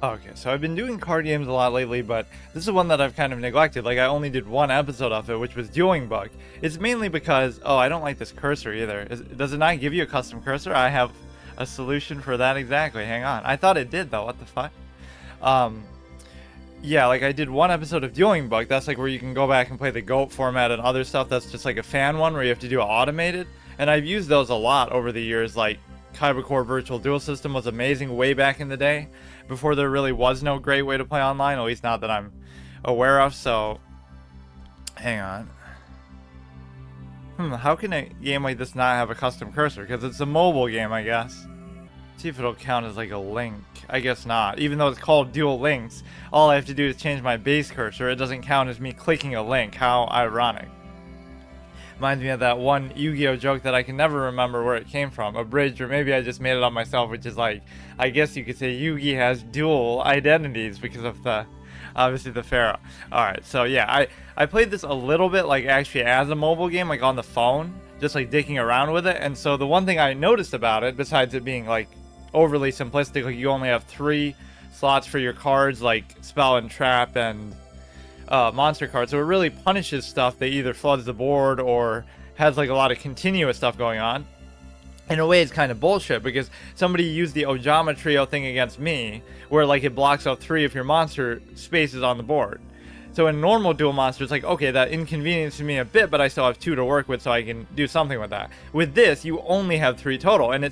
Okay, so I've been doing card games a lot lately, but this is one that I've kind of neglected. Like, I only did one episode of it, which was Dueling Bug. It's mainly because, oh, I don't like this cursor either. Does it not give you a custom cursor? I have a solution for that exactly. Hang on. I thought it did, though. What the fuck? Um, yeah, like, I did one episode of Dueling Bug. That's, like, where you can go back and play the GOAT format and other stuff. That's just, like, a fan one where you have to do it automated. And I've used those a lot over the years, like, Kaiba Core Virtual Duel System was amazing way back in the day, before there really was no great way to play online, at least not that I'm aware of. So, hang on. How can a game like this not have a custom cursor? Because it's a mobile game, I guess. See if it'll count as like a link. I guess not. Even though it's called Dual Links, all I have to do is change my base cursor. It doesn't count as me clicking a link. How ironic. Reminds me of that one Yu-Gi-Oh joke that I can never remember where it came from. Abridged, or maybe I just made it up myself, which is like, I guess you could say Yu-Gi has dual identities because of the, obviously the Pharaoh. Alright, so yeah, I played this a little bit like actually as a mobile game, like on the phone, just like dicking around with it. And so the one thing I noticed about it, besides it being like overly simplistic, like you only have 3 slots for your cards, like Spell and Trap and monster cards, so it really punishes stuff that either floods the board or has like a lot of continuous stuff going on. In a way, it's kind of bullshit because somebody used the Ojama trio thing against me, where like it blocks out 3 of your monster spaces on the board. So in normal dual monster, it's like, okay, that inconveniences me a bit, but I still have 2 to work with, so I can do something with that. With this, you only have 3 total, and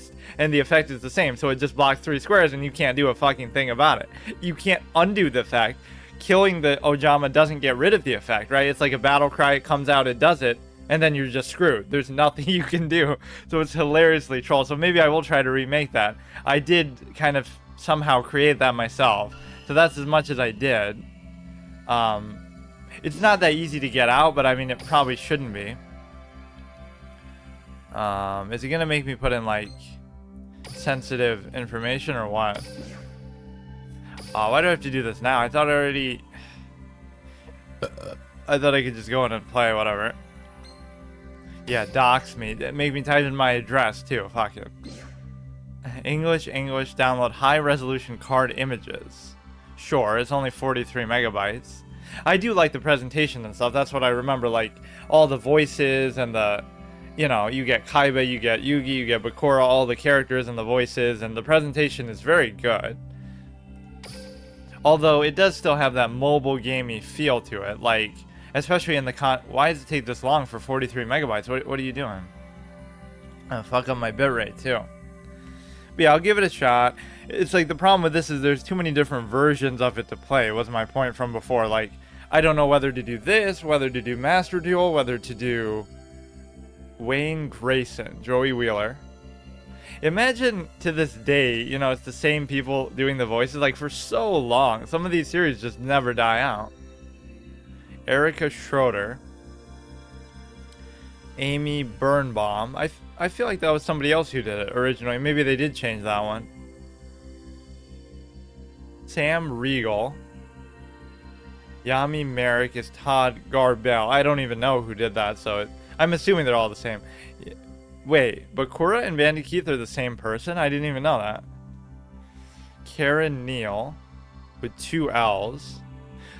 the effect is the same, so it just blocks 3 squares, and you can't do a fucking thing about it. You can't undo the effect. Killing the Ojama doesn't get rid of the effect, right? It's like a battle cry, it comes out, it does it, and then you're just screwed. There's nothing you can do. So it's hilariously troll. So maybe I will try to remake that. I did kind of somehow create that myself. So that's as much as I did. It's not that easy to get out, but I mean, it probably shouldn't be. Is it gonna make me put in like sensitive information or what? Oh, why do I have to do this now? I thought I could just go in and play, whatever. Yeah, dox me. Make me type in my address, too. Fuck it. English, download high-resolution card images. Sure, it's only 43 megabytes. I do like the presentation and stuff. That's what I remember, like, all the voices and the... You know, you get Kaiba, you get Yugi, you get Bakura, all the characters and the voices, and the presentation is very good. Although it does still have that mobile gamey feel to it, like, especially in the why does it take this long for 43 megabytes? What are you doing? Oh, fuck up my bitrate too. But yeah, I'll give it a shot. It's like the problem with this is there's too many different versions of it to play, was my point from before. Like, I don't know whether to do this, whether to do Master Duel, whether to do Wayne Grayson, Joey Wheeler. Imagine to this day, you know, it's the same people doing the voices, like, for so long. Some of these series just never die out. Erica Schroeder. Amy Birnbaum. I feel like that was somebody else who did it originally. Maybe they did change that one. Sam Regal. Yami Merrick is Todd Garbell. I don't even know who did that, so I'm assuming they're all the same. Wait, Bakura and Vandy Keith are the same person? I didn't even know that. Karen Neal with 2 L's.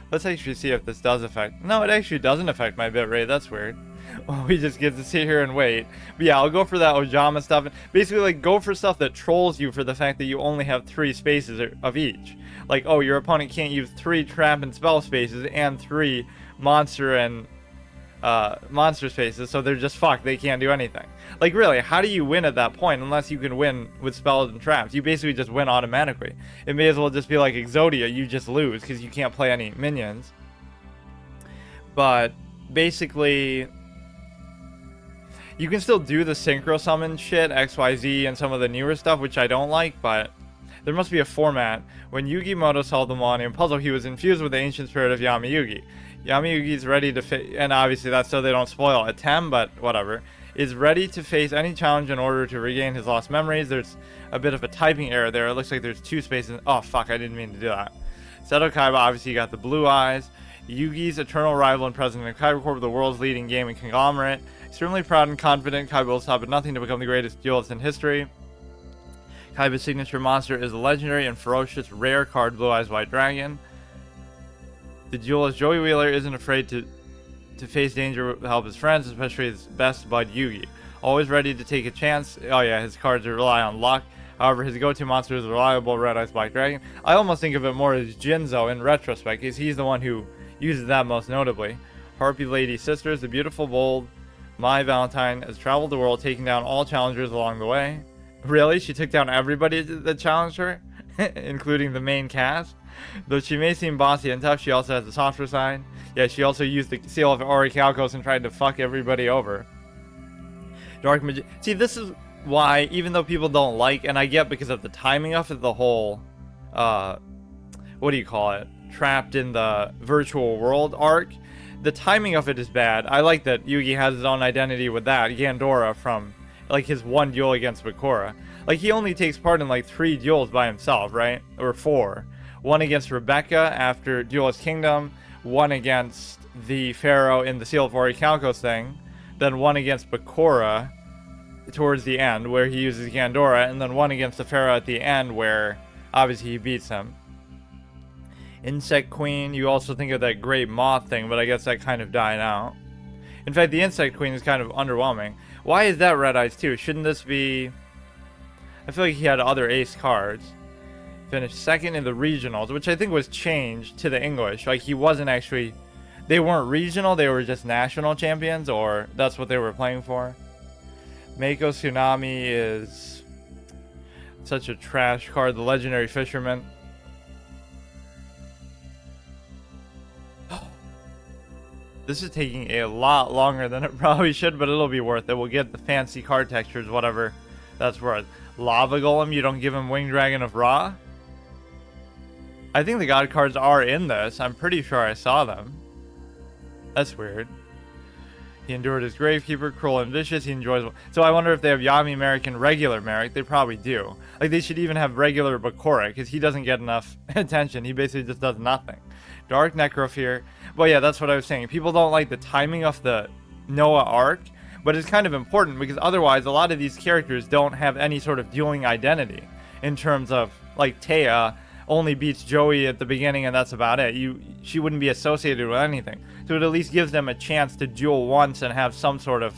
Let's actually see if this does affect... No, it actually doesn't affect my bitrate. That's weird. Well, we just get to sit here and wait. But yeah, I'll go for that Ojama stuff. Basically, like, go for stuff that trolls you for the fact that you only have 3 spaces of each. Like, oh, your opponent can't use 3 trap and spell spaces and 3 monster and... monster spaces, so they're just fucked. They can't do anything. Like, really, how do you win at that point unless you can win with spells and traps? You basically just win automatically. It may as well just be like Exodia, you just lose because you can't play any minions. But basically, you can still do the synchro summon shit, XYZ, and some of the newer stuff, which I don't like, but there must be a format. When Yugimoto solved the Millennium Puzzle, he was infused with the ancient spirit of Yami Yugi. Yami Yugi's ready to face, and obviously that's so they don't spoil it. Tem, but whatever, is ready to face any challenge in order to regain his lost memories. There's a bit of a typing error there. It looks like there's 2 spaces. Oh, fuck, I didn't mean to do that. Seto Kaiba, obviously you got the blue eyes. Yugi's eternal rival and president of Kaiba Corp, the world's leading gaming conglomerate. Extremely proud and confident, Kaiba will stop at nothing to become the greatest duelist in history. Kaiba's signature monster is a legendary and ferocious rare card, Blue Eyes White Dragon. The duelist Joey Wheeler isn't afraid to face danger to help his friends, especially his best bud Yugi. Always ready to take a chance. Oh yeah, his cards rely on luck. However, his go-to monster is a reliable Red Eyes Black Dragon. I almost think of it more as Jinzo in retrospect, because he's the one who uses that most notably. Harpy Lady Sisters, the beautiful, bold My Valentine, has traveled the world, taking down all challengers along the way. Really? She took down everybody that challenged her? Including the main cast? Though she may seem bossy and tough, she also has a softer side. Yeah, she also used the seal of Orichalcos and tried to fuck everybody over. Dark Magi- See, this is why, even though people don't like, and I get because of the timing of it, the whole, what do you call it? Trapped in the virtual world arc. The timing of it is bad. I like that Yugi has his own identity with that. Gandora from, like, his one duel against Bakura. Like, he only takes part in, like, 3 duels by himself, right? Or 4. One against Rebecca after Duelist Kingdom. One against the Pharaoh in the Seal of Orichalcos thing. Then one against Bakura towards the end, where he uses Gandora. And then one against the Pharaoh at the end, where, obviously, he beats him. Insect Queen, you also think of that Great Moth thing, but I guess that kind of died out. In fact, the Insect Queen is kind of underwhelming. Why is that Red Eyes too? Shouldn't this be... I feel like he had other ace cards. Finished second in the regionals, which I think was changed to the English. Like, he wasn't actually... They weren't regional, they were just national champions, or that's what they were playing for. Mako Tsunami is such a trash card. The Legendary Fisherman. This is taking a lot longer than it probably should, but it'll be worth it. We'll get the fancy card textures, whatever that's worth. Lava Golem, you don't give him Winged Dragon of Ra? I think the god cards are in this. I'm pretty sure I saw them. That's weird. He endured his Gravekeeper, cruel and vicious. He enjoys... So I wonder if they have Yami Merrick and regular Merrick. They probably do. Like, they should even have regular Bakura, because he doesn't get enough attention. He basically just does nothing. Dark Necrofear. Well, yeah, that's what I was saying. People don't like the timing of the Noah arc, but it's kind of important, because otherwise a lot of these characters don't have any sort of dueling identity. In terms of, like, Taya only beats Joey at the beginning, and that's about it. She wouldn't be associated with anything. So it at least gives them a chance to duel once and have some sort of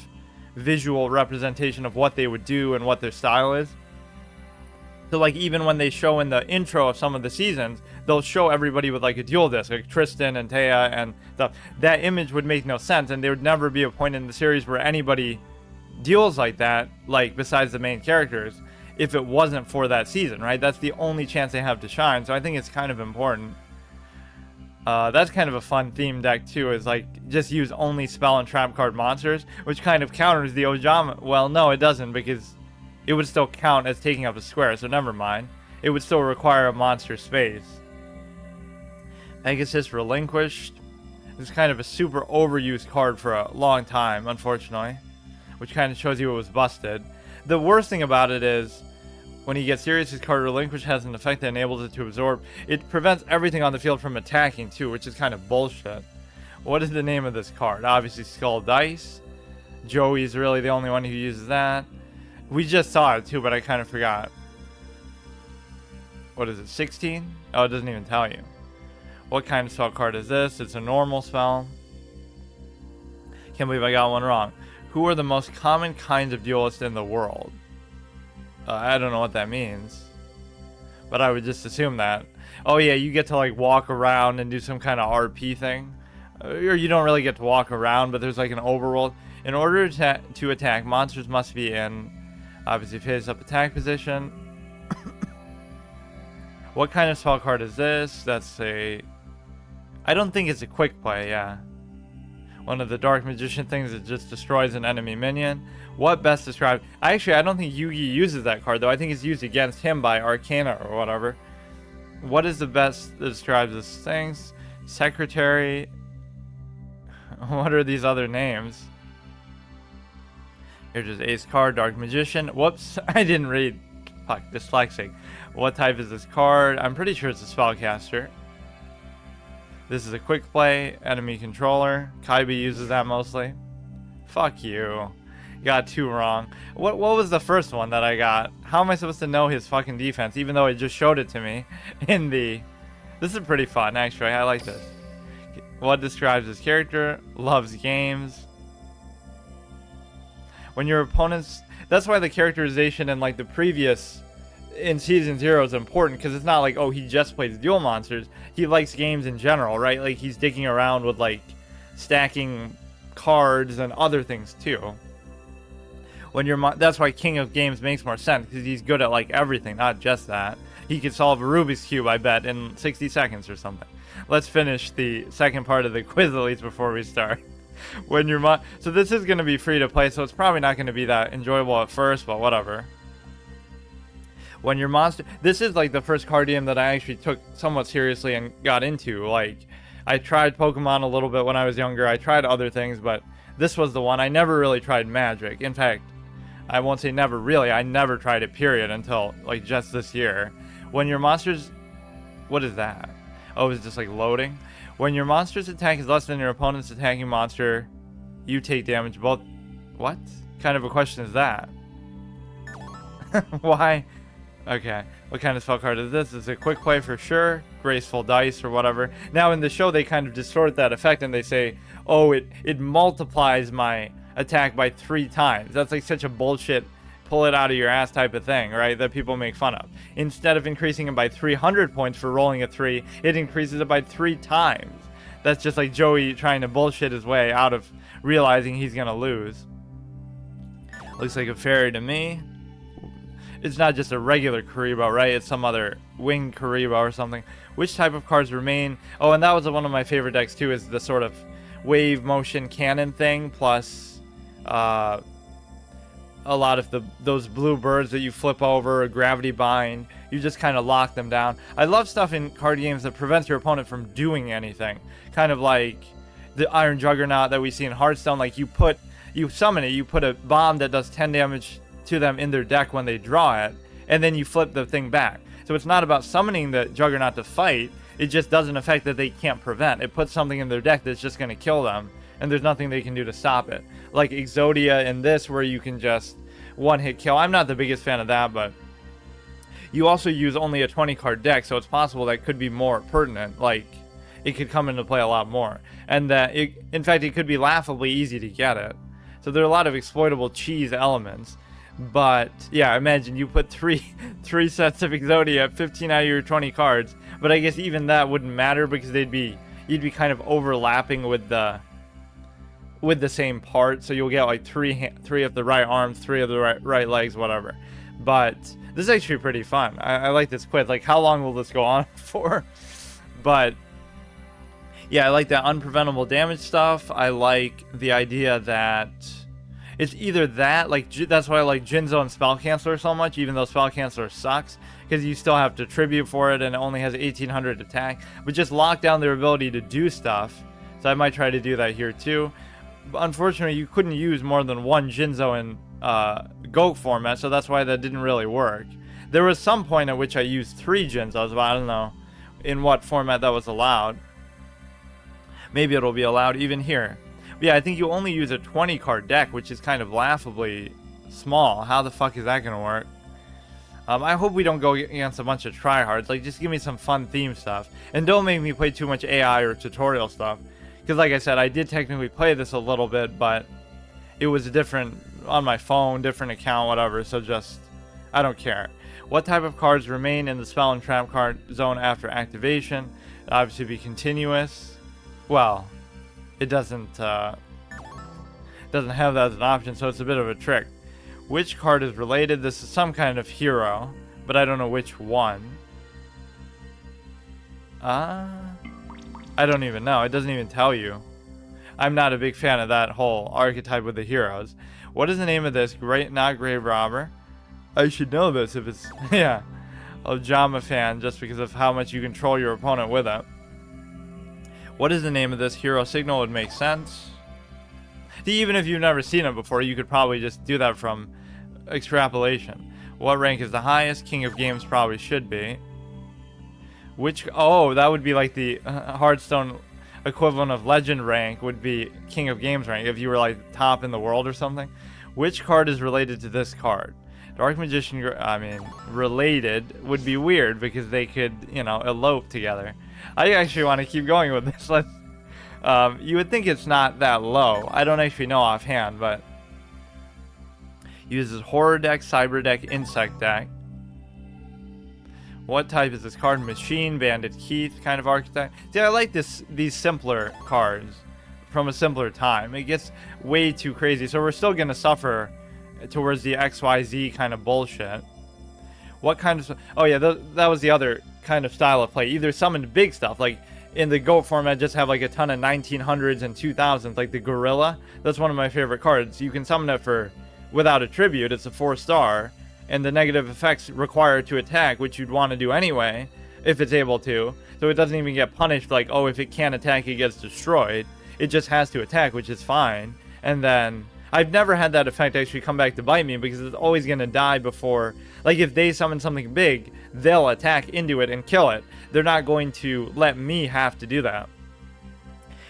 visual representation of what they would do and what their style is. So, like, even when they show in the intro of some of the seasons, they'll show everybody with, like, a duel disc, like Tristan and Taya and stuff. That image would make no sense, and there would never be a point in the series where anybody duels like that, like, besides the main characters, if it wasn't for that season, right? That's the only chance they have to shine, so I think it's kind of important. That's kind of a fun theme deck, too, is, like, just use only spell and trap card monsters, which kind of counters the Ojama. Well, no, it doesn't, because it would still count as taking up a square, so never mind. It would still require a monster space. Pegasus Relinquished. This is kind of a super overused card for a long time, unfortunately, which kind of shows you it was busted. The worst thing about it is, when he gets serious, his card Relinquish has an effect that enables it to absorb. It prevents everything on the field from attacking, too, which is kind of bullshit. What is the name of this card? Obviously, Skull Dice. Joey's really the only one who uses that. We just saw it, too, but I kind of forgot. What is it, 16? Oh, it doesn't even tell you. What kind of spell card is this? It's a normal spell. Can't believe I got one wrong. Who are the most common kinds of duelists in the world? I don't know what that means, but I would just assume that. Oh yeah, you get to, like, walk around and do some kind of RP thing. Or you don't really get to walk around, but there's, like, an overworld. In order to attack, monsters must be in, obviously, face-up attack position. What kind of spell card is this? That's a... I don't think it's a quick play, yeah. One of the Dark Magician things that just destroys an enemy minion. What best describes... I don't think Yugi uses that card, though. I think it's used against him by Arcana or whatever. What is the best that describes these things? Secretary. What are these other names? Here's just Ace card, Dark Magician. Whoops, I didn't read. Fuck, dyslexic. What type is this card? I'm pretty sure it's a spellcaster. This is a quick play, enemy controller. Kaiba uses that mostly. Fuck you. Got 2 wrong. What was the first one that I got? How am I supposed to know his fucking defense, even though it just showed it to me in the... This is pretty fun, actually. I like this. What describes his character? Loves games. When your opponents... That's why the characterization in, like, the previous... In Season 0 is important, because it's not like, oh, he just plays Duel Monsters. He likes games in general, right? Like, he's digging around with, like, stacking cards and other things, too. When you're... That's why King of Games makes more sense, because he's good at, like, everything, not just that. He could solve a Rubik's Cube, I bet, in 60 seconds or something. Let's finish the second part of the quiz, at least, before we start. When you're... So this is going to be free to play, so it's probably not going to be that enjoyable at first, but whatever. When your monster... This is, like, the first card game that I actually took somewhat seriously and got into. Like, I tried Pokemon a little bit when I was younger. I tried other things, but this was the one. I never really tried Magic. In fact, I won't say never really. I never tried it, period, until, like, just this year. When your monsters... What is that? Oh, it's just, like, loading. When your monster's attack is less than your opponent's attacking monster, you take damage both... What kind of a question is that? Why? Okay. What kind of spell card is this? Is it quick play for sure? Graceful dice or whatever. Now, in the show, they kind of distort that effect and they say, oh, it multiplies my attack by 3 times. That's, like, such a bullshit... pull it out of your ass type of thing, right? That people make fun of. Instead of increasing it by 300 points for rolling a 3, it increases it by 3 times. That's just like Joey trying to bullshit his way out of realizing he's gonna lose. Looks like a fairy to me. It's not just a regular Karibo, right? It's some other winged Karibo or something. Which type of cards remain? Oh, and that was one of my favorite decks too, is the sort of wave motion cannon thing, plus a lot of those blue birds that you flip over, a gravity bind. You just kind of lock them down. I love stuff in card games that prevents your opponent from doing anything. Kind of like the Iron Juggernaut that we see in Hearthstone. Like you summon it, you put a bomb that does 10 damage to them in their deck when they draw it, and then you flip the thing back. So it's not about summoning the Juggernaut to fight. It just does an effect that they can't prevent. It puts something in their deck that's just going to kill them, and there's nothing they can do to stop it. Like Exodia in this, where you can just one-hit kill. I'm not the biggest fan of that, but you also use only a 20-card deck, so it's possible that could be more pertinent. Like, it could come into play a lot more. And that, in fact, it could be laughably easy to get it. So there are a lot of exploitable cheese elements. But, yeah, imagine you put three sets of Exodia, 15 out of your 20 cards. But I guess even that wouldn't matter, because you'd be kind of overlapping with the same part, so you'll get like three of the right arms, 3 of the right legs, whatever. But this is actually pretty fun. I like this quiz. Like, how long will this go on for? But yeah, I like that unpreventable damage stuff. I like the idea that it's either that, like, that's why I like Jinzo and Spell Canceller so much, even though Spell Canceller sucks, because you still have to tribute for it and it only has 1800 attack, but just lock down their ability to do stuff. So I might try to do that here too. Unfortunately, you couldn't use more than one Jinzo in Go format, so that's why that didn't really work. There was some point at which I used 3 Jinzos, but I don't know in what format that was allowed. Maybe it'll be allowed even here. But yeah, I think you only use a 20-card deck, which is kind of laughably small. How the fuck is that going to work? I hope we don't go against a bunch of tryhards. Like, just give me some fun theme stuff. And don't make me play too much AI or tutorial stuff. Because like I said, I did technically play this a little bit, but it was different on my phone, different account, whatever. So just, I don't care. What type of cards remain in the spell and trap card zone after activation? Obviously be continuous. Well, it doesn't have that as an option, so it's a bit of a trick. Which card is related? This is some kind of hero, but I don't know which one. I don't even know. It doesn't even tell you. I'm not a big fan of that whole archetype with the heroes. What is the name of this? Not Grave Robber. I should know this if it's... yeah. Ojama fan, just because of how much you control your opponent with it. What is the name of this? Hero Signal would make sense. Even if you've never seen it before, you could probably just do that from extrapolation. What rank is the highest? King of Games probably should be. Which... oh, that would be like the Hearthstone equivalent of Legend rank would be King of Games rank, if you were like top in the world or something. Which card is related to this card? Dark Magician, I mean, related would be weird because they could, you know, elope together. I actually want to keep going with this. Let's. You would think it's not that low. I don't actually know offhand, but uses horror deck, cyber deck, insect deck. What type is this card? Machine, Bandit Keith kind of archetype. See, I like these simpler cards from a simpler time. It gets way too crazy, so we're still gonna suffer towards the XYZ kind of bullshit. What kind of... Oh yeah, that was the other kind of style of play. Either summon big stuff, like in the GOAT format, just have like a ton of 1900s and 2000s, like the Gorilla. That's one of my favorite cards. You can summon it for without a tribute. It's a 4-star, and the negative effects required to attack, which you'd want to do anyway if it's able to. So it doesn't even get punished like, oh, if it can't attack, it gets destroyed. It just has to attack, which is fine. And then I've never had that effect actually come back to bite me because it's always going to die before. Like if they summon something big, they'll attack into it and kill it. They're not going to let me have to do that.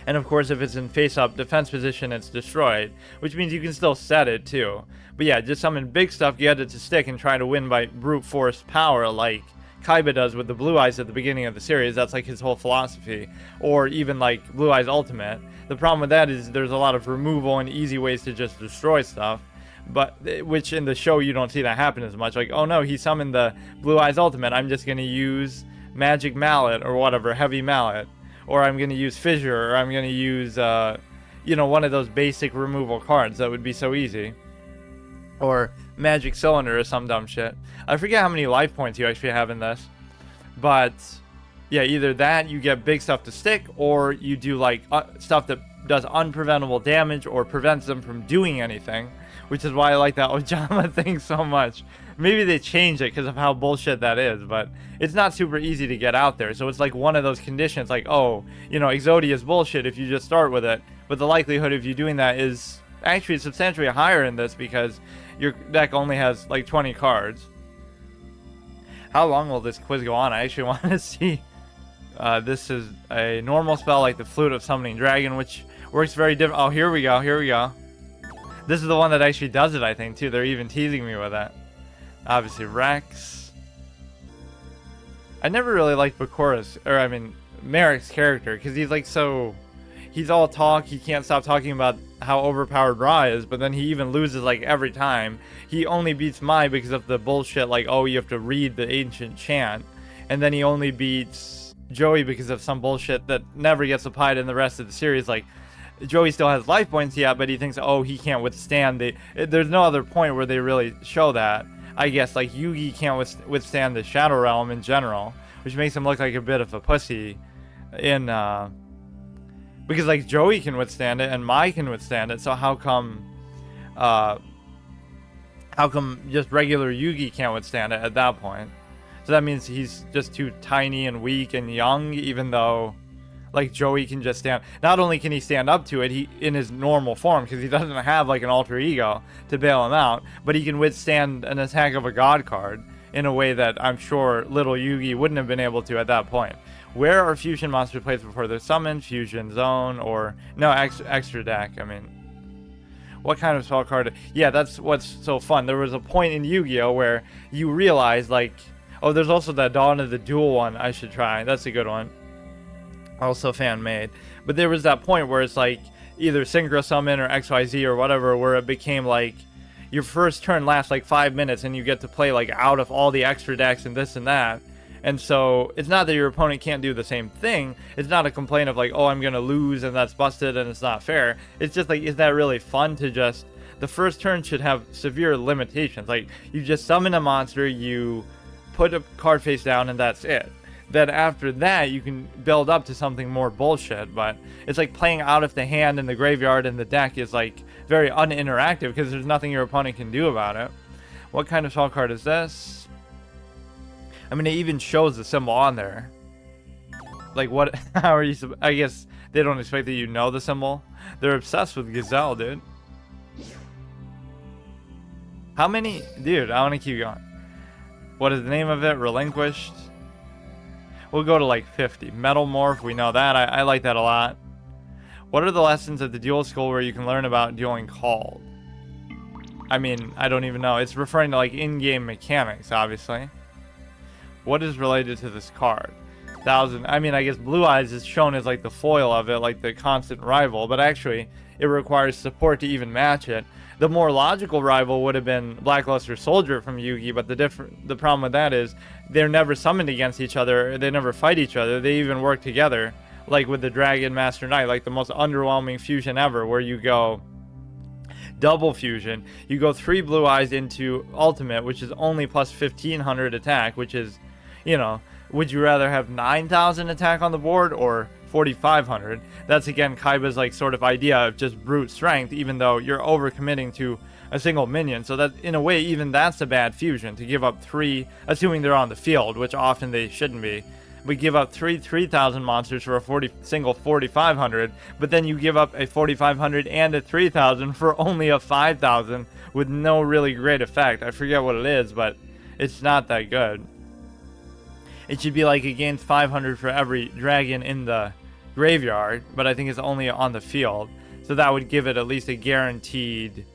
And of course, if it's in face-up defense position, it's destroyed, which means you can still set it too. But yeah, just summon big stuff, get it to stick, and try to win by brute force power like Kaiba does with the Blue Eyes at the beginning of the series. That's like his whole philosophy. Or even like Blue Eyes Ultimate. The problem with that is there's a lot of removal and easy ways to just destroy stuff. But which in the show you don't see that happen as much. Like, oh no, he summoned the Blue Eyes Ultimate. I'm just going to use Magic Mallet or whatever, Heavy Mallet. Or I'm going to use Fissure, or I'm going to use, you know, one of those basic removal cards that would be so easy. Or Magic Cylinder or some dumb shit. I forget how many life points you actually have in this. But, yeah, either that, you get big stuff to stick, or you do, like, stuff that does unpreventable damage or prevents them from doing anything. Which is why I like that Ojama thing so much. Maybe they changed it because of how bullshit that is, but it's not super easy to get out there. So it's like one of those conditions, like, oh, you know, Exodia is bullshit if you just start with it. But the likelihood of you doing that is actually substantially higher in this because your deck only has like 20 cards. How long will this quiz go on? I actually want to see. This is a normal spell like the Flute of Summoning Dragon, which works very different. Oh, here we go, here we go. This is the one that actually does it, I think, too. They're even teasing me with that. Obviously, Rex. I never really liked Merrick's character, because he's like so... He's all talk, he can't stop talking about how overpowered Ra is, but then he even loses like every time. He only beats Mai because of the bullshit like, oh, you have to read the ancient chant. And then he only beats Joey because of some bullshit that never gets applied in the rest of the series, like... Joey still has life points, yeah, but he thinks, oh, he can't withstand there's no other point where they really show that. I guess, like, Yugi can't withstand the Shadow Realm in general, which makes him look like a bit of a pussy in, because, like, Joey can withstand it, and Mai can withstand it, so how come just regular Yugi can't withstand it at that point? So that means he's just too tiny and weak and young, even though... Like, Joey can just stand... Not only can he stand up to it he in his normal form, because he doesn't have, like, an alter ego to bail him out, but he can withstand an attack of a god card in a way that I'm sure little Yugi wouldn't have been able to at that point. Where are fusion monsters placed before they're summoned? Fusion zone, or... No, extra deck, I mean... What kind of spell card... Yeah, that's what's so fun. There was a point in Yu-Gi-Oh! Where you realize, like... Oh, there's also that Dawn of the Duel one I should try. That's a good one. Also fan-made, but there was that point where it's like either Synchro Summon or XYZ or whatever, where it became like your first turn lasts like 5 minutes and you get to play like out of all the extra decks and this and that. And so it's not that your opponent can't do the same thing. It's not a complaint of like, oh, I'm gonna lose and that's busted and it's not fair. It's just like, is that really fun to just... The first turn should have severe limitations. Like, you just summon a monster, you put a card face down, and that's it. Then after that, you can build up to something more bullshit, but it's like playing out of the hand in the graveyard, and the deck is like very uninteractive because there's nothing your opponent can do about it. What kind of spell card is this? I mean, it even shows the symbol on there. Like, what? How are you? I guess they don't expect that you know the symbol. They're obsessed with Gazelle, dude. How many? Dude, I want to keep going. What is the name of it? Relinquished. We'll go to like 50. Metal Morph, we know that. I like that a lot. What are the lessons at the Duel School where you can learn about dueling called? I mean, I don't even know. It's referring to like in-game mechanics, obviously. What is related to this card? 1,000. I mean, I guess Blue Eyes is shown as like the foil of it, like the constant rival, but actually it requires support to even match it. The more logical rival would have been Blackluster Soldier from Yugi, but the problem with that is they're never summoned against each other. They never fight each other. They even work together, like with the Dragon Master Knight, like the most underwhelming fusion ever, where you go double fusion. You go 3 Blue Eyes into Ultimate, which is only plus 1,500 attack, which is, you know, would you rather have 9,000 attack on the board or 4,500? That's again Kaiba's like sort of idea of just brute strength, even though you're overcommitting to a single minion. So that in a way, even that's a bad fusion, to give up 3, assuming they're on the field, which often they shouldn't be. We give up 3,000 monsters for a single 4,500, but then you give up a 4,500 and a 3,000 for only a 5,000 with no really great effect. I forget what it is, but it's not that good. It should be like it gains 500 for every dragon in the graveyard, but I think it's only on the field. So that would give it at least a guaranteed,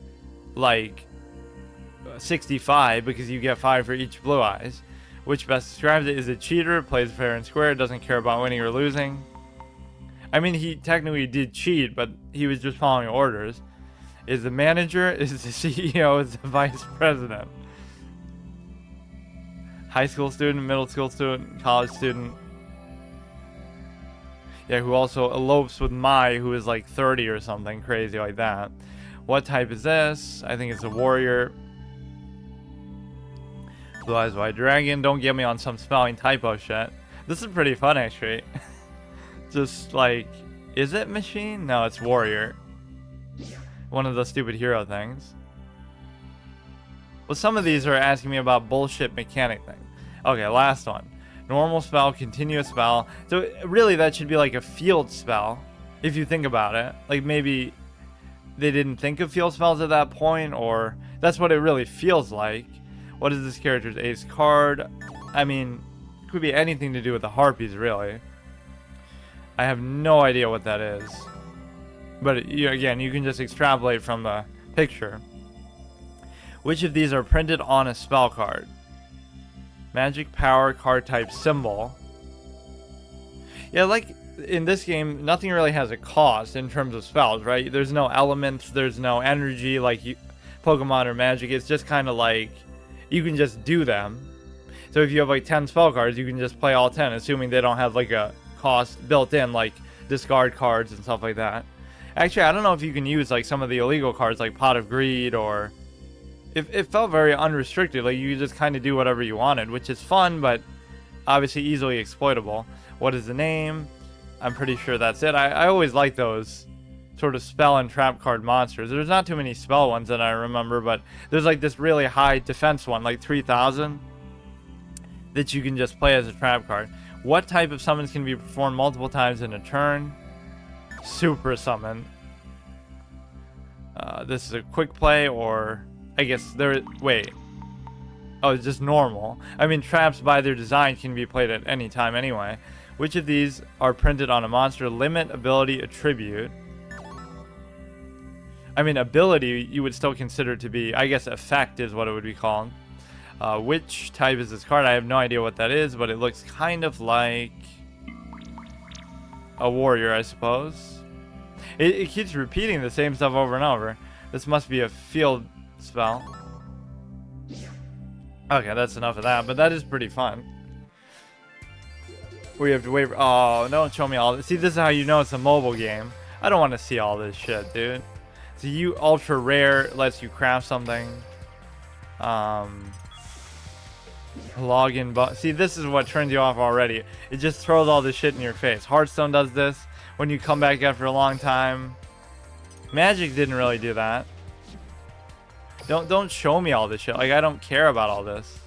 like, 65, because you get 5 for each Blue Eyes. Which best describes it? Is a cheater, plays fair and square, doesn't care about winning or losing. I mean, he technically did cheat, but he was just following orders. Is the manager, is the CEO, is the vice president. High school student, middle school student, college student. Yeah, who also elopes with Mai, who is like 30 or something crazy like that. What type is this? I think it's a warrior. Blue Eyes White Dragon. Don't get me on some spelling typo shit. This is pretty fun, actually. Just like, is it machine? No, it's warrior. One of those stupid hero things. Well, some of these are asking me about bullshit mechanic thing. Okay, last one. Normal spell, continuous spell. So really that should be like a field spell, if you think about it. Like maybe they didn't think of field spells at that point, or that's what it really feels like. What is this character's ace card? I mean, it could be anything to do with the Harpies, really. I have no idea what that is. But again, you can just extrapolate from the picture. Which of these are printed on a spell card? Magic power card type symbol. Yeah, like in this game, nothing really has a cost in terms of spells, right? There's no elements, there's no energy like Pokemon or Magic. It's just kind of like you can just do them. So if you have like 10 spell cards, you can just play all 10, assuming they don't have like a cost built in, like discard cards and stuff like that. Actually, I don't know if you can use like some of the illegal cards like Pot of Greed, or it felt very unrestricted. Like you just kind of do whatever you wanted, which is fun, but obviously easily exploitable. What is the name? I'm pretty sure that's it. I always like those sort of spell and trap card monsters. There's not too many spell ones that I remember, but there's like this really high defense one, like 3,000, that you can just play as a trap card. What type of summons can be performed multiple times in a turn? Super summon. This is a quick play, or I guess wait. Oh, it's just normal. I mean, traps by their design can be played at any time anyway. Which of these are printed on a monster? Limit, ability, attribute. I mean, ability you would still consider to be, I guess, effect is what it would be called. Which type is this card? I have no idea what that is, but it looks kind of like a warrior, I suppose. It keeps repeating the same stuff over and over. This must be a field spell. Okay, that's enough of that, but that is pretty fun. We have to wait for, oh, don't show me all this. See, this is how you know it's a mobile game. I don't want to see all this shit, dude. So you ultra rare lets you craft something. Login, but see, this is what turns you off already. It just throws all this shit in your face. Hearthstone does this when you come back after a long time. Magic didn't really do that. Don't show me all this shit. Like, I don't care about all this.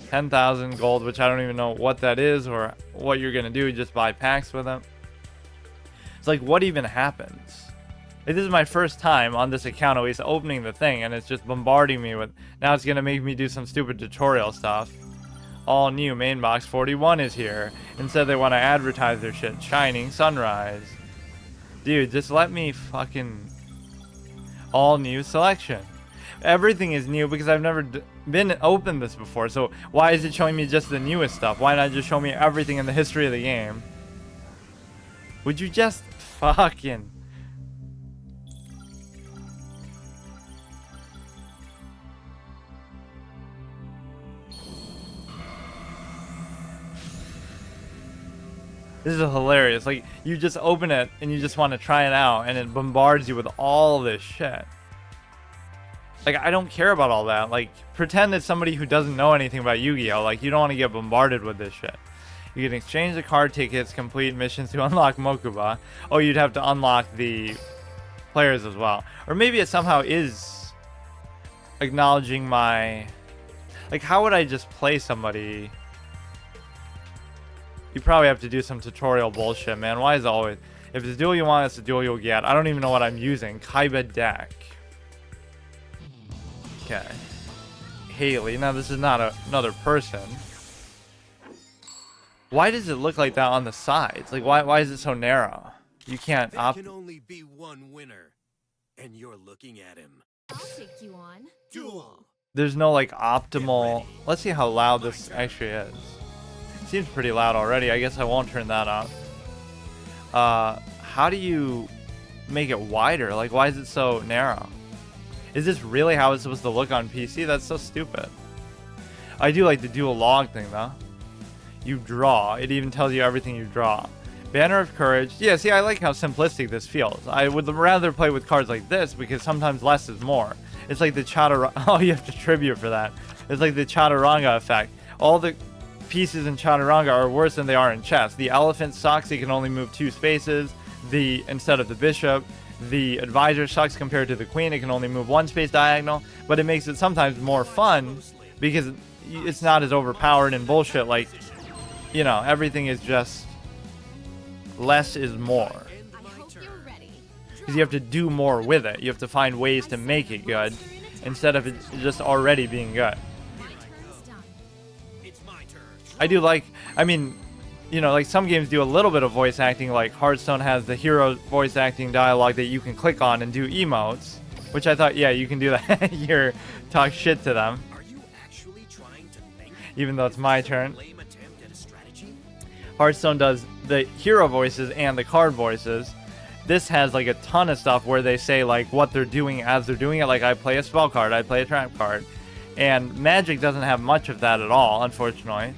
10,000 gold, which I don't even know what that is or what you're gonna do. Just buy packs with it. It's like, what even happens? Like, this is my first time on this account at least opening the thing, and it's just bombarding me with, now it's gonna make me do some stupid tutorial stuff. All new main box 41 is here. Instead they want to advertise their shit. Shining Sunrise. Dude, just let me fucking... All new selection. Everything is new because I've never been opened this before. So why is it showing me just the newest stuff? Why not just show me everything in the history of the game? Would you just fucking... This is hilarious. Like, you just open it and you just want to try it out and it bombards you with all this shit. Like, I don't care about all that. Like, pretend it's somebody who doesn't know anything about Yu-Gi-Oh! Like, you don't want to get bombarded with this shit. You can exchange the card tickets, complete missions to unlock Mokuba. Oh, you'd have to unlock the players as well. Or maybe it somehow is acknowledging my... Like, how would I just play somebody... You probably have to do some tutorial bullshit, man. Why is it always... If it's the duel you want, it's the duel you'll get. I don't even know what I'm using. Kaiba deck. Okay. Haley. Now, this is not another person. Why does it look like that on the sides? Like, why is it so narrow? You can't There can only be one winner, and you're looking at him. I'll take you on. Duel. There's no, like, optimal... Let's see how loud this actually is. Seems pretty loud already. I guess I won't turn that up. How do you make it wider? Like, why is it so narrow? Is this really how it's supposed to look on PC? That's so stupid. I do like the dual log thing, though. You draw. It even tells you everything you draw. Banner of Courage. Yeah, see, I like how simplistic this feels. I would rather play with cards like this because sometimes less is more. It's like the Chaturanga. Oh, you have to tribute for that. It's like the Chaturanga effect. All the pieces in Chaturanga are worse than they are in chess. The elephant sucks. It can only move 2 spaces. Instead of the bishop. The advisor sucks compared to the queen. It can only move 1 space diagonal. But it makes it sometimes more fun because it's not as overpowered and bullshit. Like, you know, everything is just less is more. Because you have to do more with it. You have to find ways to make it good instead of it just already being good. I do like, I mean, you know, like some games do a little bit of voice acting, like Hearthstone has the hero voice acting dialogue that you can click on and do emotes, which I thought, yeah, you can do that here, talk shit to them. Even though it's my turn. Hearthstone does the hero voices and the card voices. This has like a ton of stuff where they say like what they're doing as they're doing it. Like I play a spell card, I play a trap card. And Magic doesn't have much of that at all, unfortunately.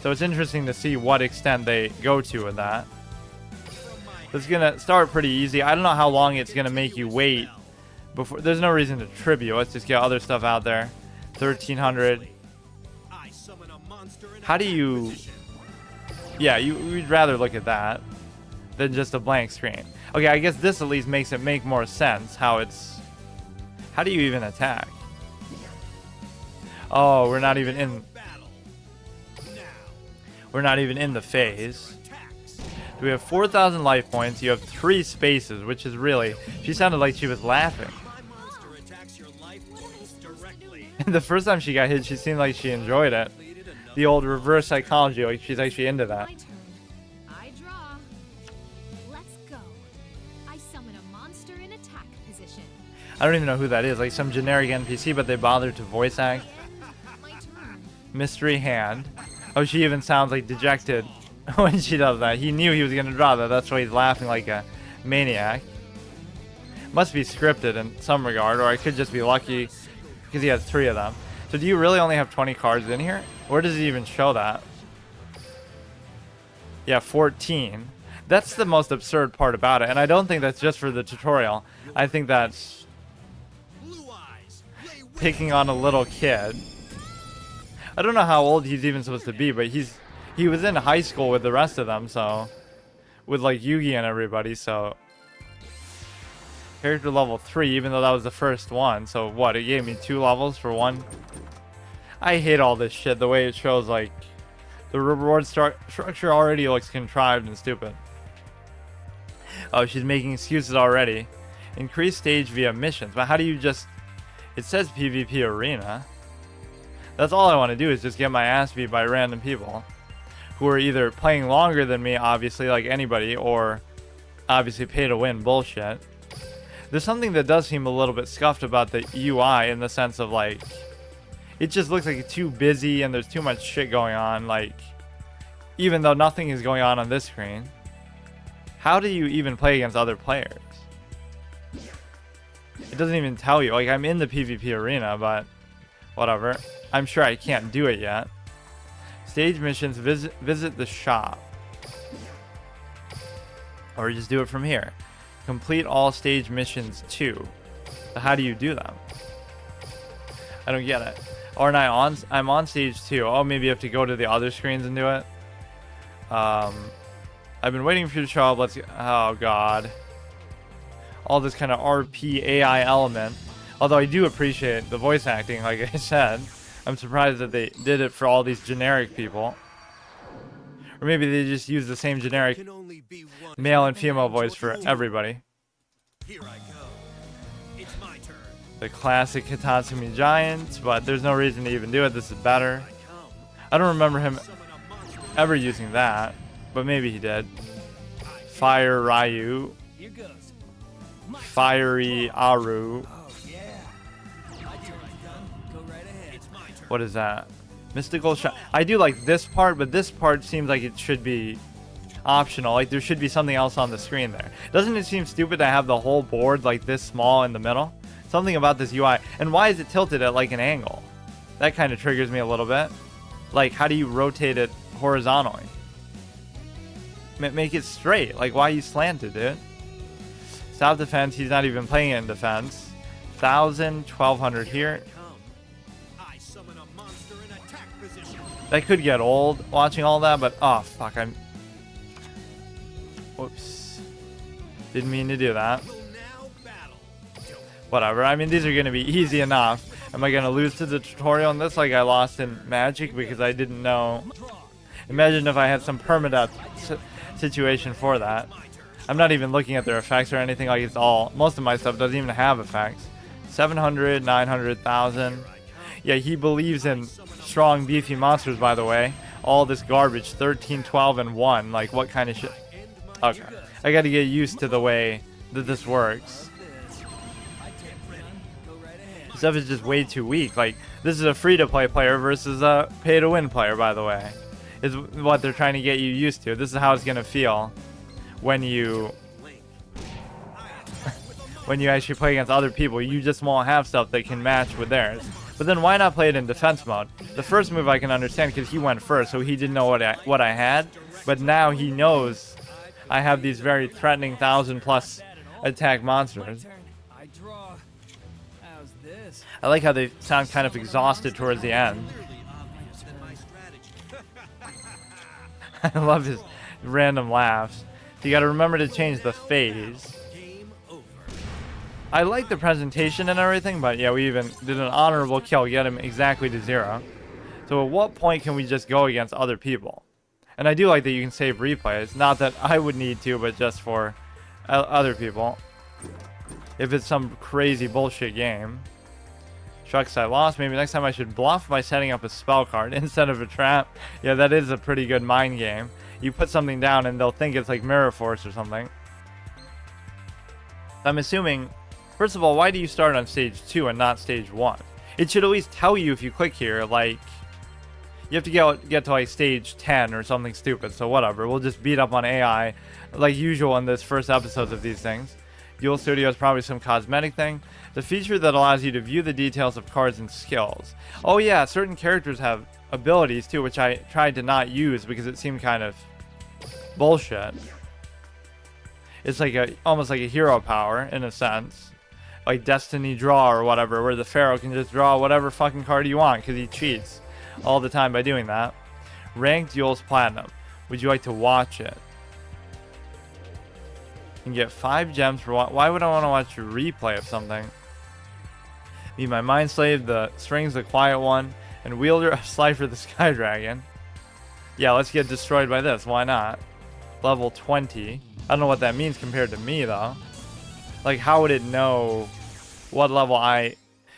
So it's interesting to see what extent they go to with that. It's gonna start pretty easy. I don't know how long it's gonna make you wait before. There's no reason to tribute. Let's just get other stuff out there. 1300. How do you... Yeah, we'd rather look at that than just a blank screen. Okay, I guess this at least makes it make more sense how it's... How do you even attack? Oh, we're not even in... We're not even in the phase. We have 4,000 life points. You have 3 spaces, which is really... She sounded like she was laughing. The first time she got hit, she seemed like she enjoyed it. The old reverse psychology, like she's actually into that. I draw. Let's go. I summon a monster in attack position. I don't even know who that is. Like some generic NPC, but they bothered to voice act. My turn. Mystery hand. Oh, she even sounds like dejected when she does that. He knew he was going to draw that. That's why he's laughing like a maniac. Must be scripted in some regard, or I could just be lucky because he has 3 of them. So do you really only have 20 cards in here? Where does it even show that? Yeah, 14. That's the most absurd part about it, and I don't think that's just for the tutorial. I think that's picking on a little kid. I don't know how old he's even supposed to be, but he was in high school with the rest of them, so... With, like, Yugi and everybody, so... Character level 3, even though that was the first one. So, what? It gave me 2 levels for 1? I hate all this shit, the way it shows, like... The reward structure already looks contrived and stupid. Oh, she's making excuses already. Increase stage via missions. But how do you just... It says PvP arena. That's all I want to do is just get my ass beat by random people. Who are either playing longer than me, obviously, like anybody, or obviously pay to win bullshit. There's something that does seem a little bit scuffed about the UI in the sense of like, it just looks like it's too busy and there's too much shit going on. Like, even though nothing is going on this screen, how do you even play against other players? It doesn't even tell you. Like, I'm in the PvP arena, but whatever. I'm sure I can't do it yet. Stage missions, visit the shop. Or just do it from here. Complete all stage missions too. So how do you do them? I don't get it. Or I'm on stage 2. Oh, maybe you have to go to the other screens and do it. I've been waiting for you to show up. Oh god. All this kind of RP AI element. Although I do appreciate the voice acting, like I said. I'm surprised that they did it for all these generic people. Or maybe they just use the same generic male and female voice for everybody. Here I go. It's my turn. The classic Hitatsumi Giant, but there's no reason to even do it. This is better. I don't remember him ever using that, but maybe he did. Fire Ryu. Here goes. Fiery Aru. Oh yeah. Go right ahead. It's my turn. What is that? Mystical shot. I do like this part, but this part seems like it should be optional. Like there should be something else on the screen there. Doesn't it seem stupid to have the whole board like this small in the middle? Something about this UI. And why is it tilted at like an angle? That kind of triggers me a little bit. Like, how do you rotate it horizontally? Make it straight. Like, why are you slanted, dude? Stop defense. He's not even playing it in defense. 1,000, 1,200 here. I summon a monster in attack position. That could get old watching all that, but oh fuck, whoops. Didn't mean to do that. Will now battle. Whatever. I mean, these are gonna be easy enough. Am I gonna lose to the tutorial on this like I lost in Magic because I didn't know? Imagine if I had some permadeath situation for that. I'm not even looking at their effects or anything. Like, it's all, most of my stuff doesn't even have effects. 700, 900, 1,000. Yeah, he believes in strong, beefy monsters, by the way. All this garbage, 13, 12, and 1. Like, what kind of shit? Okay. I gotta get used to the way that this works. Stuff is just way too weak. Like, this is a free-to-play player versus a pay-to-win player, by the way. Is what they're trying to get you used to. This is how it's gonna feel when you actually play against other people. You just won't have stuff that can match with theirs. But then why not play it in defense mode? The first move I can understand because he went first, so he didn't know what I had. But now he knows I have these very threatening 1,000+ attack monsters. I draw. How's this? I like how they sound kind of exhausted towards the end. Obvious than my strategy. I love his random laughs. You gotta remember to change the phase. Game over. I like the presentation and everything, but yeah, we even did an honorable kill, get him exactly to 0. So at what point can we just go against other people? And I do like that you can save replays. Not that I would need to, but just for other people. If it's some crazy bullshit game. Shucks, I lost. Maybe next time I should bluff by setting up a spell card instead of a trap. Yeah, that is a pretty good mind game. You put something down and they'll think it's like Mirror Force or something. I'm assuming, first of all, why do you start on stage 2 and not stage 1? It should at least tell you if you click here, like, you have to get to like stage 10 or something stupid, so whatever. We'll just beat up on AI like usual in this first episodes of these things. Duel Studio is probably some cosmetic thing. The feature that allows you to view the details of cards and skills. Oh yeah, certain characters have abilities too, which I tried to not use because it seemed kind of bullshit. It's like almost like a hero power in a sense, like Destiny Draw or whatever, where the Pharaoh can just draw whatever fucking card you want because he cheats all the time by doing that. Ranked Duels Platinum. Would you like to watch it? You can get 5 gems for why would I want to watch a replay of something? Be my Mind Slave, the Strings, the Quiet One, and Wielder of Slifer, the Sky Dragon. Yeah, let's get destroyed by this. Why not? Level 20. I don't know what that means compared to me, though. Like, how would it know what level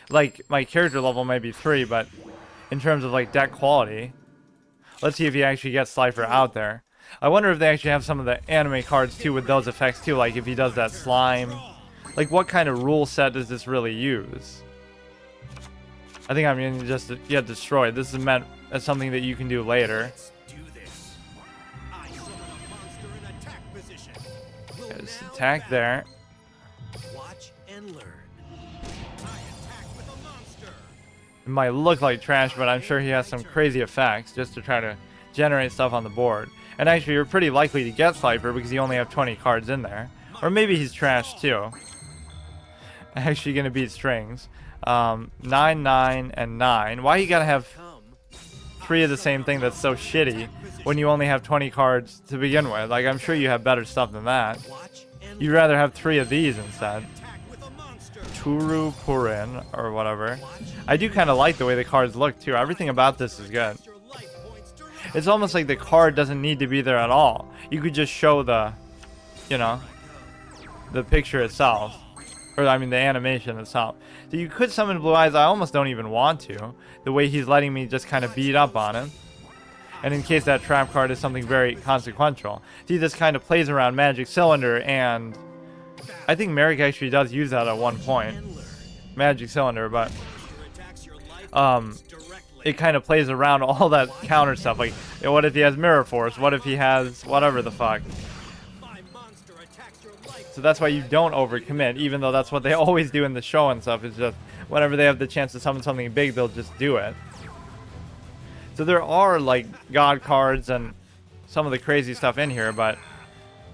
like, my character level might be 3, but in terms of, like, deck quality. Let's see if he actually gets Slifer out there. I wonder if they actually have some of the anime cards, too, with those effects, too. Like, if he does that slime. Like, what kind of rule set does this really use? I think I'm going to just get destroyed. This is meant as something that you can do later. Let's do this. I summon a monster in attack position. We'll Just now attack battle. there. Watch and learn. I attack with a monster. It might look like trash, but I'm sure he has some crazy effects just to try to generate stuff on the board. And actually, you're pretty likely to get Slifer because you only have 20 cards in there. Or maybe he's trash too. Actually gonna beat strings. 9, 9, and 9. Why you gotta have Come. 3 of the same thing that's so shitty when you only have 20 cards to begin with? Like, I'm sure you have better stuff than that. Watch and You'd rather have 3 of these instead. attack with a monster. Turu Purin, or whatever. I do kind of like the way the cards look too. Everything about this is good. Your life points to It's almost like the card doesn't need to be there at all. You could just show the, you know, the picture itself. Or, I mean, the animation itself. So you could summon Blue Eyes. I almost don't even want to. The way he's letting me just kind of beat up on him. And in case that trap card is something very consequential. See, this kind of plays around Magic Cylinder, and I think Merrick actually does use that at one point. and learn. Magic Cylinder, but Monster attacks your life Um, points directly. it kind of plays around all that counter stuff. Like, what if he has Mirror Force? What if he has whatever the fuck? My monster attacks your life. So that's why you don't overcommit, even though that's what they always do in the show and stuff. It's just whenever they have the chance to summon something big, they'll just do it. So there are like god cards and some of the crazy stuff in here, but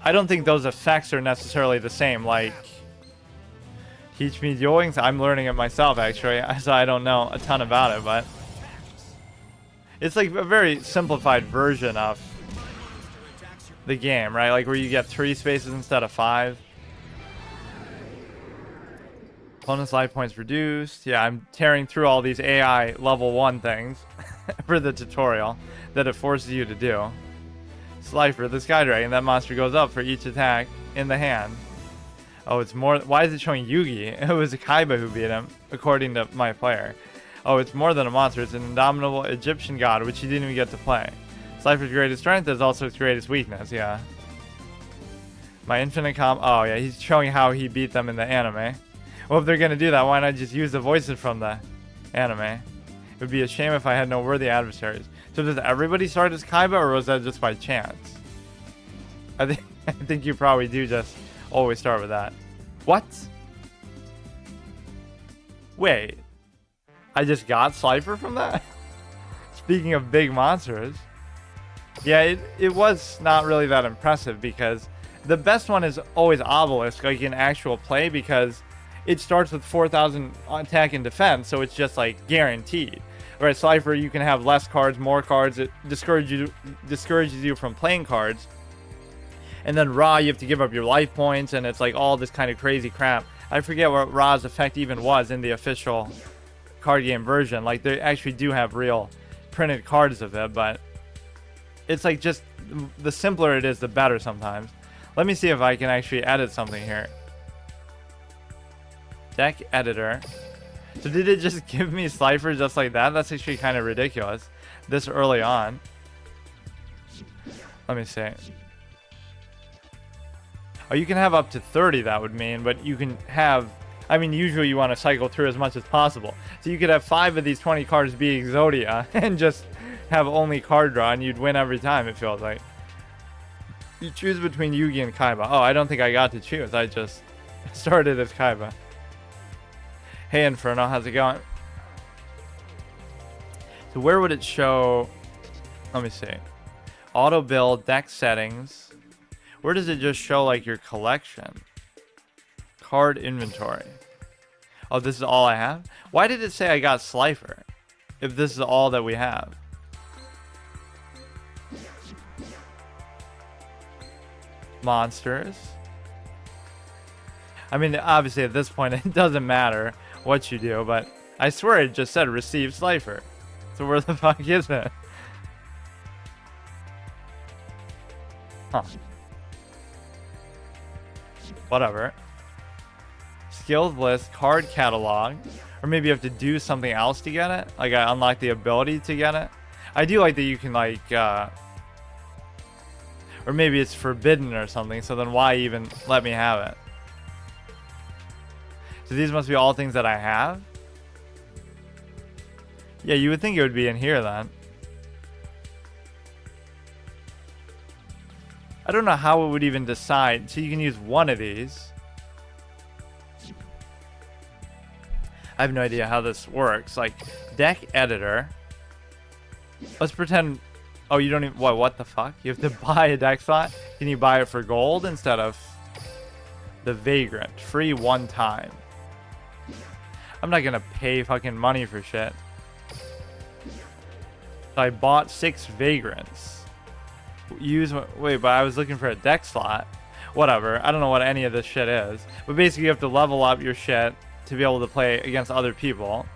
I don't think those effects are necessarily the same. Like, teach me dueling. I'm learning it myself actually, so I don't know a ton about it, but it's like a very simplified version of the game, right? Like where you get 3 spaces instead of 5. Opponent's life points reduced. Yeah, I'm tearing through all these AI level 1 things for the tutorial that it forces you to do. Slifer, the Sky Dragon. That monster goes up for each attack in the hand. Oh, it's more. Why is it showing Yugi? It was Kaiba who beat him, according to my player. Oh, it's more than a monster. It's an indomitable Egyptian god, which he didn't even get to play. Slifer's greatest strength is also its greatest weakness, yeah. My infinite oh yeah, he's showing how he beat them in the anime. Well, if they're gonna do that, why not just use the voices from the anime? It would be a shame if I had no worthy adversaries. So does everybody start as Kaiba, or was that just by chance? I think you probably do just always start with that. What? Wait. I just got Slifer from that? Speaking of big monsters. Yeah, it was not really that impressive because the best one is always Obelisk, like in actual play, because it starts with 4,000 attack and defense, so it's just like guaranteed. Whereas Slifer, you can have less cards, more cards. It discourages you from playing cards. And then Ra, you have to give up your life points, and it's like all this kind of crazy crap. I forget what Ra's effect even was in the official card game version. Like, they actually do have real printed cards of it, but it's like just the simpler it is, the better sometimes. Let me see if I can actually edit something here. Deck editor. So did it just give me Slifer just like that? That's actually kind of ridiculous this early on. Let me see. Oh, you can have up to 30, that would mean, but you can have, I mean, usually you want to cycle through as much as possible. So you could have 5 of these 20 cards be Exodia and just have only card draw, and you'd win every time, it feels like. You choose between Yugi and Kaiba. Oh, I don't think I got to choose. I just started as Kaiba. Hey Inferno, how's it going? So where would it show? Let me see. Auto build, deck settings. Where does it just show like your collection? Card inventory. Oh, this is all I have? Why did it say I got Slifer if this is all that we have? Monsters. I mean, obviously at this point it doesn't matter what you do, but I swear it just said receive Slifer. So where the fuck is it? Huh. Whatever. Skills list, card catalog. Or maybe you have to do something else to get it. Like I unlock the ability to get it. I do like that you can like, or maybe it's forbidden or something. So then why even let me have it? So these must be all things that I have? Yeah, you would think it would be in here then. I don't know how it would even decide. So you can use one of these. I have no idea how this works. Like, deck editor. Let's pretend... Oh, you don't even... What the fuck? You have to buy a deck slot? Can you buy it for gold instead of the Vagrant? Free one time. I'm not gonna pay fucking money for shit. So I bought 6 Vagrants. Wait, but I was looking for a deck slot. Whatever. I don't know what any of this shit is. But basically you have to level up your shit to be able to play against other people.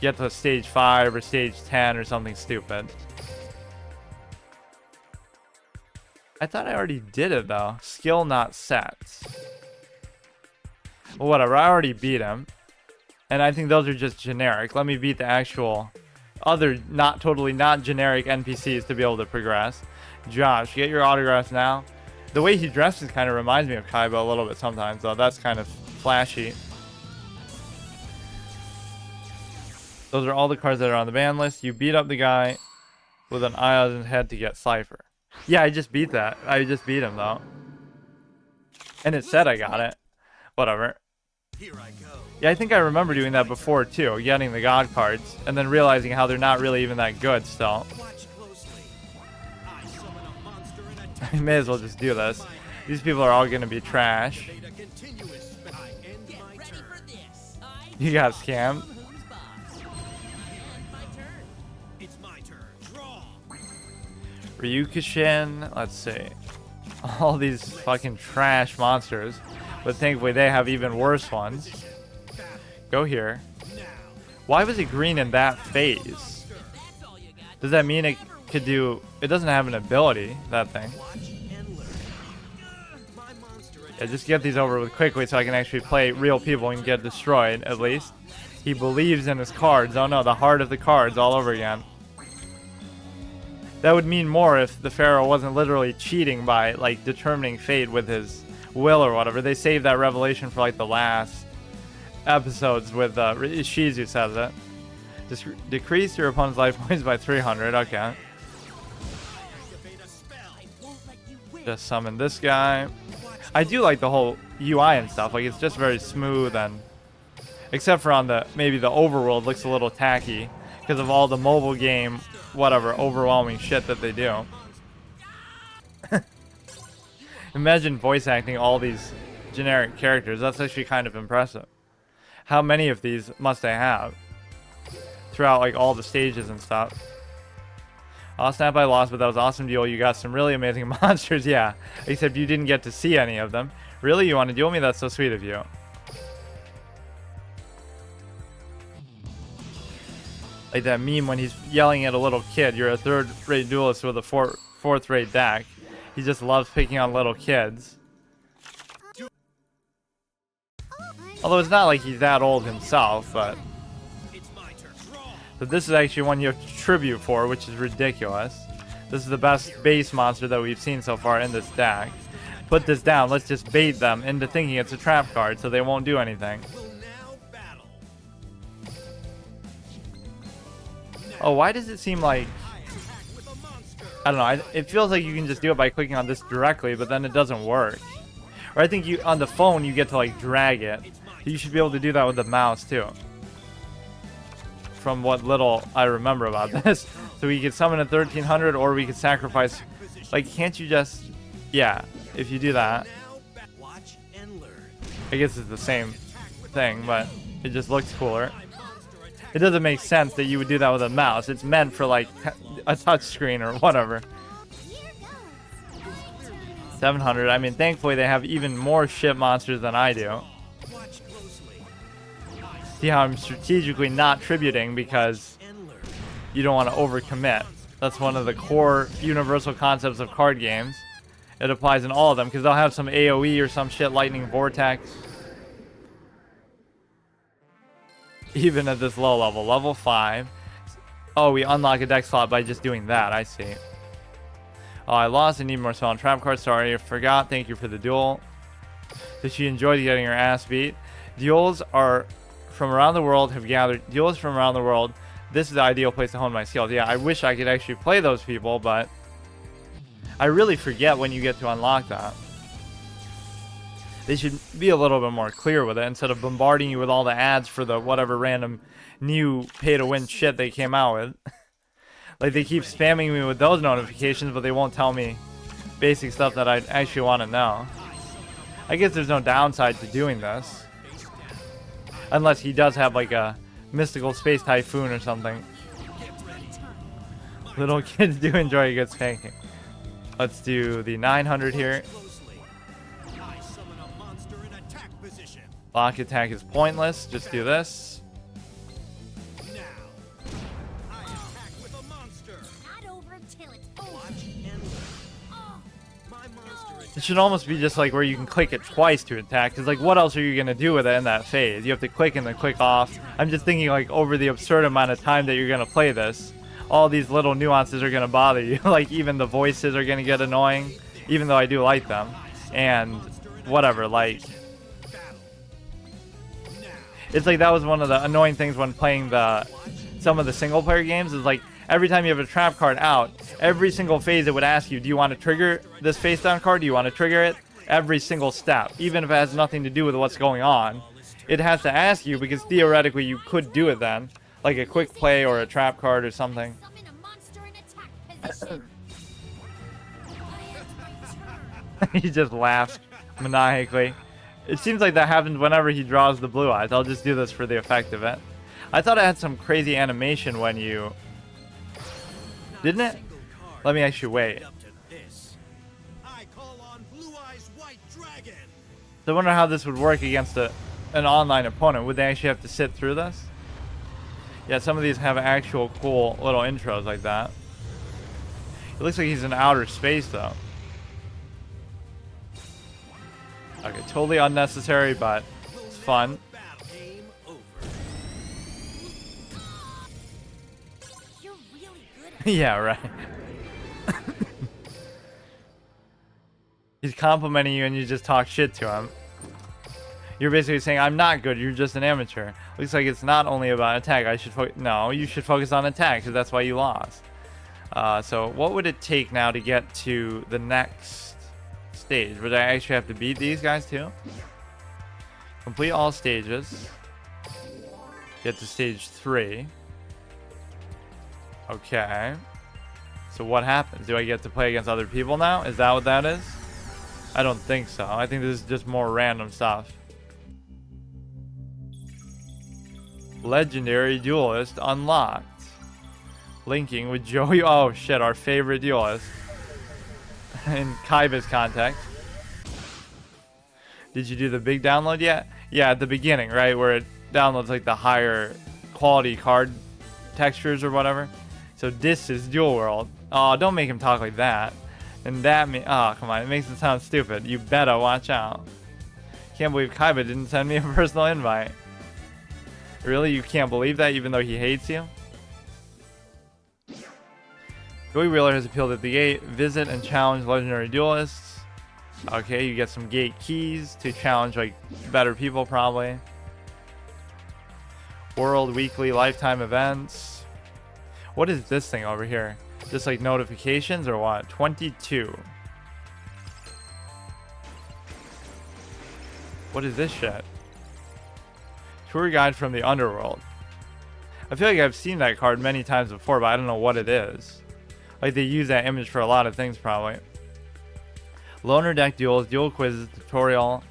Get to stage 5 or stage 10 or something stupid. I thought I already did it though. Skill not set. Well, whatever. I already beat him. And I think those are just generic. Let me beat the actual other not generic NPCs to be able to progress. Josh, get your autographs now. The way he dresses kind of reminds me of Kaiba a little bit sometimes, though. That's kind of flashy. Those are all the cards that are on the ban list. You beat up the guy with an eye on his head to get Cypher. Yeah, I just beat that. I just beat him, though. And it said I got it. Whatever. Here I go. Yeah, I think I remember doing that before, too. Getting the God cards. And then realizing how they're not really even that good still. Watch closely. I summon a monster and attack. I may as well just do this. These people are all going to be trash. Made a continuous spell. I end Get my ready turn. for this. You got scammed. Who's boss? And my turn. It's my turn. Draw. Ryukushin. Let's see. All these fucking trash monsters. But thankfully they have even worse ones. Go here. Now. Why was it green in that phase? That's all you got. Does that mean it could do... It doesn't have an ability, that thing. Watch and learn. My monster Yeah, just get these over with quickly so I can actually play real people and get destroyed, at least. He believes in his cards. Oh no, the heart of the cards all over again. That would mean more if the Pharaoh wasn't literally cheating by, like, determining fate with his will or whatever. They saved that revelation for, like, the last episodes with, Shizu says it. Just decrease your opponent's life points by 300. Okay. activate a spell. I won't let you win. Just summon this guy. I do like the whole UI and stuff. Like, it's just very smooth and... Except for on the... Maybe the overworld looks a little tacky. Because of all the mobile game, whatever, overwhelming shit that they do. Imagine voice acting all these generic characters. That's actually kind of impressive. How many of these must I have? Throughout, like, all the stages and stuff. Oh, snap, I lost, but that was awesome duel. You got some really amazing monsters, yeah. Except you didn't get to see any of them. Really? You want to duel me? That's so sweet of you. Like that meme when he's yelling at a little kid. You're a third-rate duelist with a fourth-rate deck. He just loves picking on little kids. Although it's not like he's that old himself, but... It's my turn. Draw. But this is actually one you have to tribute for, which is ridiculous. This is the best base monster that we've seen so far in this deck. Put this down. Let's just bait them into thinking it's a trap card so they won't do anything. Will now battle. Oh, why does it seem like... I attack with a monster. I don't know. It feels like you can just do it by clicking on this directly, but then it doesn't work. Or I think you on the phone you get to like drag it. You should be able to do that with the mouse too. From what little I remember about this. So we could summon a 1300 or we could sacrifice. Like, can't you just... Yeah, if you do that. Now watch and learn. I guess it's the same thing, but it just looks cooler. My monster attack. It doesn't make sense that you would do that with a mouse. It's meant for like a touch screen or whatever. Here goes. 700. I mean, thankfully they have even more shit monsters than I do. Watch closely. See how I'm strategically not tributing because And learn. you don't want to overcommit. That's one of the core universal concepts of card games. It applies in all of them because they'll have some AoE or some shit, lightning vortex. Even at this low level, level 5. Oh, we unlock a deck slot by just doing that. I see. Oh, I lost. I need more spell and trap cards. Sorry, I forgot. Thank you for the duel. Did she enjoy getting her ass beat? Duels are from around the world have gathered. Duels from around the world. This is the ideal place to hone my skills. Yeah, I wish I could actually play those people, but I really forget when you get to unlock that. They should be a little bit more clear with it instead of bombarding you with all the ads for the whatever random new pay-to-win shit they came out with. Like, they keep spamming me with those notifications, but they won't tell me basic stuff that I actually want to know. I guess there's no downside to doing this. Unless he does have, like, a mystical space typhoon or something. Little kids do enjoy a good spanking. Let's do the 900 here. I summon a monster in attack position. Lock attack is pointless. Just do this. Now, I attack with a monster. Not over till it's over. Watch and learn. Oh, My monster It should almost be just like where you can click it twice to attack. Because, like, what else are you going to do with it in that phase? You have to click and then click off. I'm just thinking, like, over the absurd amount of time that you're going to play this, all these little nuances are going to bother you. Like, even the voices are going to get annoying, even though I do like them. And whatever, like, it's like that was one of the annoying things when playing some of the single player games, is like every time you have a trap card out, every single phase it would ask you, do you want to trigger this face down card? Do you want to trigger it? Every single step, even if it has nothing to do with what's going on, it has to ask you, because theoretically you could do it then, like a quick play or a trap card or something. summon a monster in attack position. He just laughs maniacally. It seems like that happens whenever he draws the blue eyes. I'll just do this for the effect of it. I thought it had some crazy animation when you... Didn't it? Let me actually wait. up to this. I call on Blue Eyes White Dragon. So I wonder how this would work against an online opponent. Would they actually have to sit through this? Yeah, some of these have actual cool little intros like that. It looks like he's in outer space, though. Okay, totally unnecessary, but it's fun. Battle game over. You're really good at Yeah, right. He's complimenting you and you just talk shit to him. You're basically saying, I'm not good, you're just an amateur. Looks like it's not only about attack. No, you should focus on attack, because that's why you lost. So what would it take now to get to the next stage? Would I actually have to beat these guys too? Complete all stages. Get to stage 3. Okay. So what happens? Do I get to play against other people now? Is that what that is? I don't think so. I think this is just more random stuff. Legendary duelist unlocked. Linking with Joey. Oh shit, our favorite duelist. In Kaiba's context. Did you do the big download yet? Yeah, at the beginning, right? Where it downloads like the higher quality card textures or whatever. So this is Duel World. Oh, don't make him talk like that. And that oh, come on. It makes it sound stupid. You better watch out. Can't believe Kaiba didn't send me a personal invite. Really? You can't believe that even though he hates you? Joey Wheeler has appealed at the gate. Visit and challenge legendary duelists. Okay, you get some gate keys to challenge like better people probably. World, weekly, lifetime events. What is this thing over here? Just like notifications or what? 22. What is this shit? Tour guide from the underworld. I feel like I've seen that card many times before, but I don't know what it is. Like they use that image for a lot of things probably. Loner deck duels, duel quizzes, tutorial.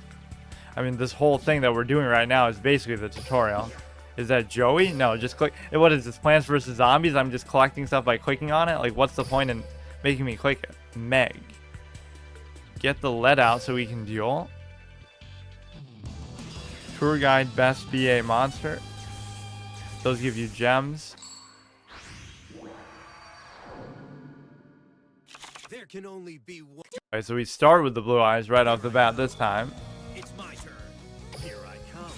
I mean, this whole thing that we're doing right now is basically the tutorial. Is that Joey? No, just click. What is this? Plants vs. Zombies? I'm just collecting stuff by clicking on it? Like, what's the point in making me click it? Meg. Get the lead out so we can duel. Tour guide best BA monster. Those give you gems. There can only be one. Alright, so we start with the blue eyes right off the bat this time. It's my turn. Here I come.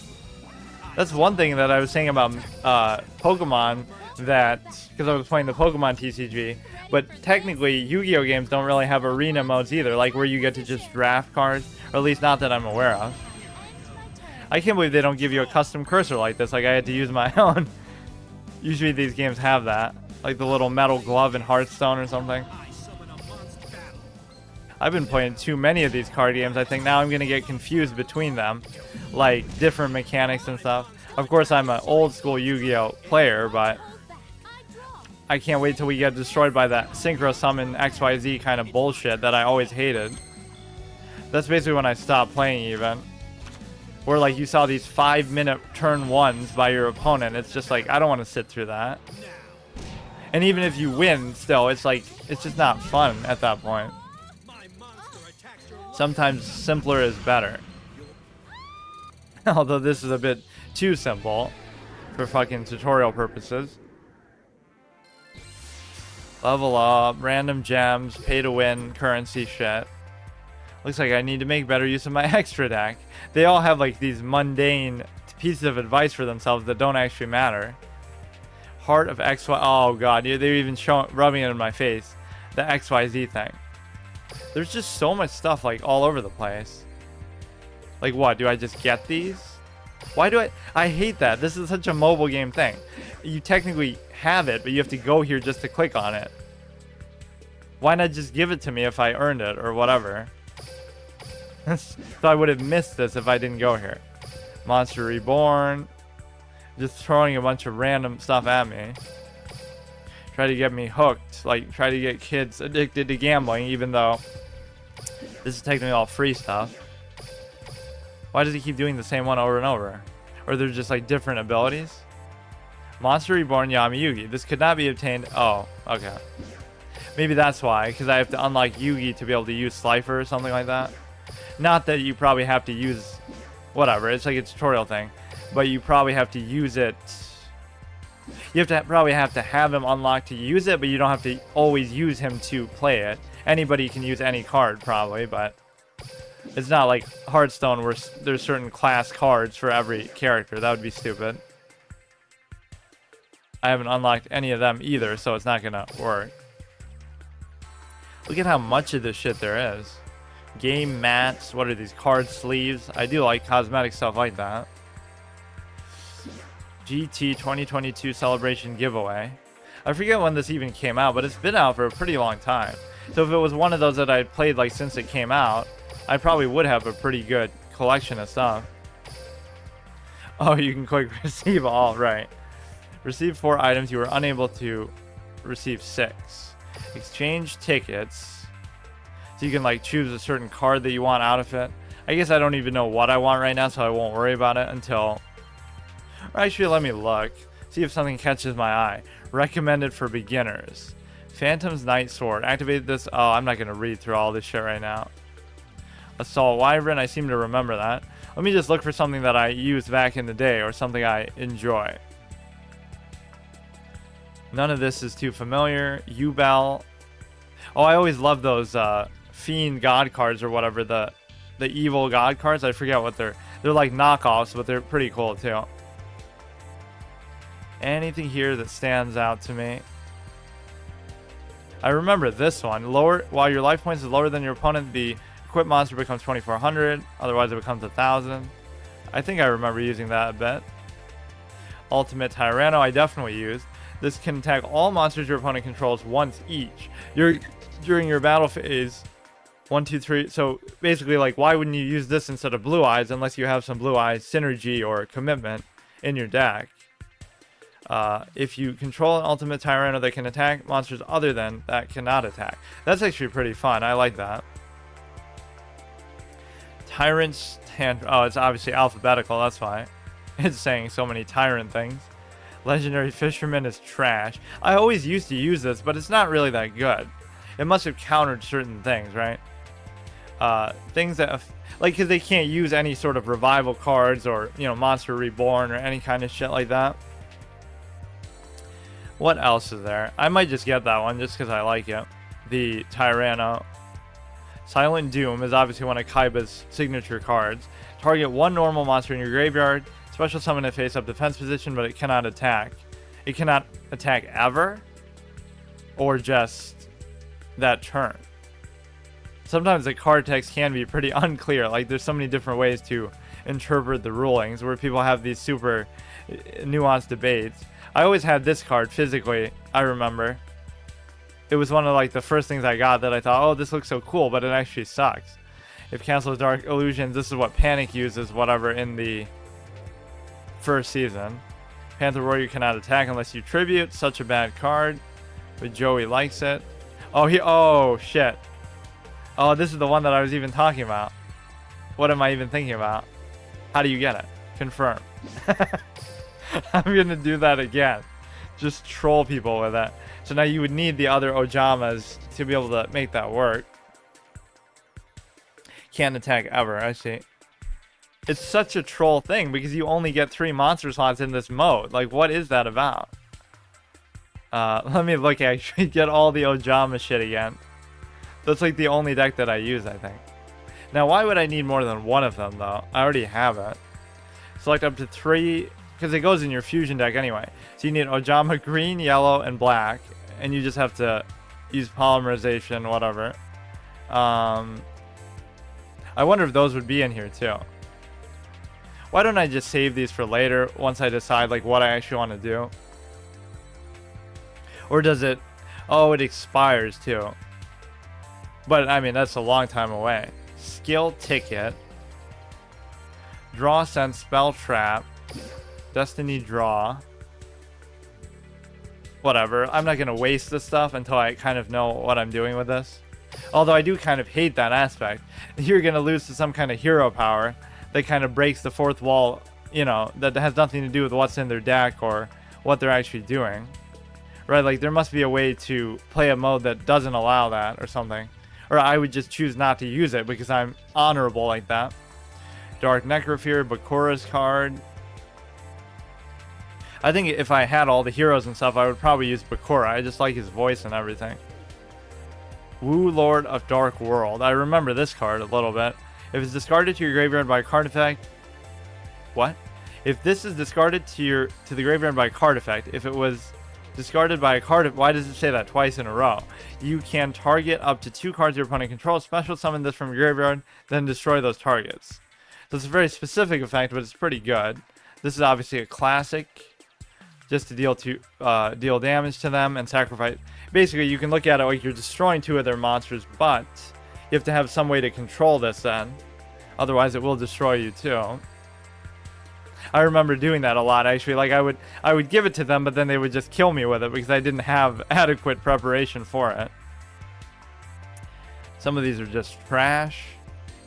That's one thing that I was saying about Pokemon, that because I was playing the Pokemon TCG, but technically Yu-Gi-Oh games don't really have arena modes either, like where you get to just draft cards, or at least not that I'm aware of. I can't believe they don't give you a custom cursor like this. Like I had to use my own. Usually these games have that. Like the little metal glove in Hearthstone or something. I summon a monster battle. I've been playing too many of these card games. I think now I'm going to get confused between them. Like different mechanics and stuff. Of course, I'm an old school Yu-Gi-Oh player, but I can't wait till we get destroyed by that synchro summon XYZ kind of bullshit that I always hated. That's basically when I stopped playing even. Where like you saw these 5-minute turn ones by your opponent. It's just like, I don't want to sit through that. And even if you win still, it's like, it's just not fun at that point. My monster attacks your Sometimes simpler is better. Although this is a bit too simple for fucking tutorial purposes. Level up, random gems, pay to win, currency shit. Looks like I need to make better use of my extra deck. They all have like these mundane pieces of advice for themselves that don't actually matter. Heart of XY. Oh god, they're even rubbing it in my face. The XYZ thing. There's just so much stuff like all over the place. Like what? Do I just get these? Why do I hate that. This is such a mobile game thing. You technically have it, but you have to go here just to click on it. Why not just give it to me if I earned it or whatever? So I would have missed this if I didn't go here. Monster Reborn. Just throwing a bunch of random stuff at me. Try to get me hooked. Like, try to get kids addicted to gambling, even though this is technically all free stuff. Why does he keep doing the same one over and over? Or they're just like different abilities? Monster Reborn Yami Yugi. This could not be obtained. Oh, okay. Maybe that's why, because I have to unlock Yugi to be able to use Slifer or something like that. Not that you probably have to use whatever, it's like a tutorial thing, but you probably have to use it. You have to probably have to have him unlocked to use it, but you don't have to always use him to play it. Anybody can use any card probably, but it's not like Hearthstone where there's certain class cards for every character. That would be stupid. I haven't unlocked any of them either, so it's not gonna work. Look at how much of this shit there is. Game mats. What are these? Card sleeves. I do like cosmetic stuff like that. GT 2022 Celebration Giveaway. I forget when this even came out, but it's been out for a pretty long time. So if it was one of those that I'd played like since it came out, I probably would have a pretty good collection of stuff. Oh, you can click receive all. Right. Receive 4 items. You were unable to receive 6. Exchange tickets. So you can like choose a certain card that you want out of it. I guess I don't even know what I want right now, so I won't worry about it until... Or actually, let me look. See if something catches my eye. Recommended for beginners. Phantom's Night Sword. Activate this... Oh, I'm not going to read through all this shit right now. Assault Wyvern. I seem to remember that. Let me just look for something that I used back in the day or something I enjoy. None of this is too familiar. U-Bell. Oh, I always love those Fiend God cards or whatever. The evil God cards. I forget what they're like knockoffs, but they're pretty cool too. Anything here that stands out to me? I remember this one. Lower while your life points is lower than your opponent, the equipped monster becomes 2,400. Otherwise, it becomes 1,000. I think I remember using that a bit. Ultimate Tyranno, I definitely used. This can attack all monsters your opponent controls once each. During your battle phase. 1, 2, 3. So basically, like, why wouldn't you use this instead of Blue Eyes unless you have some Blue Eyes synergy or commitment in your deck? If you control an Ultimate Tyranno that can attack monsters other than that cannot attack. That's actually pretty fun. I like that. Tyrant's Tantrum. Oh, it's obviously alphabetical. That's why it's saying so many tyrant things. Legendary Fisherman is trash. I always used to use this, but it's not really that good. It must have countered certain things, right? Things that, like, because they can't use any sort of revival cards or, you know, Monster Reborn or any kind of shit like that. What else is there? I might just get that one just because I like it. The Tyranno. Silent Doom is obviously one of Kaiba's signature cards. Target one normal monster in your graveyard. Special summon it face up defense position, but it cannot attack. It cannot attack ever? Or just that turn? Sometimes the card text can be pretty unclear. Like, there's so many different ways to interpret the rulings, where people have these super nuanced debates. I always had this card physically, I remember. It was one of like the first things I got that I thought, oh, this looks so cool, but it actually sucks. If cancels Dark Illusions, this is what Panic uses, whatever, in the first season. Panther Warrior cannot attack unless you tribute. Such a bad card. But Joey likes it. Oh, shit. Oh, this is the one that I was even talking about. What am I even thinking about? How do you get it? Confirm. I'm going to do that again. Just troll people with it. So now you would need the other Ojamas to be able to make that work. Can't attack ever, I see. It's such a troll thing because you only get 3 monster slots in this mode. Like, what is that about? Let me look, actually, get all the Ojama shit again. That's like the only deck that I use, I think. Now, why would I need more than one of them, though? I already have it. Select up to 3, because it goes in your fusion deck anyway. So you need Ojama green, yellow, and black. And you just have to use polymerization, whatever. I wonder if those would be in here too. Why don't I just save these for later once I decide like what I actually want to do? Or does it... Oh, it expires too. But I mean, that's a long time away. Skill ticket. Draw, sense, spell trap. Destiny draw. Whatever. I'm not going to waste this stuff until I kind of know what I'm doing with this. Although I do kind of hate that aspect. You're going to lose to some kind of hero power that kind of breaks the fourth wall, you know, that has nothing to do with what's in their deck or what they're actually doing. Right? Like, there must be a way to play a mode that doesn't allow that or something. Or I would just choose not to use it because I'm honorable like that. Dark Necrophore, Bakura's card. I think if I had all the heroes and stuff, I would probably use Bakura. I just like his voice and everything. Wu Lord of Dark World. I remember this card a little bit. If it's discarded to your graveyard by a card effect... What? If this is discarded to the graveyard by a card effect, if it was discarded by a card... Why does it say that twice in a row? You can target up to 2 cards your opponent controls, special summon this from your graveyard, then destroy those targets. So it's a very specific effect, but it's pretty good. This is obviously a classic, just to deal damage to them and sacrifice. Basically, you can look at it like you're destroying 2 of their monsters, but you have to have some way to control this then. Otherwise, it will destroy you too. I remember doing that a lot, actually. Like, I would give it to them, but then they would just kill me with it because I didn't have adequate preparation for it. Some of these are just trash.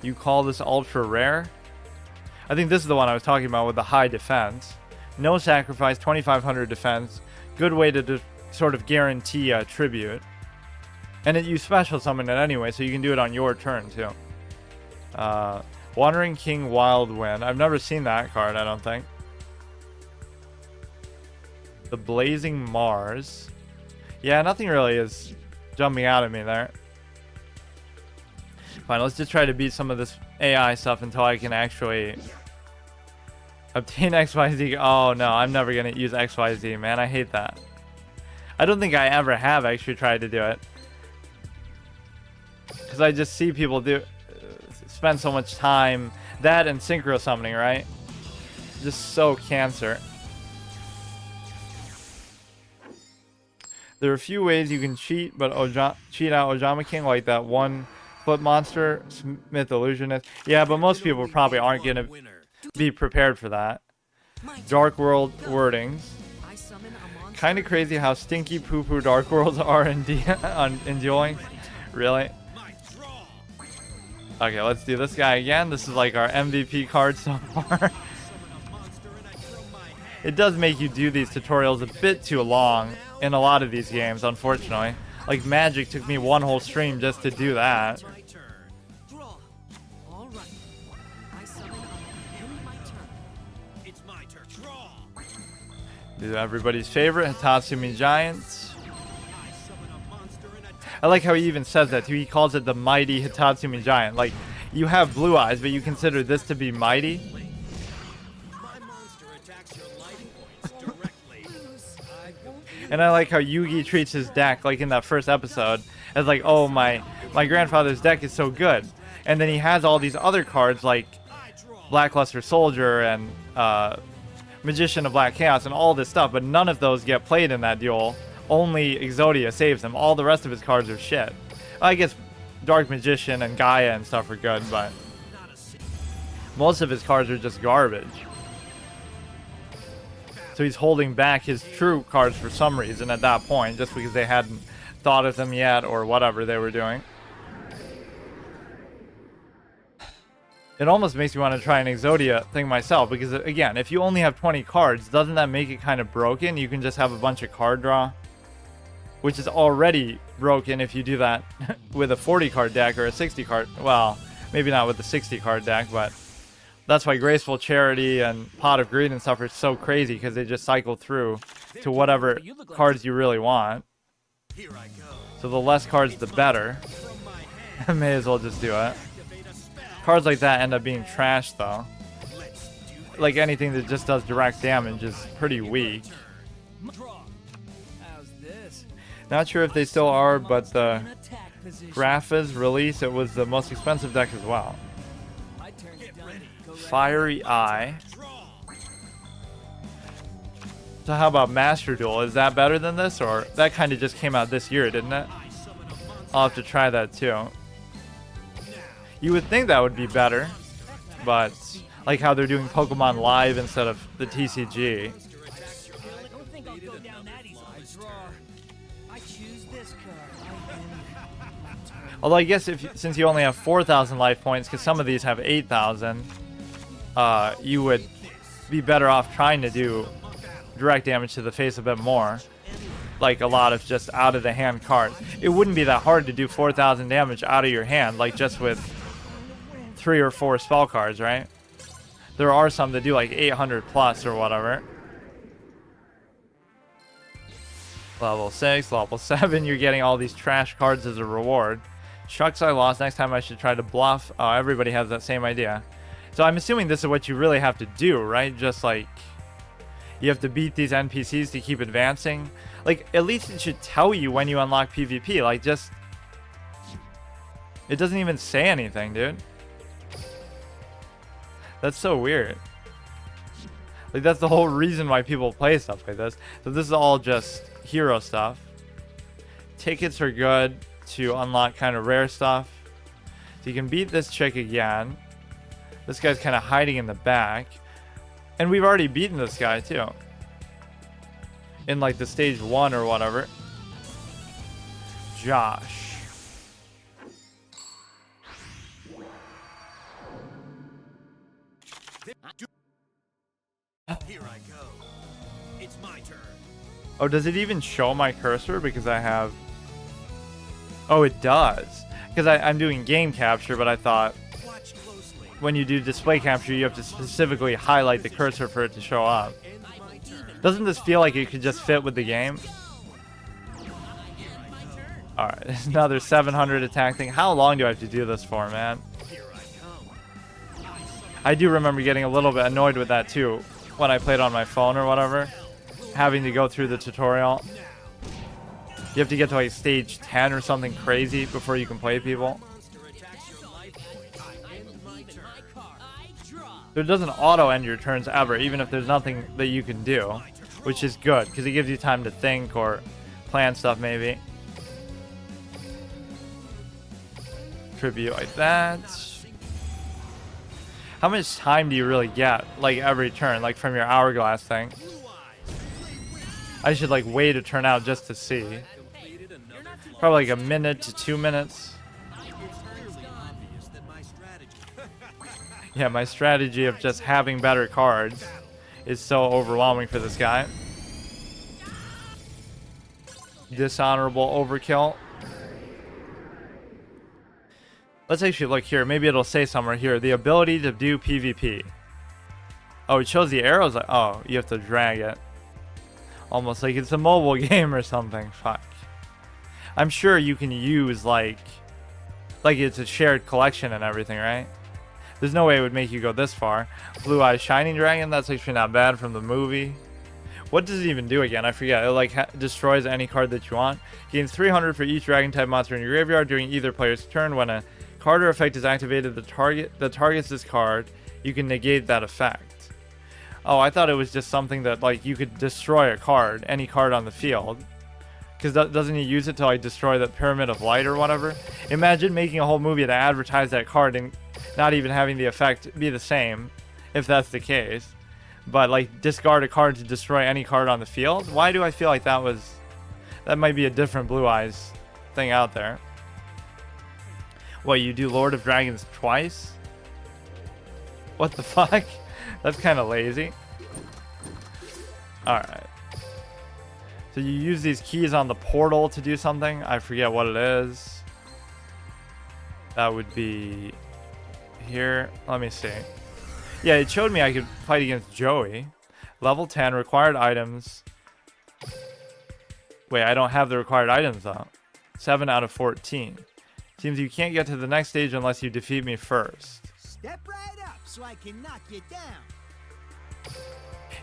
You call this ultra rare? I think this is the one I was talking about with the high defense. No sacrifice, 2500 defense. Good way to sort of guarantee a tribute. And you special summon it anyway, so you can do it on your turn too. Wandering King Wild Wind. I've never seen that card, I don't think. The Blazing Mars. Yeah, nothing really is jumping out at me there. Fine, let's just try to beat some of this AI stuff until I can actually obtain XYZ. Oh no, I'm never going to use XYZ, man. I hate that. I don't think I ever have actually tried to do it. Because I just see people spend so much time. That and synchro summoning, right? Just so cancer. There are a few ways you can cheat, but cheat out Ojama King, like that 1-foot monster, Smith Illusionist. Yeah, but most people probably aren't going to be prepared for that. Dark World wordings. Kind of crazy how stinky poo-poo Dark Worlds are in Dueling. Really? Okay, let's do this guy again. This is like our MVP card so far. It does make you do these tutorials a bit too long in a lot of these games, unfortunately. Like Magic took me 1 whole stream just to do that. Do everybody's favorite, Hitatsumi Giants. I like how he even says that too. He calls it the mighty Hitatsumi Giant. Like, you have blue eyes, but you consider this to be mighty? And I like how Yugi treats his deck, like in that first episode, as like, oh, my grandfather's deck is so good. And then he has all these other cards, like Blackluster Soldier and Magician of Black Chaos and all this stuff, but none of those get played in that duel. Only Exodia saves him. All the rest of his cards are shit. I guess Dark Magician and Gaia and stuff are good, but most of his cards are just garbage. So he's holding back his true cards for some reason at that point, just because they hadn't thought of them yet or whatever they were doing. It almost makes me want to try an Exodia thing myself, because again, if you only have 20 cards, doesn't that make it kind of broken? You can just have a bunch of card draw, which is already broken if you do that with a 40 card deck or a 60 card. Well, maybe not with the 60 card deck, but that's why Graceful Charity and Pot of Greed and stuff are so crazy, because they just cycle through to whatever cards you really want. Here I go. So the less cards, the better. From my hand, May as well just do it. activate a spell. Cards like that end up being trash, though. Let's do this. Like anything that just does direct damage is pretty weak. Draw. How's this? Not sure if they still are, but the In attack position. Grapha's release, it was the most expensive deck as well. My turn's done. Go right Fiery Eye. Draw. So how about Master Duel? Is that better than this? Or that kind of just came out this year, didn't it? I summon a monster. I'll have to try that too. Now, You would think that would be better, but like how they're doing Pokemon Live instead of the TCG. monster attacks your I don't think I'll go down that easy. Draw. I choose this card. Although I guess since you only have 4,000 life points, because some of these have 8,000, you would be better off trying to do direct damage to the face a bit more. Like a lot of just out of the hand cards. It wouldn't be that hard to do 4,000 damage out of your hand, like just with 3 or 4 spell cards, right? There are some that do like 800 plus or whatever. Level 6, level 7, you're getting all these trash cards as a reward. Shucks, I lost. Next time I should try to bluff. Oh, everybody has that same idea. So I'm assuming this is what you really have to do, right? Just like you have to beat these NPCs to keep advancing. Like, at least it should tell you when you unlock PvP. Like, just... It doesn't even say anything, dude. That's so weird. Like, that's the whole reason why people play stuff like this. So this is all just hero stuff. Tickets are good to unlock kind of rare stuff. So you can beat this chick again. This guy's kind of hiding in the back. And we've already beaten this guy, too. In, like, the stage 1 or whatever. Josh. here I go. It's my turn. Oh, does it even show my cursor? Because I have... Oh, it does. Because I'm doing game capture, but I thought Watch closely. when you do display capture, you have to specifically highlight the cursor for it to show up. End my turn. Doesn't this feel like it could just fit with the game? Alright, another 700 attack thing. How long do I have to do this for, man? Here I come. I do remember getting a little bit annoyed with that too when I played on my phone or whatever. Having to go through the tutorial. You have to get to like stage 10 or something crazy before you can play people. Monster attacks your life point. I end my turn. I draw. So it doesn't auto end your turns ever, even if there's nothing that you can do. Which is good, because it gives you time to think or plan stuff maybe. Tribute like that. How much time do you really get, like every turn, like from your hourglass thing? Blue eyes. I should like wait a turn out just to see. Completed another flaw. Probably like a minute to 2 minutes. It's clearly obvious that my strategy. Yeah, my strategy of just having better cards is so overwhelming for this guy. Dishonorable overkill. Let's actually look here. Maybe it'll say somewhere here. The ability to do PvP. Oh, it shows the arrows. Like, oh, you have to drag it. Almost like it's a mobile game or something. Fuck. I'm sure you can use like it's a shared collection and everything, right? There's no way it would make you go this far. Blue Eye Shining Dragon. That's actually not bad from the movie. What does it even do again? I forget. It like destroys any card that you want. Gains 300 for each dragon type monster in your graveyard during either player's turn. When a card or effect is activated, the target that targets this card, you can negate that effect. Oh, I thought it was just something that like you could destroy a card, any card on the field. Because doesn't he use it to like destroy the Pyramid of Light or whatever? Imagine making a whole movie to advertise that card and not even having the effect be the same, if that's the case. But like discard a card to destroy any card on the field? Why do I feel like that might be a different Blue Eyes thing out there? What, you do Lord of Dragons twice? What the fuck? That's kind of lazy. Alright. So you use these keys on the portal to do something. I forget what it is. That would be here. Let me see. Yeah, it showed me I could fight against Joey. Level 10, required items. Wait, I don't have the required items though. 7 out of 14. Seems you can't get to the next stage unless you defeat me first. Step right up so I can knock you down.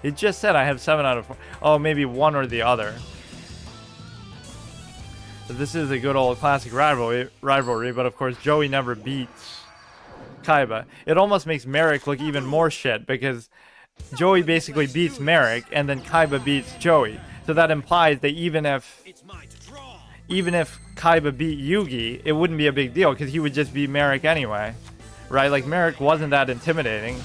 It just said I have 7 out of 4. Oh, maybe one or the other. But this is a good old classic rivalry, but of course Joey never beats Kaiba. It almost makes Merrick look even more shit because Joey basically beats Merrick and then Kaiba beats Joey. So that implies that even if Kaiba beat Yugi, it wouldn't be a big deal because he would just beat Merrick anyway. Right? Like Merrick wasn't that intimidating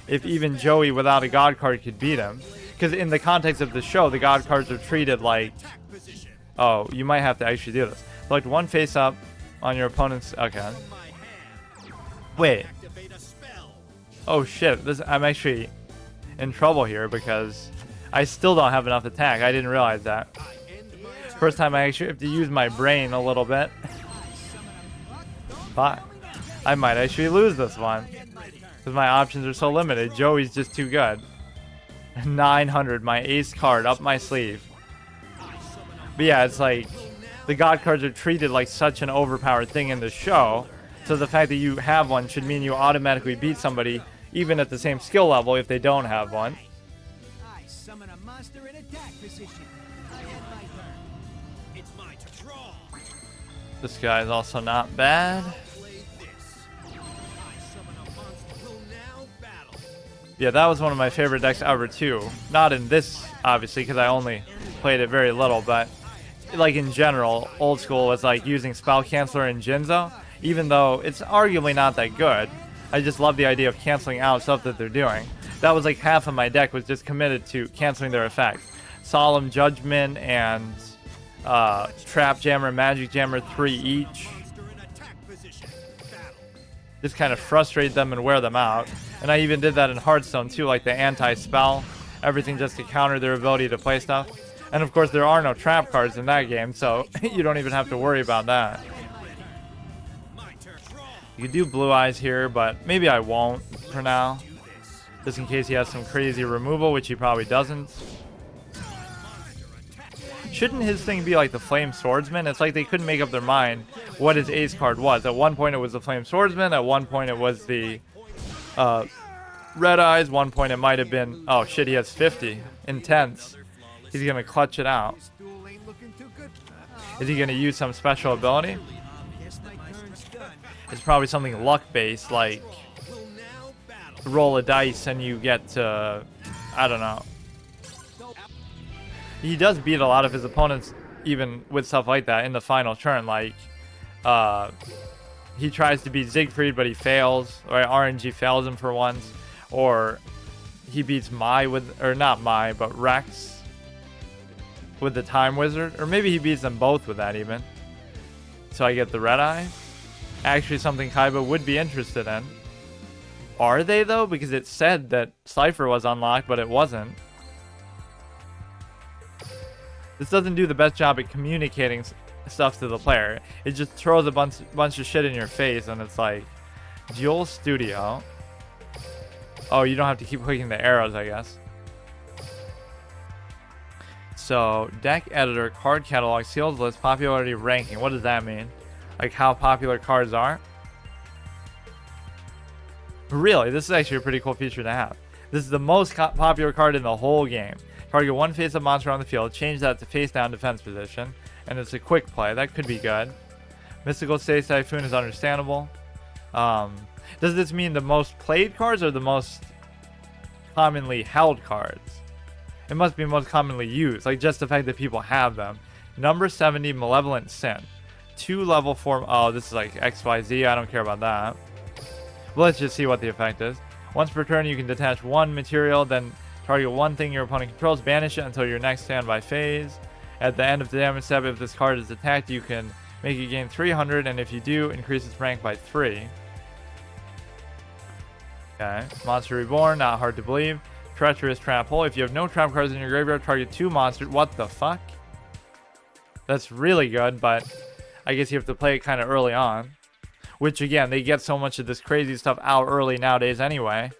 if even Joey without a god card could beat him. Because in the context of the show, the god cards are treated like... Oh, you might have to actually do this. Select one face up on your opponent's... Okay. Wait. Oh shit, I'm actually in trouble here because I still don't have enough attack. I didn't realize that. First time I actually have to use my brain a little bit. But I might actually lose this one because my options are so limited. Joey's just too good. 900, my ace card up my sleeve. But yeah, it's like the god cards are treated like such an overpowered thing in the show. So the fact that you have one should mean you automatically beat somebody even at the same skill level if they don't have one. I summon a monster in attack position. I end my turn. It's my to draw. This guy is also not bad. Play this. I summon a monster. Will now battle. Yeah, that was one of my favorite decks ever too. Not in this, obviously, because I only played it very little, but like in general, old school was like using Spell Canceller and Jinzo. Even though it's arguably not that good, I just love the idea of canceling out stuff that they're doing. That was like half of my deck was just committed to canceling their effects. Solemn Judgment and Trap Jammer, Magic Jammer, 3 each. Just kind of frustrate them and wear them out. And I even did that in Hearthstone too, like the anti-spell. Everything just to counter their ability to play stuff. And of course there are no trap cards in that game, so you don't even have to worry about that. You could do Blue Eyes here, but maybe I won't for now. Just in case he has some crazy removal, which he probably doesn't. Shouldn't his thing be like the Flame Swordsman? It's like they couldn't make up their mind what his ace card was. At one point it was the Flame Swordsman, at one point it was the Red Eyes, one point it might have been... Oh shit, he has 50. Intense. He's gonna clutch it out. Is he gonna use some special ability? It's probably something luck-based, like roll a dice and you get to, I don't know. He does beat a lot of his opponents even with stuff like that in the final turn. Like, he tries to beat Siegfried, but he fails. Or RNG fails him for once. Or he beats Mai with, or not Mai, but Rex with the Time Wizard. Or maybe he beats them both with that even. So I get the Red Eye. Actually something Kaiba would be interested in. Are they though? Because it said that Cypher was unlocked, but it wasn't. This doesn't do the best job at communicating stuff to the player. It just throws a bunch of shit in your face and it's like, Duel Studio. Oh, you don't have to keep clicking the arrows, I guess. So, deck editor, card catalog, sealed list, popularity ranking. What does that mean? Like how popular cards are? Really, this is actually a pretty cool feature to have. This is the most popular card in the whole game. Target one face-up monster on the field, change that to face-down defense position, and it's a quick play. That could be good. Mystical Stay Typhoon is understandable. Does this mean the most played cards or the most commonly held cards? It must be most commonly used, like just the fact that people have them. Number 70, Malevolent Sin. 2 level 4. Oh, this is like XYZ. I don't care about that. Well, let's just see what the effect is. Once per turn, you can detach 1 material, then target 1 thing your opponent controls, banish it until your next standby phase. At the end of the damage step, if this card is attacked, you can make it gain 300, and if you do, increase its rank by 3. Okay. Monster Reborn, not hard to believe. Treacherous Trap Hole. If you have no trap cards in your graveyard, target 2 monsters. What the fuck? That's really good, but I guess you have to play it kind of early on. Which, again, they get so much of this crazy stuff out early nowadays anyway.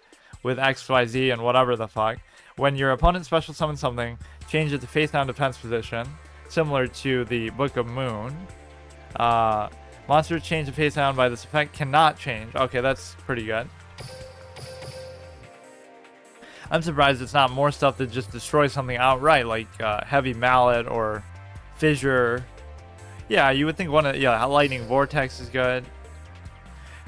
With XYZ and whatever the fuck. When your opponent special summons something, change it to face down defense position. Similar to the Book of Moon. Monsters change to face down by this effect cannot change. Okay, that's pretty good. I'm surprised it's not more stuff that just destroys something outright, like Heavy Mallet or Fissure. Yeah, you would think one of Lightning Vortex is good.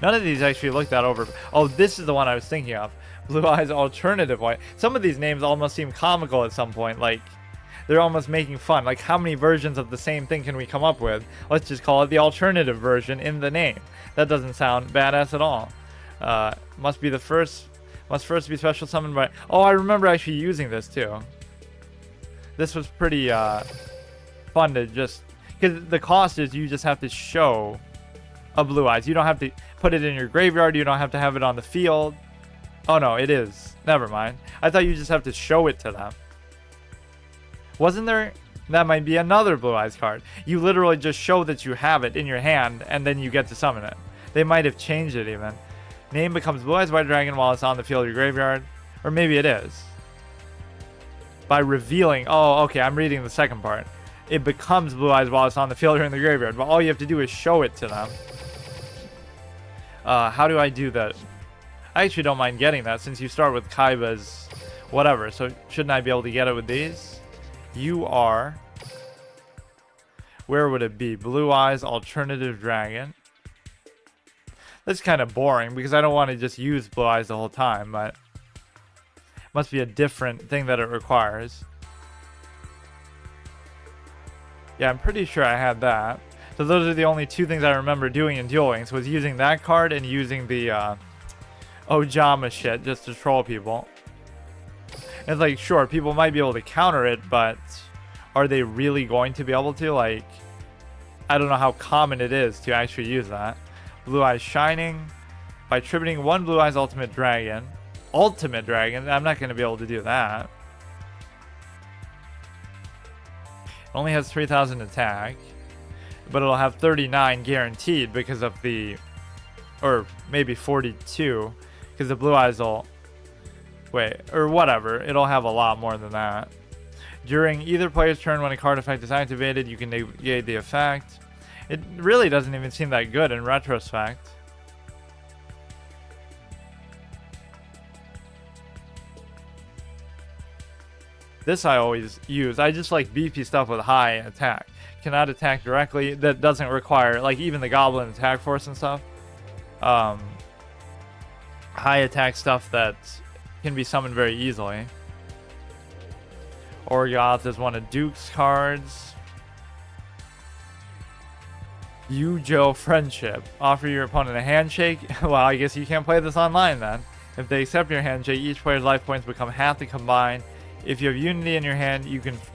None of these actually look that over. Oh, this is the one I was thinking of. Blue Eyes Alternative White. Some of these names almost seem comical at some point. Like, they're almost making fun. Like, how many versions of the same thing can we come up with? Let's just call it the alternative version in the name. That doesn't sound badass at all. Must first be special summoned by... Oh, I remember actually using this too. This was pretty fun to just... Because the cost is you just have to show a Blue Eyes. You don't have to put it in your graveyard. You don't have to have it on the field. Oh no, it is. Never mind. I thought you just have to show it to them. Wasn't there... That might be another Blue Eyes card. You literally just show that you have it in your hand, and then you get to summon it. They might have changed it even. Name becomes Blue Eyes White Dragon while it's on the field of your graveyard. Or maybe it is. By revealing... Oh, okay, I'm reading the second part. It becomes Blue Eyes while it's on the field or in the graveyard. But all you have to do is show it to them. How do I do that? I actually don't mind getting that since you start with Kaiba's whatever. So shouldn't I be able to get it with these? You are... Where would it be? Blue Eyes Alternative Dragon. That's kind of boring because I don't want to just use Blue Eyes the whole time, but must be a different thing that it requires. Yeah, I'm pretty sure I had that. So those are the only 2 things I remember doing in Duel Links, was using that card and using the Ojama shit just to troll people. And it's like, sure, people might be able to counter it, but are they really going to be able to? Like, I don't know how common it is to actually use that. Blue Eyes Shining. By tributing 1 Blue Eyes Ultimate Dragon. Ultimate Dragon? I'm not going to be able to do that. It only has 3,000 attack. But it'll have 39 guaranteed because of the... Or maybe 42. Because the Blue Eyes will... Wait, or whatever. It'll have a lot more than that. During either player's turn when a card effect is activated, you can negate the effect. It really doesn't even seem that good in retrospect. This I always use. I just like beefy stuff with high attack. Cannot attack directly. That doesn't require, like, even the Goblin attack force and stuff. High attack stuff that can be summoned very easily. Orgoth is one of Duke's cards. Yujo Friendship. Offer your opponent a handshake. Well, I guess you can't play this online then. If they accept your handshake, each player's life points become half the combined. If you have Unity in your hand,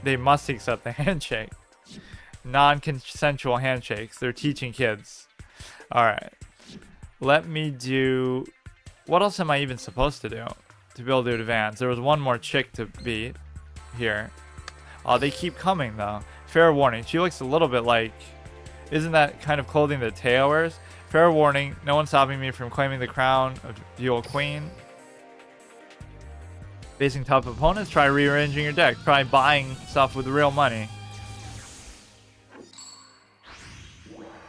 they must accept the handshake. Non-consensual handshakes. They're teaching kids. Alright. Let me do... What else am I even supposed to do to be able to advance? There was one more chick to beat here. Oh, they keep coming though. Fair warning. She looks a little bit like... Isn't that kind of clothing that Teo wears? Fair warning. No one's stopping me from claiming the crown of Duel Queen. Facing tough opponents, try rearranging your deck. Try buying stuff with real money.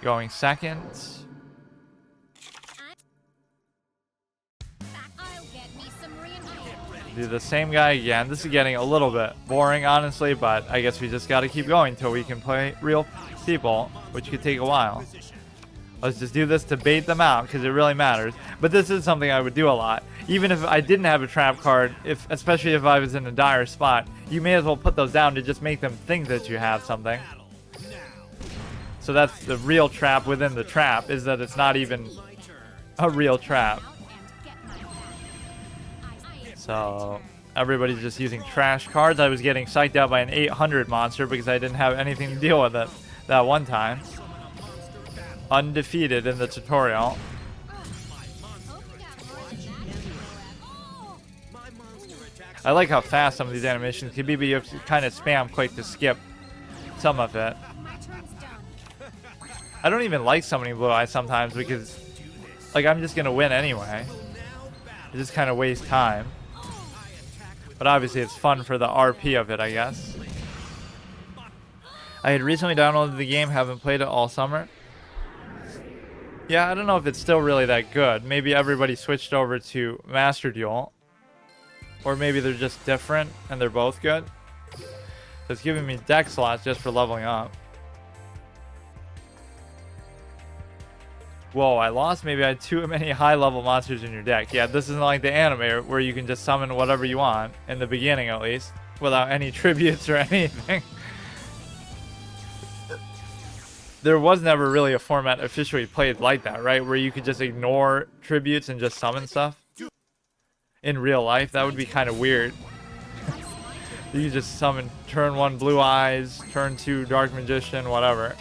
Going second. Do the same guy again. This is getting a little bit boring, honestly, but I guess we just got to keep going till we can play real people, which could take a while. Let's just do this to bait them out because it really matters. But this is something I would do a lot. Even if I didn't have a trap card, especially if I was in a dire spot, you may as well put those down to just make them think that you have something. So that's the real trap within the trap, is that it's not even a real trap. So everybody's just using trash cards. I was getting psyched out by an 800 monster because I didn't have anything to deal with it that one time. Undefeated in the tutorial. I like how fast some of these animations can be, but you have to kind of spam quick to skip some of it. I don't even like summoning Blue Eyes sometimes because, like, I'm just gonna win anyway. It just kind of wastes time. But obviously it's fun for the RP of it, I guess. I had recently downloaded the game, haven't played it all summer. Yeah, I don't know if it's still really that good. Maybe everybody switched over to Master Duel. Or maybe they're just different and they're both good. So it's giving me deck slots just for leveling up. Whoa, I lost. Maybe I had too many high-level monsters in your deck. Yeah, this isn't like the anime where you can just summon whatever you want, in the beginning at least, without any tributes or anything. There was never really a format officially played like that, right? Where you could just ignore tributes and just summon stuff. In real life, that would be kind of weird. You just summon turn 1 Blue Eyes, turn 2 Dark Magician, whatever.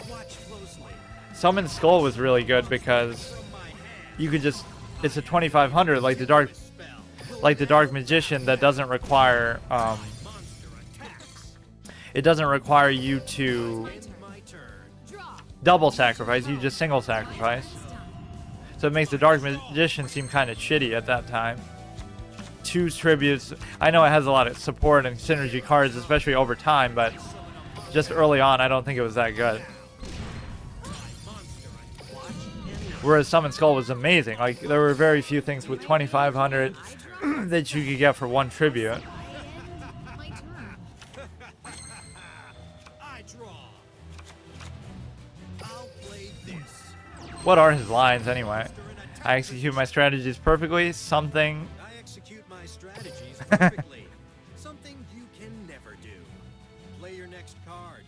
Summon Skull was really good because you could just, it's a 2500 like the Dark Magician that doesn't require it doesn't require you to double sacrifice, you just single sacrifice. So it makes the Dark Magician seem kind of shitty at that time. 2 tributes. I know it has a lot of support and synergy cards, especially over time, but just early on I don't think it was that good. Whereas Summon Skull was amazing. Like, there were very few things with 2500 that you could get for 1 tribute. What are his lines anyway? I execute my strategies perfectly. Something. I execute my strategies perfectly. Something you can never do. Play your next card.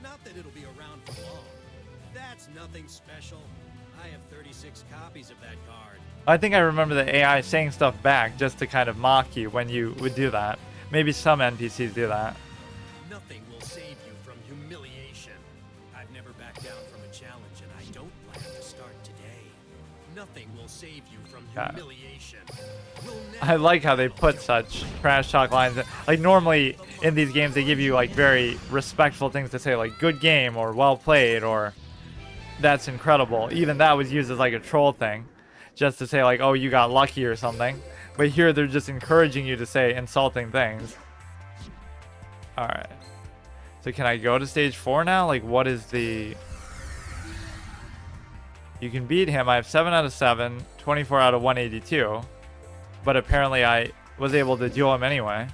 Not that it'll be around for long. That's nothing special. I have 36 copies of that card. I think I remember the AI saying stuff back just to kind of mock you when you would do that. Maybe some NPCs do that. Nothing will save you from humiliation. I've never backed down from a challenge, and I don't plan to start today. Nothing will save you from humiliation. I like how they put such trash talk lines. Like, normally in these games they give you like very respectful things to say, like good game or well played or that's incredible. Even that was used as like a troll thing, just to say like, oh, you got lucky or something. But here they're just encouraging you to say insulting things. Alright. So can I go to stage 4 now? Like, what is the... You can beat him. I have 7 out of 7, 24 out of 182. But apparently I was able to duel him anyway.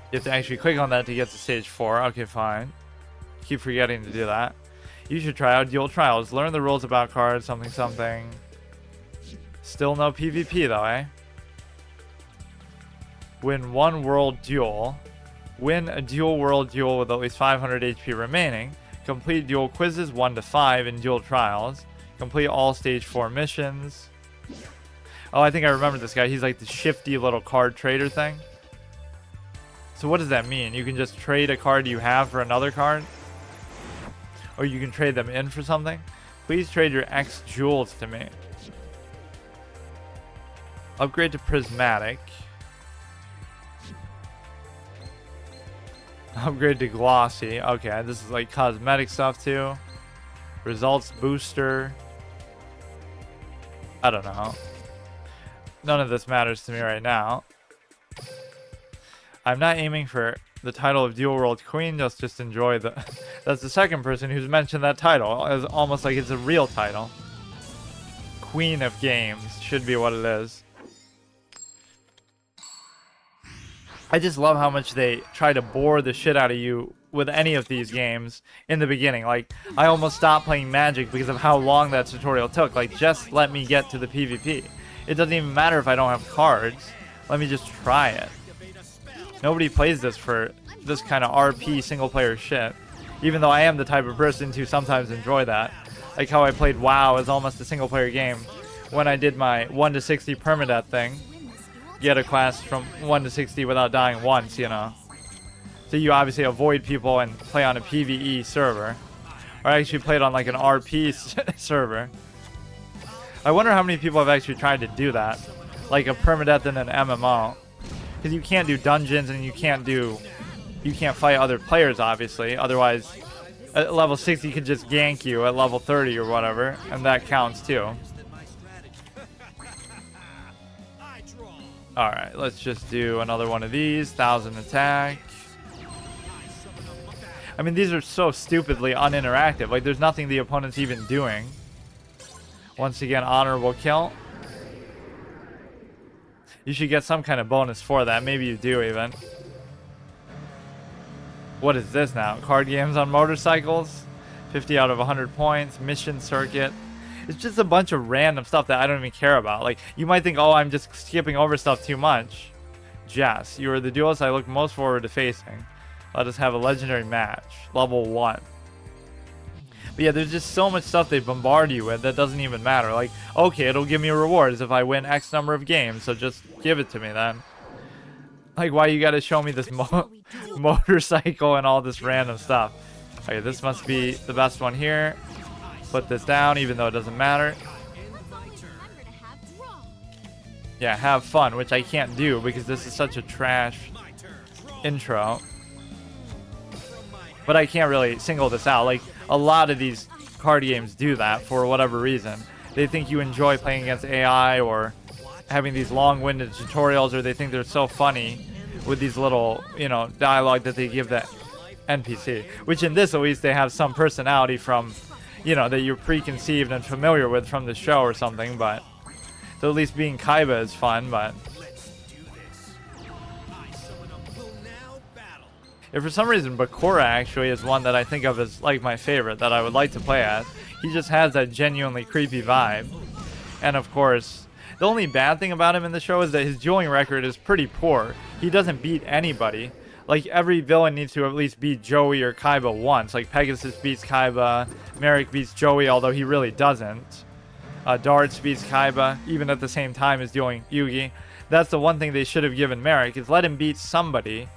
You have to actually click on that to get to stage 4. Okay, fine. Keep forgetting to do that. You should try out Duel Trials. Learn the rules about cards, something, something. Still no PvP though, eh? Win 1 world duel. Win a dual world duel with at least 500 HP remaining. Complete duel quizzes 1 to 5 in Duel Trials. Complete all stage 4 missions. Oh, I think I remember this guy. He's like the shifty little card trader thing. So what does that mean? You can just trade a card you have for another card? Or you can trade them in for something? Please trade your X jewels to me. Upgrade to Prismatic. Upgrade to Glossy. Okay, this is like cosmetic stuff too. Results booster. I don't know. None of this matters to me right now. I'm not aiming for the title of Duel World Queen, just enjoy the... That's the second person who's mentioned that title. It's almost like it's a real title. Queen of Games should be what it is. I just love how much they try to bore the shit out of you with any of these games in the beginning. Like, I almost stopped playing Magic because of how long that tutorial took. Like, just let me get to the PvP. It doesn't even matter if I don't have cards. Let me just try it. Nobody plays this for this kind of RP single player shit. Even though I am the type of person to sometimes enjoy that. Like how I played WoW as almost a single player game when I did my 1 to 60 permadeath thing. Get a class from 1 to 60 without dying once, you know. So you obviously avoid people and play on a PvE server. Or I actually played on like an RP server. I wonder how many people have actually tried to do that. Like a permadeath in an MMO. Because you can't do dungeons and you can't fight other players, obviously. Otherwise, at level 60 could just gank you at level 30 or whatever. And that counts too. Alright, let's just do another one of these. 1000 attack. I mean, these are so stupidly uninteractive. Like, there's nothing the opponent's even doing. Once again, honorable kill. You should get some kind of bonus for that. Maybe you do, even. What is this now? Card games on motorcycles? 50 out of 100 points. Mission circuit. It's just a bunch of random stuff that I don't even care about. Like, you might think, oh, I'm just skipping over stuff too much. Jess, you are the duelist I look most forward to facing. Let us have a legendary match. Level 1. But yeah, there's just so much stuff they bombard you with that doesn't even matter. Like, okay, it'll give me rewards if I win X number of games, so just give it to me then. Like, why you gotta show me this motorcycle and all this random stuff? Okay, this must be the best one here. Put this down, even though it doesn't matter. Yeah, have fun, which I can't do because this is such a trash intro. But I can't really single this out. Like, a lot of these card games do that for whatever reason. They think you enjoy playing against AI or having these long-winded tutorials, or they think they're so funny with these little, you know, dialogue that they give the NPC. Which in this, at least, they have some personality from, you know, that you're preconceived and familiar with from the show or something, but... So at least being Kaiba is fun, but... If for some reason Bakura actually is one that I think of as like my favorite that I would like to play as. He just has that genuinely creepy vibe. And of course, the only bad thing about him in the show is that his dueling record is pretty poor. He doesn't beat anybody. Like, every villain needs to at least beat Joey or Kaiba once. Like, Pegasus beats Kaiba, Merrick beats Joey, although he really doesn't. Darts beats Kaiba, even at the same time as dueling Yugi. That's the one thing they should have given Merrick, is let him beat somebody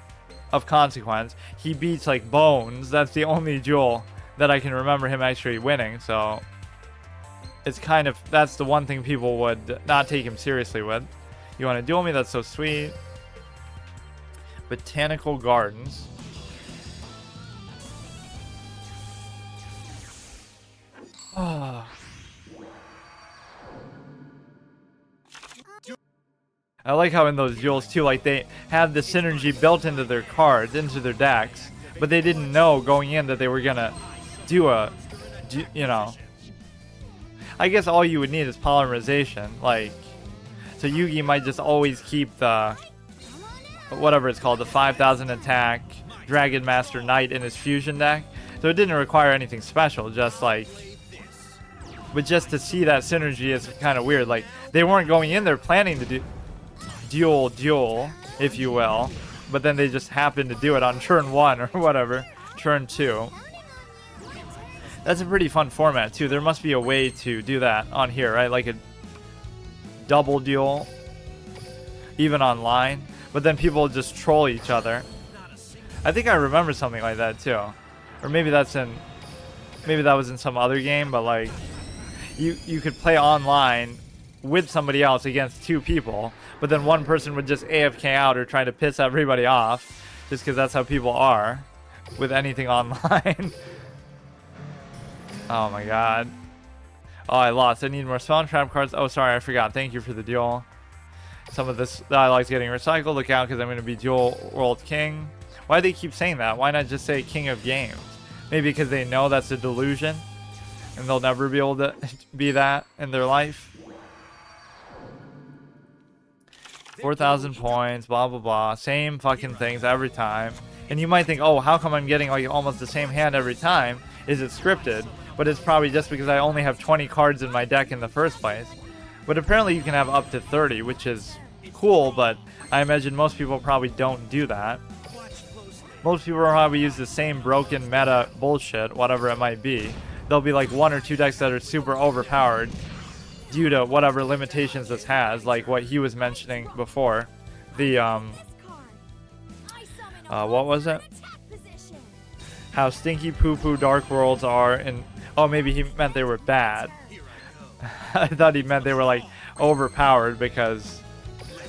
of consequence. He beats like Bones. That's the only duel that I can remember him actually winning, so it's kind of, that's the one thing people would not take him seriously with. You want to duel me? That's so sweet. Botanical Gardens. Oh. I like how in those duels too, like, they have the synergy built into their cards, into their decks, but they didn't know going in that they were gonna do you know. I guess all you would need is polymerization, like, so Yugi might just always keep the, whatever it's called, the 5000 attack Dragon Master Knight in his fusion deck, so it didn't require anything special, just like, but just to see that synergy is kind of weird. Like, they weren't going in there planning to do duel, if you will, but then they just happened to do it on turn 1 or whatever, turn 2. That's a pretty fun format too. There must be a way to do that on here, right? Like a double duel, even online, but then people just troll each other. I think I remember something like that too, or maybe that was in some other game, but like you could play online with somebody else against 2 people, but then one person would just AFK out or try to piss everybody off, just because that's how people are with anything online. Oh my god. Oh, I lost. I need more spawn trap cards. Oh, sorry, I forgot. Thank you for the duel. Some of this dialogue's getting recycled. Look out, because I'm going to be dual world king. Why do they keep saying that? Why not just say king of games? Maybe because they know that's a delusion, and they'll never be able to be that in their life. 4,000 points, blah, blah, blah. Same fucking things every time. And you might think, oh, how come I'm getting like almost the same hand every time? Is it scripted? But it's probably just because I only have 20 cards in my deck in the first place. But apparently you can have up to 30, which is cool, but I imagine most people probably don't do that. Most people probably use the same broken meta bullshit, whatever it might be. There'll be like 1 or 2 decks that are super overpowered due to whatever limitations this has, like what he was mentioning before. The, what was it? How stinky poo-poo Dark Worlds are, and oh, maybe he meant they were bad. I thought he meant they were like overpowered, because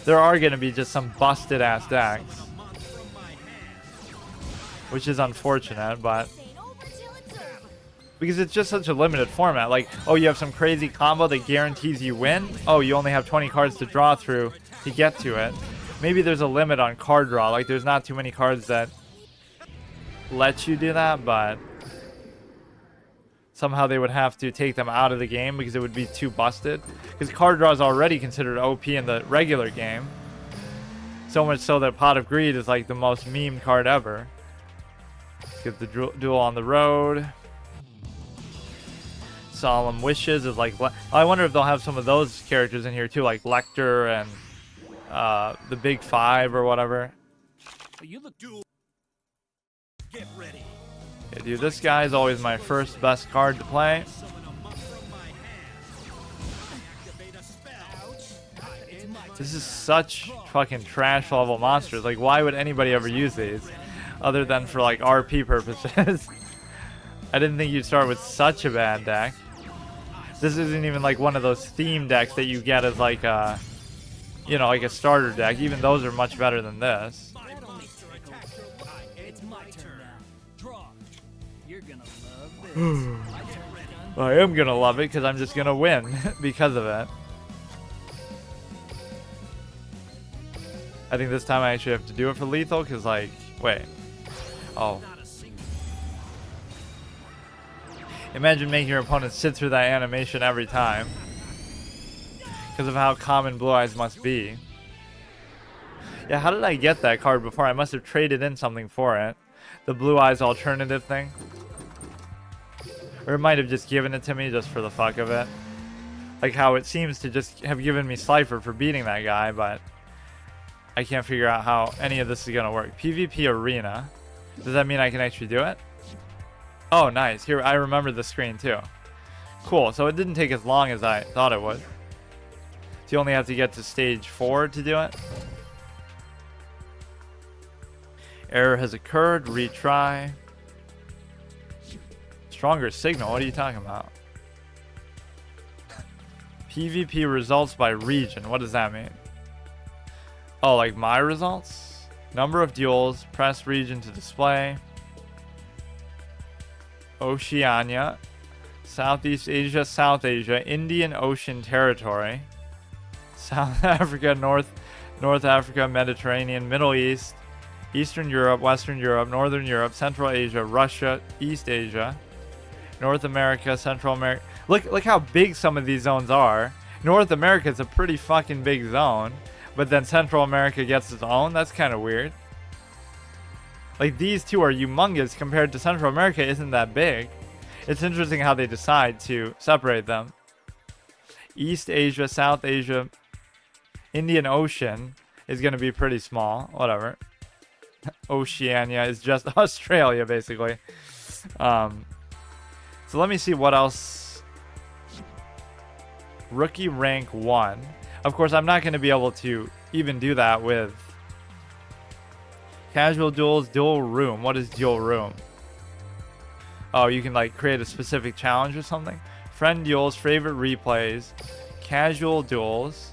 there are going to be just some busted ass decks, which is unfortunate, but because it's just such a limited format. Like, oh, you have some crazy combo that guarantees you win. Oh, you only have 20 cards to draw through to get to it. Maybe there's a limit on card draw. Like, there's not too many cards that let you do that, but somehow they would have to take them out of the game because it would be too busted. Because card draw is already considered OP in the regular game. So much so that Pot of Greed is like the most memed card ever. Get the Duel on the road. Solemn Wishes is like... I wonder if they'll have some of those characters in here too, like Lecter and the Big Five or whatever. You look Duel. Get ready. Yeah, dude, this guy is always my first best card to play. This is such fucking trash level monsters. Like, why would anybody ever use these other than for like RP purposes? I didn't think you'd start with such a bad deck. This isn't even like one of those theme decks that you get as like a, you know, like a starter deck. Even those are much better than this. Well, I am gonna love it because I'm just gonna win because of it. I think this time I actually have to do it for lethal because, like, wait. Oh. Imagine making your opponent sit through that animation every time because of how common Blue Eyes must be. Yeah, how did I get that card before? I must have traded in something for it. The Blue Eyes alternative thing. Or it might have just given it to me just for the fuck of it. Like how it seems to just have given me Slifer for beating that guy, but I can't figure out how any of this is going to work. PvP Arena. Does that mean I can actually do it? Oh, nice. Here, I remember the screen too. Cool. So it didn't take as long as I thought it would. So you only have to get to stage 4 to do it. Error has occurred. Retry. Stronger signal. What are you talking about? PvP results by region. What does that mean? Oh, like my results? Number of duels. Press region to display. Oceania. Southeast Asia. South Asia. Indian Ocean Territory. South Africa. North Africa. Mediterranean. Middle East. Eastern Europe. Western Europe. Northern Europe. Central Asia. Russia. East Asia. North America, Central America. Look how big some of these zones are. North America is a pretty fucking big zone, but then Central America gets its own. That's kind of weird. Like, these two are humongous compared to Central America isn't that big. It's interesting how they decide to separate them. East Asia, South Asia, Indian Ocean is going to be pretty small. Whatever. Oceania is just Australia, basically. So let me see what else. Rookie rank 1. Of course, I'm not going to be able to even do that with casual duels, duel room. What is duel room? Oh, you can like create a specific challenge or something. Friend duels, favorite replays, casual duels.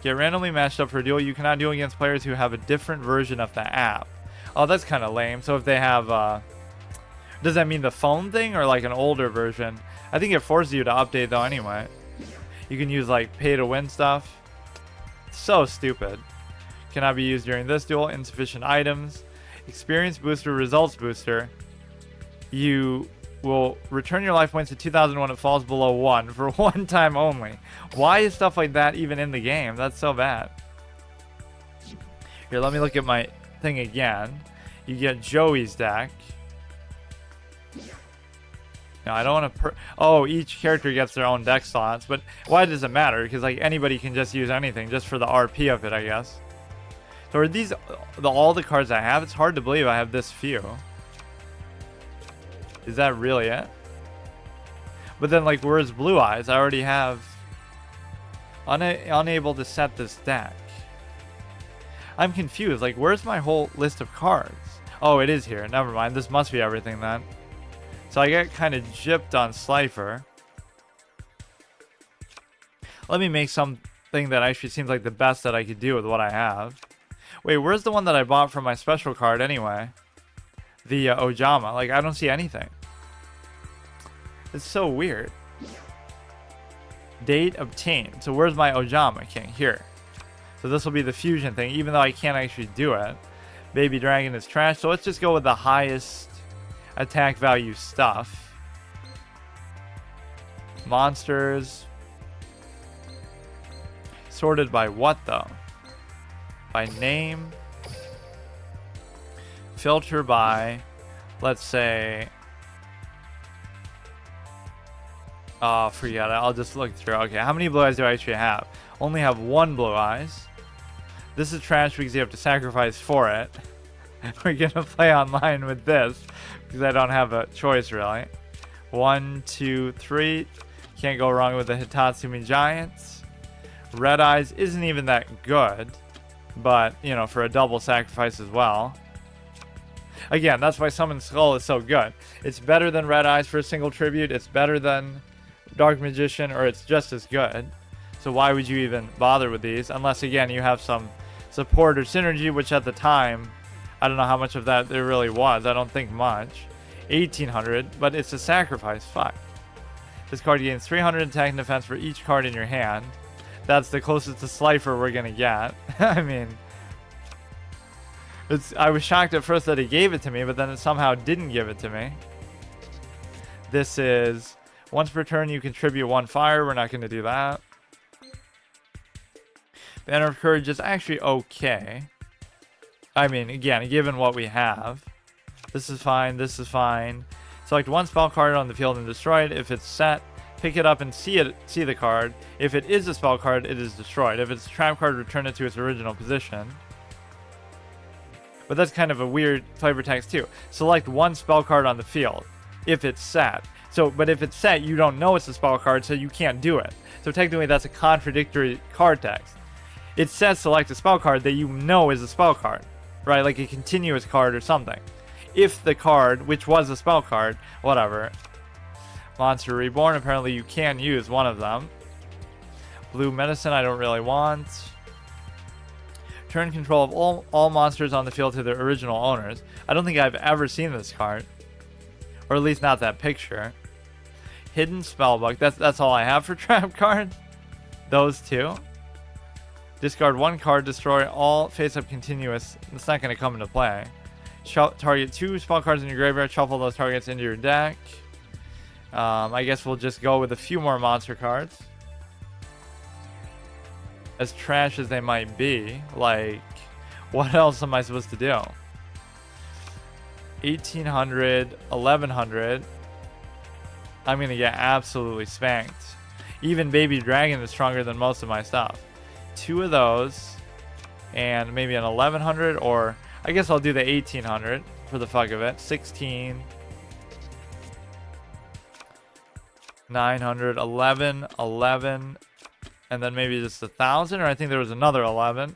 Get randomly matched up for a duel. You cannot duel against players who have a different version of the app. Oh, that's kind of lame. So if they have... does that mean the phone thing or like an older version? I think it forces you to update though anyway. You can use like pay to win stuff. So stupid. Cannot be used during this duel. Insufficient items. Experience booster, results booster. You will return your life points to 2,000 when it falls below 1 for one time only. Why is stuff like that even in the game? That's so bad. Here, let me look at my thing again. You get Joey's deck. No, I don't want to. Oh, each character gets their own deck slots, but why does it matter? Because like anybody can just use anything just for the RP of it, I guess. So are these all the cards I have? It's hard to believe I have this few. Is that really it? But then like, where's Blue Eyes? I already have. Unable to set this deck. I'm confused. Like, where's my whole list of cards? Oh, it is here. Never mind. This must be everything then. So I get kind of gypped on Slifer. Let me make something that actually seems like the best that I could do with what I have. Wait, where's the one that I bought for my special card anyway? The Ojama. Like, I don't see anything. It's so weird. Date obtained. So where's my Ojama King? Here. So this will be the fusion thing, even though I can't actually do it. Baby Dragon is trash. So let's just go with the highest attack value stuff. Monsters. Sorted by what though? By name. Filter by, let's say, forget it. I'll just look through. Okay, how many Blue Eyes do I actually have? Only have one Blue Eyes. This is trash because you have to sacrifice for it. We're gonna play online with this because I don't have a choice really. 1, 2, 3. Can't go wrong with the Hitatsumi Giants. Red Eyes isn't even that good, but you know, for a double sacrifice as well. Again, that's why Summon Skull is so good. It's better than Red Eyes for a single tribute. It's better than Dark Magician, or it's just as good. So why would you even bother with these? Unless, again, you have some support or synergy, which at the time, I don't know how much of that there really was. I don't think much. 1800, but it's a sacrifice. Fuck. This card gains 300 attack and defense for each card in your hand. That's the closest to Slifer we're going to get. I mean, I was shocked at first that it gave it to me, but then it somehow didn't give it to me. This is, once per turn you contribute 1 fire. We're not going to do that. Banner of Courage is actually okay. I mean, again, given what we have. This is fine, this is fine. Select 1 spell card on the field and destroy it. If it's set, pick it up and see the card. If it is a spell card, it is destroyed. If it's a trap card, return it to its original position. But that's kind of a weird flavor text too. Select 1 spell card on the field if it's set. So, but if it's set, you don't know it's a spell card, so you can't do it. So technically that's a contradictory card text. It says select a spell card that you know is a spell card, right? Like a continuous card or something. If the card, which was a spell card, whatever. Monster Reborn, apparently you can use one of them. Blue Medicine, I don't really want. Turn control of all monsters on the field to their original owners. I don't think I've ever seen this card. Or at least not that picture. Hidden Spellbook, that's all I have for trap cards. Those two. Discard 1 card, destroy all face-up continuous. It's not going to come into play. Target 2 spell cards in your graveyard, shuffle those targets into your deck. I guess we'll just go with a few more monster cards. As trash as they might be, like, what else am I supposed to do? 1800, 1100. I'm going to get absolutely spanked. Even Baby Dragon is stronger than most of my stuff. 2 of those, and maybe an 1100, or I guess I'll do the 1800 for the fuck of it. 16, 900, 11, 11, and then maybe just 1,000, or I think there was another 11.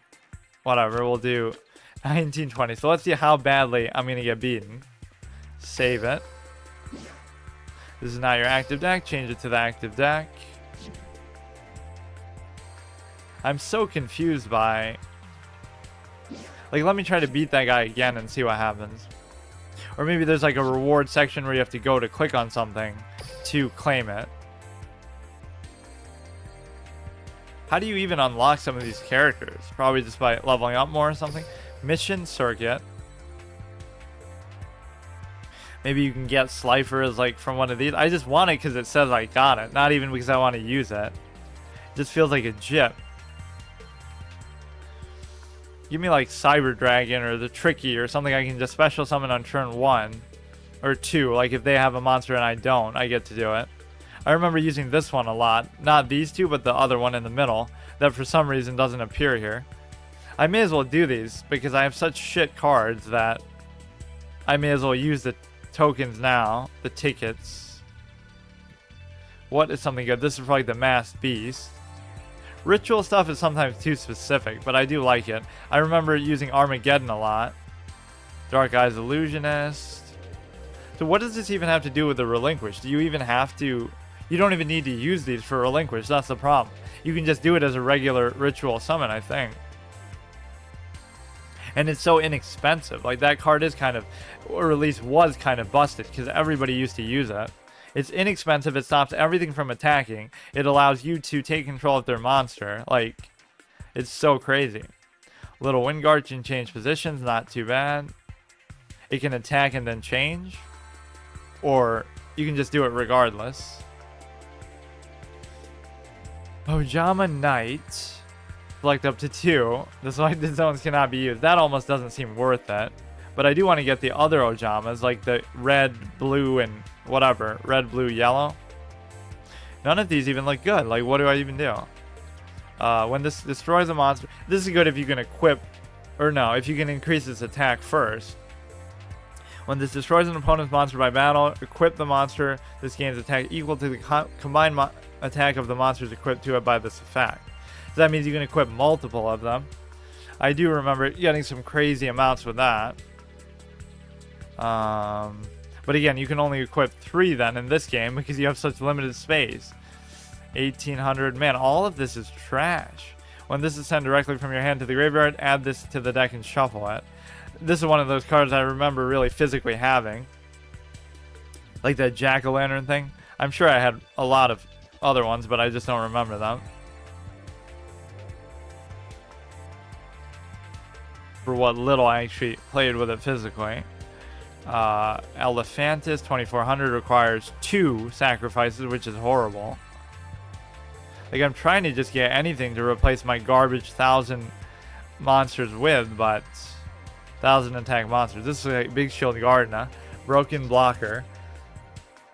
Whatever, we'll do 1920. So let's see how badly I'm gonna get beaten. Save it. This is not your active deck. Change it to the active deck. I'm so confused by... Like, let me try to beat that guy again and see what happens. Or maybe there's like a reward section where you have to go to click on something to claim it. How do you even unlock some of these characters? Probably just by leveling up more or something. Mission Circuit. Maybe you can get Slifer as like from one of these. I just want it because it says I got it. Not even because I want to use it. It just feels like a jip. Give me like Cyber Dragon or the Tricky or something I can just special summon on turn 1 or 2. Like if they have a monster and I don't, I get to do it. I remember using this one a lot. Not these two, but the other one in the middle that for some reason doesn't appear here. I may as well do these because I have such shit cards that I may as well use the tokens now, the tickets. What is something good? This is for like the Masked Beast. Ritual stuff is sometimes too specific, but I do like it. I remember using Armageddon a lot. Dark Eyes Illusionist. So what does this even have to do with the Relinquish? Do you even have to... You don't even need to use these for Relinquish. That's the problem. You can just do it as a regular ritual summon, I think. And it's so inexpensive. Like that card is kind of, or at least was kind of busted because everybody used to use it. It's inexpensive. It stops everything from attacking. It allows you to take control of their monster. Like, it's so crazy. Little Windguard can change positions. Not too bad. It can attack and then change. Or you can just do it regardless. Ojama Knight. Select up to 2. The selected zones cannot be used. That almost doesn't seem worth it. But I do want to get the other Ojamas, like the red, blue, and whatever. Red, blue, yellow. None of these even look good. Like, what do I even do? When this destroys a monster... This is good if you can equip... Or no, if you can increase its attack first. When this destroys an opponent's monster by battle, equip the monster. This gains attack equal to the combined attack of the monsters equipped to it by this effect. So that means you can equip multiple of them. I do remember getting some crazy amounts with that. But again, you can only equip 3 then in this game because you have such limited space. 1800. Man, all of this is trash. When this is sent directly from your hand to the graveyard, add this to the deck and shuffle it. This is one of those cards I remember really physically having. Like that Jack-o'-lantern thing. I'm sure I had a lot of other ones, but I just don't remember them. For what little I actually played with it physically. Elephantis 2400 requires 2 sacrifices, which is horrible. Like, I'm trying to just get anything to replace my garbage 1000 monsters with, but 1000 attack monsters. This is a Big Shield Gardener, Broken Blocker.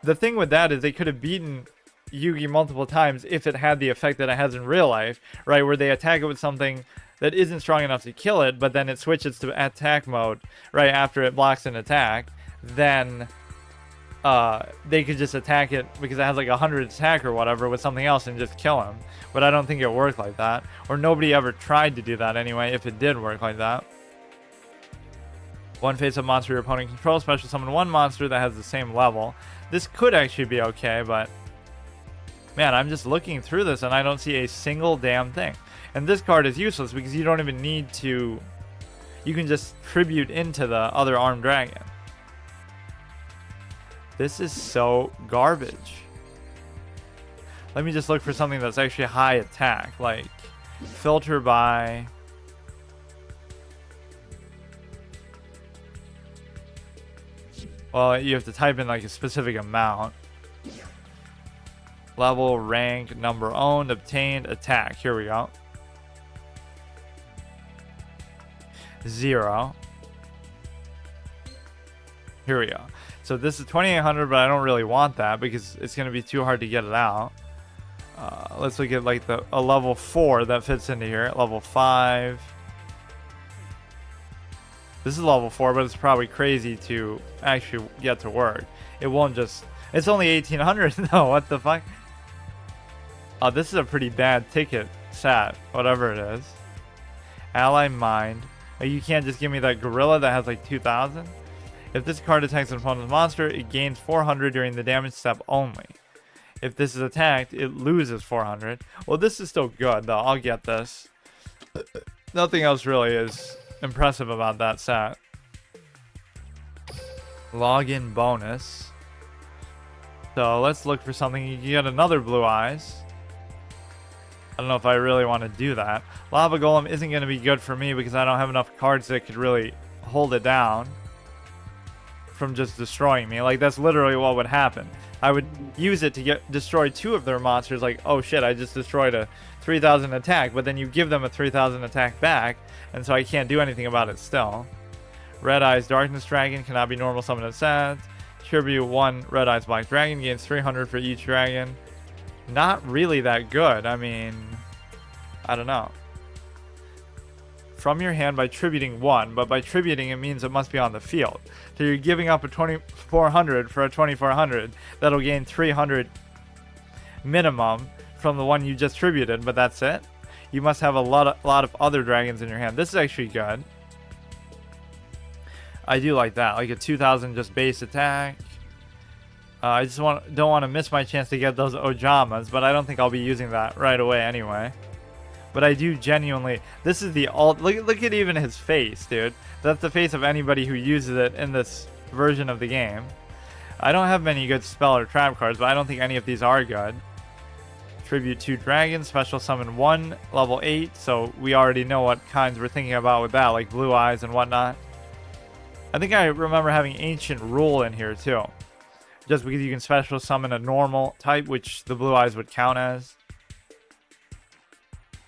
The thing with that is they could have beaten Yugi multiple times if it had the effect that it has in real life, right? Where they attack it with something that isn't strong enough to kill it, but then it switches to attack mode right after it blocks an attack. Then they could just attack it because it has like 100 attack or whatever with something else and just kill him. But I don't think it worked like that. Or nobody ever tried to do that anyway, if it did work like that. One face-up monster your opponent controls, special summon 1 monster that has the same level. This could actually be okay, but man, I'm just looking through this and I don't see a single damn thing. And this card is useless because you don't even need to... You can just tribute into the other armed dragon. This is so garbage. Let me just look for something that's actually high attack. Like, filter by... Well, you have to type in like a specific amount. Level, rank, number owned, obtained, attack. Here we go. 0. Here we go. So this is 2800, but I don't really want that because it's going to be too hard to get it out. Let's look at like a level 4 that fits into here. Level 5. This is level 4, but it's probably crazy to actually get to work. It won't just... It's only 1800 though. What the fuck? Oh, this is a pretty bad ticket set. Whatever it is. Ally Mind. You can't just give me that gorilla that has like 2000. If this card attacks an opponent's monster, it gains 400 during the damage step only. If this is attacked, it loses 400. Well, this is still good though. I'll get this. Nothing else really is impressive about that set. Login bonus. So let's look for something. You get another Blue Eyes. I don't know if I really want to do that. Lava Golem isn't going to be good for me because I don't have enough cards that could really hold it down from just destroying me. Like, that's literally what would happen. I would use it to destroy 2 of their monsters. Like, oh shit, I just destroyed a 3,000 attack, but then you give them a 3,000 attack back, and so I can't do anything about it still. Red Eyes Darkness Dragon cannot be normal summoned as set. Tribute 1 Red Eyes Black Dragon, gains 300 for each dragon. Not really that good. I mean, I don't know. From your hand by tributing 1, but by tributing it means it must be on the field. So you're giving up a 2400 for a 2400. That'll gain 300 minimum from the one you just tributed, but that's it. You must have a lot of other dragons in your hand. This is actually good. I do like that, like a 2000 just base attack. I just don't want to miss my chance to get those Ojamas, but I don't think I'll be using that right away anyway. But I do genuinely, this is the look at even his face, dude. That's the face of anybody who uses it in this version of the game. I don't have many good spell or trap cards, but I don't think any of these are good. Tribute 2 dragons, special summon 1, level 8, so we already know what kinds we're thinking about with that, like Blue Eyes and whatnot. I think I remember having Ancient Rule in here too. Just because you can special summon a normal type, which the Blue Eyes would count as.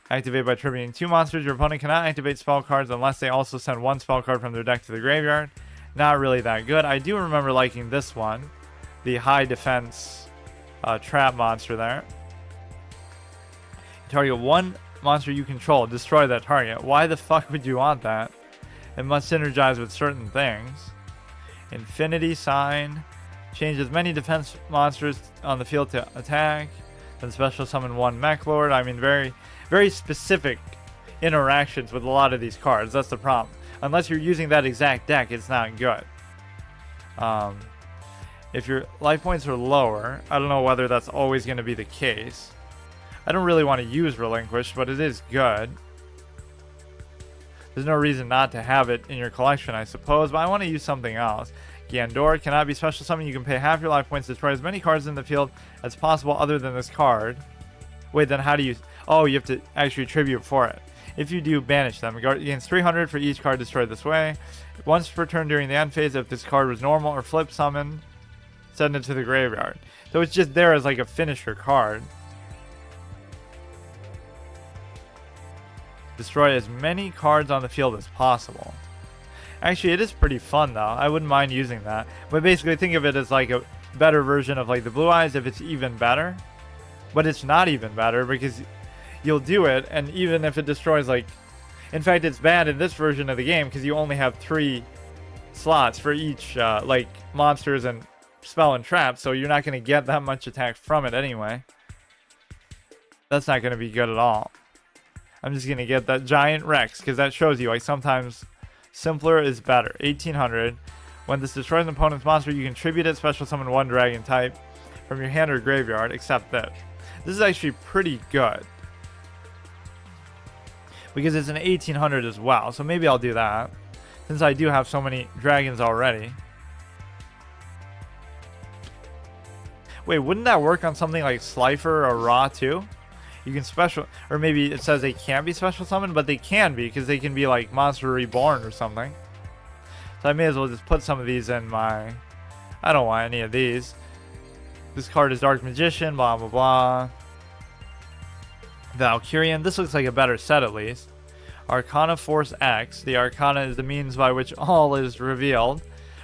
Activate by tributing 2 monsters. Your opponent cannot activate spell cards unless they also send 1 spell card from their deck to the graveyard. Not really that good. I do remember liking this one. The high defense trap monster there. Target 1 monster you control. Destroy that target. Why the fuck would you want that? It must synergize with certain things. Infinity Sign. Changes many defense monsters on the field to attack. Then special summon 1 Mech Lord. I mean, very specific interactions with a lot of these cards. That's the problem. Unless you're using that exact deck, it's not good. If your life points are lower, I don't know whether that's always going to be the case. I don't really want to use Relinquish, but it is good. There's no reason not to have it in your collection, I suppose, but I want to use something else. Gandor cannot be special summoned. You can pay half your life points to destroy as many cards in the field as possible other than this card. Wait, then how do you... Oh, you have to actually tribute for it. If you do, banish them. It gains 300 for each card destroyed this way. Once per turn during the end phase, if this card was normal or flip summoned, send it to the graveyard. So it's just there as like a finisher card. Destroy as many cards on the field as possible. Actually, it is pretty fun though. I wouldn't mind using that. But basically think of it as like a better version of like the Blue Eyes if it's even better. But it's not even better because you'll do it, and even if it destroys like... In fact, it's bad in this version of the game because you only have 3 slots for each like monsters and spell and trap, so you're not going to get that much attack from it anyway. That's not going to be good at all. I'm just going to get that giant Rex because that shows you like sometimes simpler is better. 1800. When this destroys an opponent's monster, you can tribute it, special summon 1 dragon type from your hand or graveyard, except this. This is actually pretty good because it's an 1800 as well, so maybe I'll do that since I do have so many dragons already. Wait, wouldn't that work on something like Slifer or Ra too? You can special, or maybe it says they can't be special summoned, but they can be because they can be like Monster Reborn or something. So I may as well just put some of these in my... I don't want any of these. This card is Dark Magician, blah blah blah. Valkyrian. This looks like a better set at least. Arcana Force X. The Arcana is the means by which all is revealed.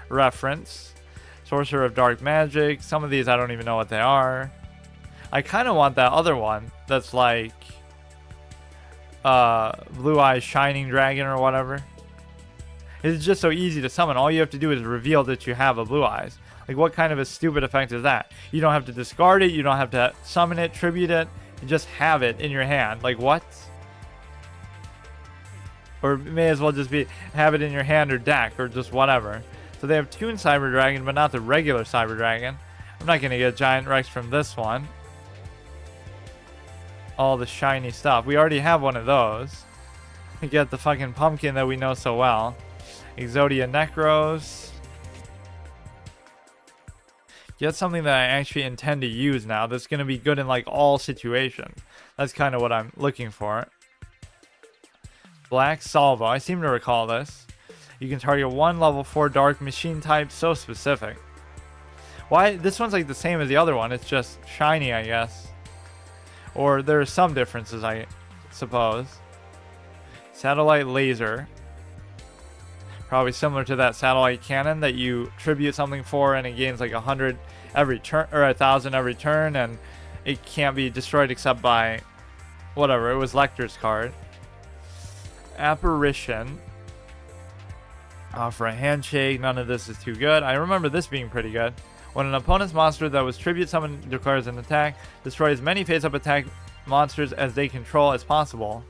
Reference. Sorcerer of Dark Magic. Some of these I don't even know what they are. I kind of want that other one that's like Blue Eyes Shining Dragon or whatever. It's just so easy to summon. All you have to do is reveal that you have a Blue Eyes. Like, what kind of a stupid effect is that? You don't have to discard it. You don't have to summon it, tribute it. You just have it in your hand. Like, what? Or it may as well just be have it in your hand or deck or just whatever. So they have Toon Cyber Dragon, but not the regular Cyber Dragon. I'm not going to get Giant Rex from this one. All the shiny stuff. We already have one of those. We get the fucking pumpkin that we know so well. Exodia Necros. Get something that I actually intend to use now that's going to be good in like all situations. That's kind of what I'm looking for. Black Salvo. I seem to recall this. You can target 1 level 4 dark machine type. So specific. Why? This one's like the same as the other one. It's just shiny, I guess. Or there are some differences, I suppose. Satellite laser. Probably similar to that satellite cannon that you tribute something for, and it gains like 100 every turn, or 1,000 every turn, and it can't be destroyed except by whatever. It was Lecter's card. Apparition. For a handshake, none of this is too good. I remember this being pretty good. When an opponent's monster that was tribute summoned declares an attack, destroy as many face-up attack monsters as they control as possible.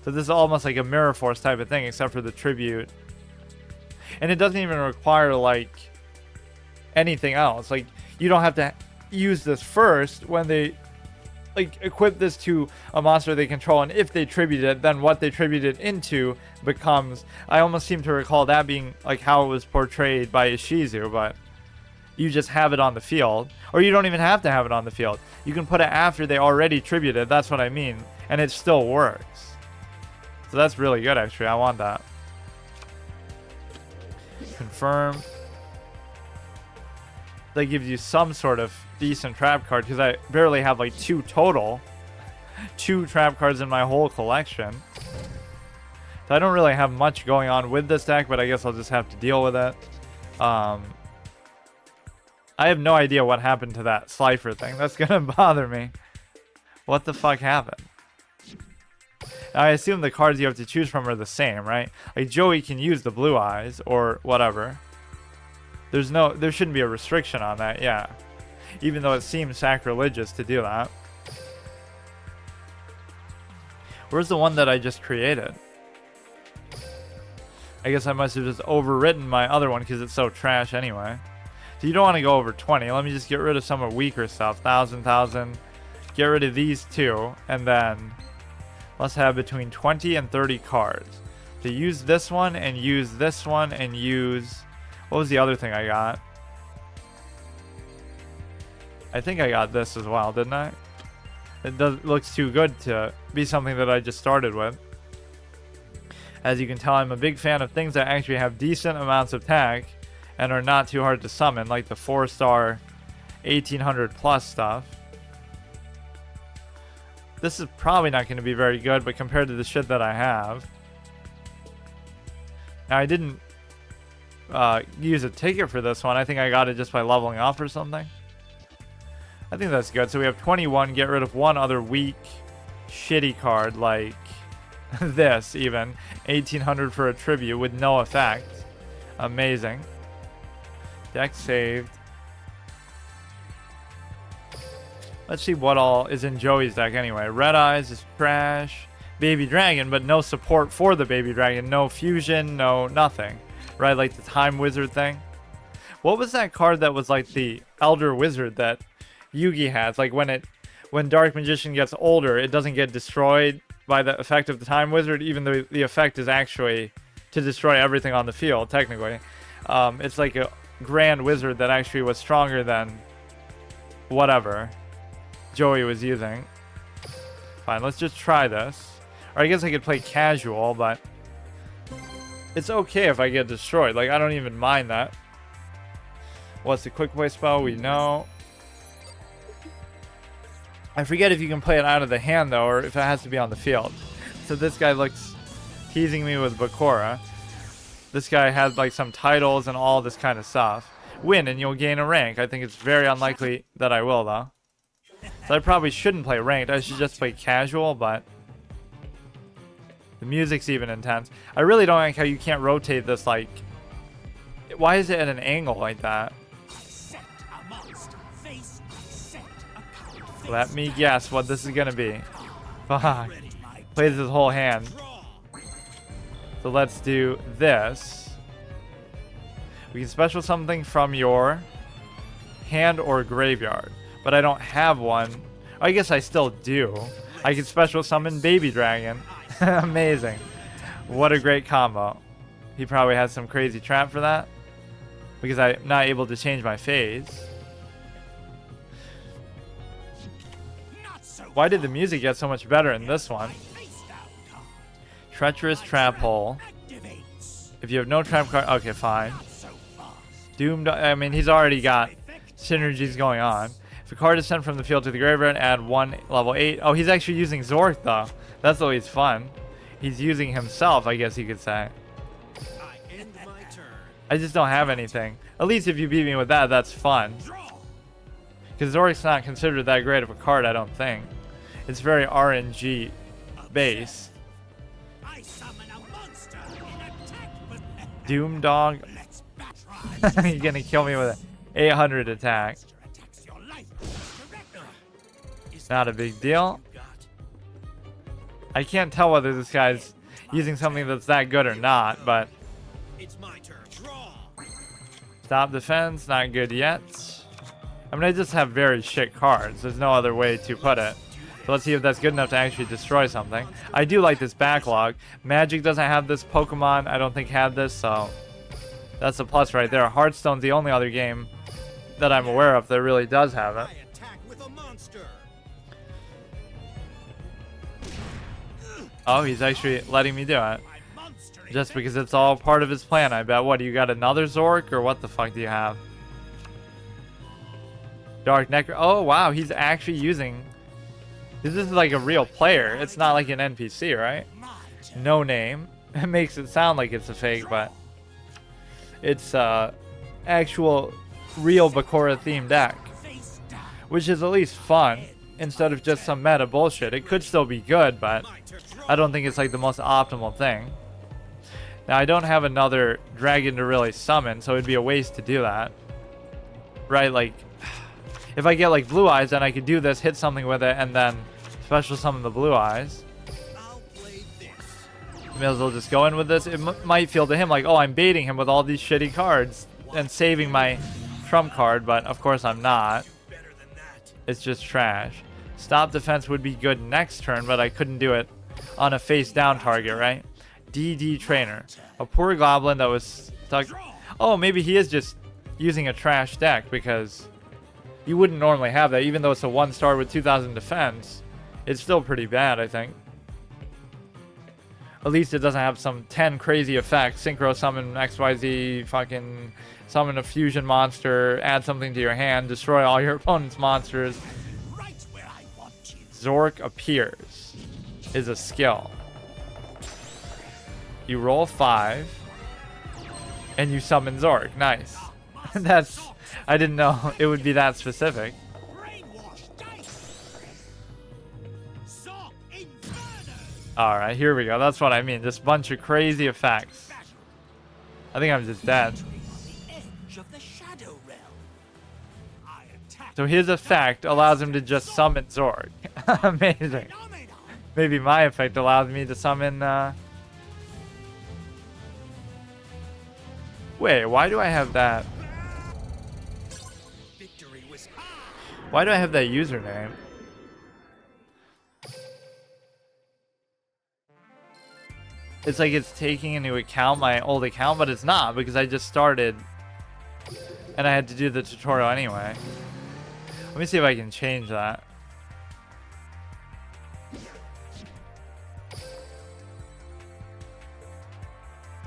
So this is almost like a Mirror Force type of thing, except for the tribute. And it doesn't even require, like, anything else. Like, you don't have to use this first when they, like, equip this to a monster they control. And if they tribute it, then what they tribute it into becomes... I almost seem to recall that being, like, how it was portrayed by Ishizu, but... You just have it on the field. Or you don't even have to have it on the field. You can put it after they already tributed. That's what I mean. And it still works. So that's really good, actually. I want that. Confirm. That gives you some sort of decent trap card. Because I barely have like 2 total. 2 trap cards in my whole collection. So I don't really have much going on with this deck. But I guess I'll just have to deal with it. I have no idea what happened to that Slifer thing. That's gonna bother me. What the fuck happened? Now, I assume the cards you have to choose from are the same, right? Like, Joey can use the blue eyes or whatever. There shouldn't be a restriction on that, yeah. Even though it seems sacrilegious to do that. Where's the one that I just created? I guess I must have just overwritten my other one because it's so trash anyway. So you don't want to go over 20. Let me just get rid of some of weaker stuff. 1,000. Get rid of these 2. And then let's have between 20 and 30 cards. So use this one and use this one and use... What was the other thing I got? I think I got this as well, didn't I? It looks too good to be something that I just started with. As you can tell, I'm a big fan of things that actually have decent amounts of attack and are not too hard to summon, like the 4-star 1800 plus stuff. This is probably not going to be very good, but compared to the shit that I have. Now, I didn't use a ticket for this one. I think I got it just by leveling up or something. I think that's good. So we have 21. Get rid of one other weak, shitty card like this even. 1800 for a tribute with no effect. Amazing. Deck saved. Let's see what all is in Joey's deck anyway. Red Eyes is trash. Baby Dragon, but no support for the Baby Dragon. No fusion, no nothing. Right, like the Time Wizard thing. What was that card that was like the Elder Wizard that Yugi has? Like when Dark Magician gets older, it doesn't get destroyed by the effect of the Time Wizard, even though the effect is actually to destroy everything on the field, technically. It's like a Grand Wizard that actually was stronger than whatever Joey was using. Fine, let's just try this. Or I guess I could play casual, but it's okay if I get destroyed. Like, I don't even mind that. What's the quick play spell? We know. I forget if you can play it out of the hand, though, or if it has to be on the field. So this guy looks teasing me with Bakura. This guy has like some titles and all this kind of stuff. Win and you'll gain a rank. I think it's very unlikely that I will, though. So I probably shouldn't play ranked. I should just play casual, but the music's even intense. I really don't like how you can't rotate this, like... Why is it at an angle like that? Let me guess what this is gonna be. Fuck. Plays his whole hand. So let's do this. We can special something from your hand or graveyard. But I don't have one. I guess I still do. I can special summon Baby Dragon. Amazing. What a great combo. He probably has some crazy trap for that. Because I'm not able to change my phase. Why did the music get so much better in this one? Treacherous Trap Hole. If you have no trap card... Okay, fine. Doomed... I mean, he's already got synergies going on. If a card is sent from the field to the graveyard, add 1 level 8. Oh, he's actually using Zork though. That's always fun. He's using himself, I guess you could say. I end my turn. I just don't have anything. At least if you beat me with that, that's fun. Because Zork's not considered that great of a card, I don't think. It's very RNG base. I summon a monster in attack. Doom Dog. You're gonna kill me with an 800 attack. Attacks your life. Not a big deal. I can't tell whether this guy's using something that's that good or not, but It's my turn. Draw. stop defense, not good yet. I mean, I just have very shit cards. There's no other way to put it. So let's see if that's good enough to actually destroy something. I do like this backlog. Magic doesn't have this. Pokemon, I don't think had this, so that's a plus right there. Hearthstone's the only other game that I'm aware of that really does have it. I attack with a monster. Oh, he's actually letting me do it. My monster in Just because it's all part of his plan, I bet. What, do you got another Zork, or what the fuck do you have? Dark Necro. Oh, wow, he's actually using... This is like a real player. It's not like an NPC, right? No name. It makes it sound like it's a fake, but... It's actual, real Bakura-themed deck. Which is at least fun, instead of just some meta bullshit. It could still be good, but... I don't think it's like the most optimal thing. Now, I don't have another dragon to really summon, so it'd be a waste to do that. Right, like... If I get like Blue Eyes, then I could do this, hit something with it, and then special summon the Blue Eyes. I'll play this. May as well just go in with this. It might feel to him like, oh, I'm baiting him with all these shitty cards and saving my trump card, but of course I'm not. Better than that. It's just trash. Stop defense would be good next turn, but I couldn't do it on a face-down target, right? DD Trainer. A poor goblin that was stuck. Oh, maybe he is just using a trash deck, because you wouldn't normally have that. Even though it's a 1-star with 2000 defense, it's still pretty bad, I think. At least it doesn't have some 10 crazy effects. Synchro summon XYZ, fucking summon a fusion monster, add something to your hand, destroy all your opponent's monsters. right where I want you. Zork appears is a skill. You roll 5 and you summon Zork. Nice. That's, I didn't know it would be that specific. Brainwash dice. Saw Inferno. Alright, here we go. That's what I mean. Just bunch of crazy effects. I think I'm just dead. On the edge of the shadow realm. I attack. So his effect allows him to just summon Zork. Amazing. Phenomenon. Maybe my effect allows me to summon, Wait, why do I have that? Victory was Why do I have that username? It's like it's taking into account my old account, but it's not, because I just started and I had to do the tutorial anyway. Let me see if I can change that.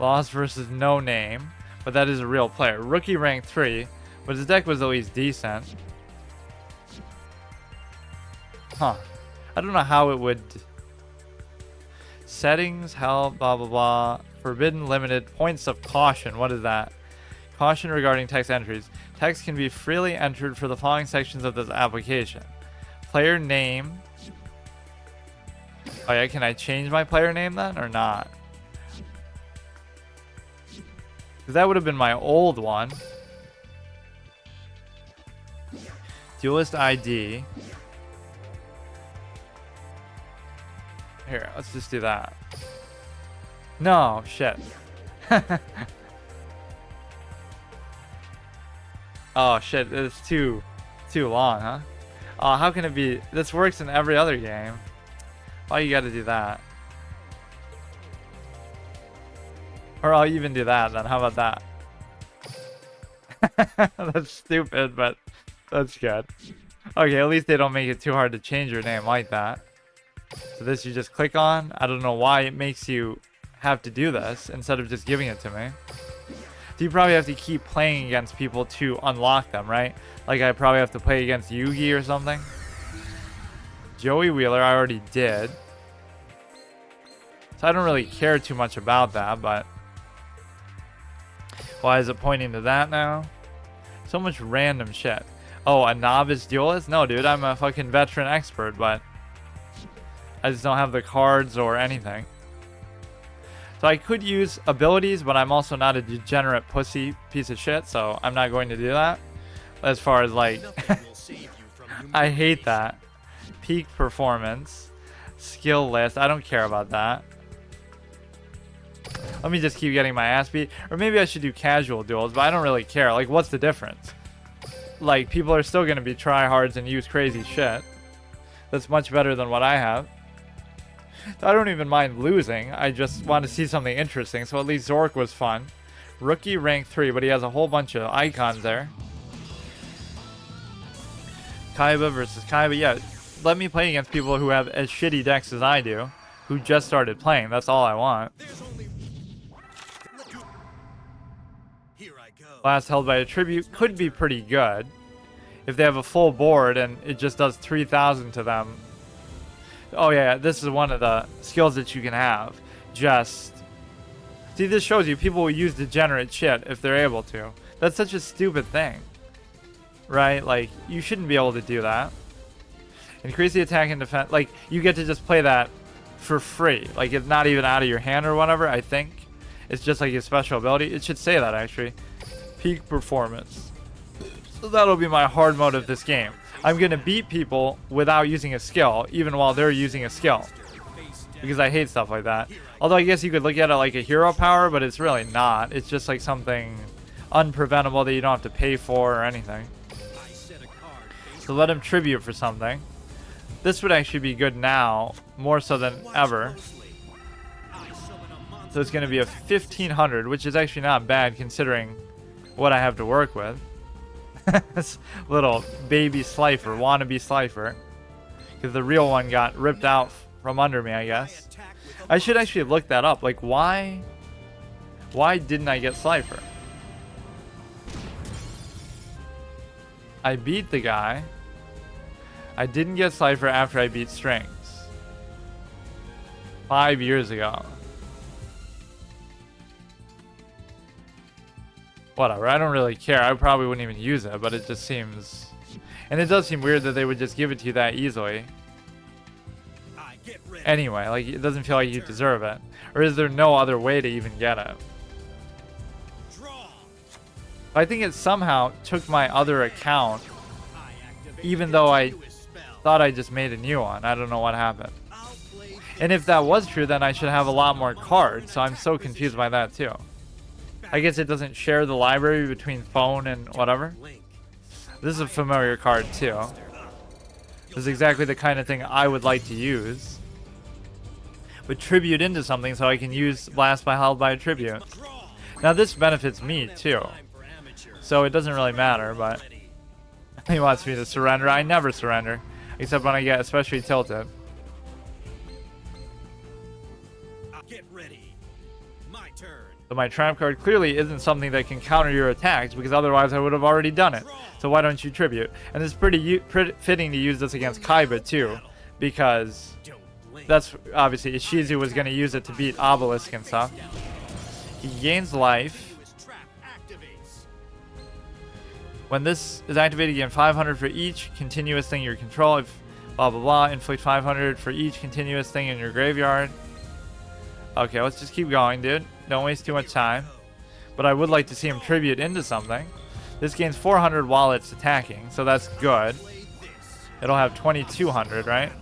Lost versus no name, but that is a real player. Rookie rank 3, but his deck was at least decent. Huh. I don't know how it would... Settings, help, blah, blah, blah. Forbidden, limited, points of caution. What is that? Caution regarding text entries. Text can be freely entered for the following sections of this application. Player name. Oh yeah, can I change my player name then, or not? 'Cause that would have been my old one. Duelist ID. Here, let's just do that. No, shit. Oh shit, it's too long, huh? Oh, how can it be? This works in every other game. Why you gotta do that? Or I'll even do that then. How about that? That's stupid, but that's good. Okay, at least they don't make it too hard to change your name like that. So this you just click on. I don't know why it makes you have to do this instead of just giving it to me. So you probably have to keep playing against people to unlock them, right? Like I probably have to play against Yugi or something. Joey Wheeler I already did. So I don't really care too much about that, but why is it pointing to that now? So much random shit. Oh, a novice duelist? No, dude, I'm a fucking veteran expert, but I just don't have the cards or anything. So I could use abilities, but I'm also not a degenerate pussy piece of shit, so I'm not going to do that. As far as like, I hate that. Peak performance, skill list, I don't care about that. Let me just keep getting my ass beat. Or maybe I should do casual duels, but I don't really care. Like, what's the difference? Like, people are still going to be tryhards and use crazy shit. That's much better than what I have. So I don't even mind losing. I just want to see something interesting. So at least Zork was fun. Rookie rank 3, but he has a whole bunch of icons there. Kaiba versus Kaiba. Yeah, let me play against people who have as shitty decks as I do. Who just started playing. That's all I want. Last held by a tribute could be pretty good. If they have a full board and it just does 3,000 to them. Oh yeah, this is one of the skills that you can have. Just see, this shows you people will use degenerate shit if they're able to. That's such a stupid thing, right? Like, you shouldn't be able to do that. Increase the attack and defense. Like, you get to just play that for free. Like, it's not even out of your hand or whatever. I think it's just like a special ability. It should say that actually. Peak performance. So that'll be my hard mode of this game. I'm gonna beat people without using a skill, even while they're using a skill, because I hate stuff like that. Although I guess you could look at it like a hero power, but it's really not. It's just like something unpreventable that you don't have to pay for or anything. So let him tribute for something. This would actually be good now, more so than ever. So it's gonna be a 1,500, which is actually not bad considering what I have to work with. This little baby Slifer, wannabe Slifer, because the real one got ripped out from under me, I guess. I should actually look that up. Like, why didn't I get Slifer? I beat the guy. I didn't get Slifer after I beat Strings 5 years ago. Whatever, I don't really care. I probably wouldn't even use it, but it just seems... And it does seem weird that they would just give it to you that easily. Anyway, like, it doesn't feel like you deserve it. Or is there no other way to even get it? I think it somehow took my other account, even though I thought I just made a new one. I don't know what happened. And if that was true, then I should have a lot more cards, so I'm so confused by that too. I guess it doesn't share the library between phone and whatever. This is a familiar card too. This is exactly the kind of thing I would like to use. But tribute into something so I can use last by held by a tribute. Now this benefits me too. So it doesn't really matter, but he wants me to surrender. I never surrender. Except when I get especially tilted. Get ready. My turn. So my trap card clearly isn't something that can counter your attacks, because otherwise I would have already done it. So why don't you tribute? And it's pretty fitting to use this against Kaiba too, because that's obviously Ishizu was going to use it to beat Obelisk and stuff. He gains life. When this is activated, gain 500 for each continuous thing you control. If blah blah blah, inflict 500 for each continuous thing in your graveyard. Okay, let's just keep going, dude. Don't waste too much time. But I would like to see him tribute into something. This gains 400 while it's attacking, so that's good. It'll have 2,200, right?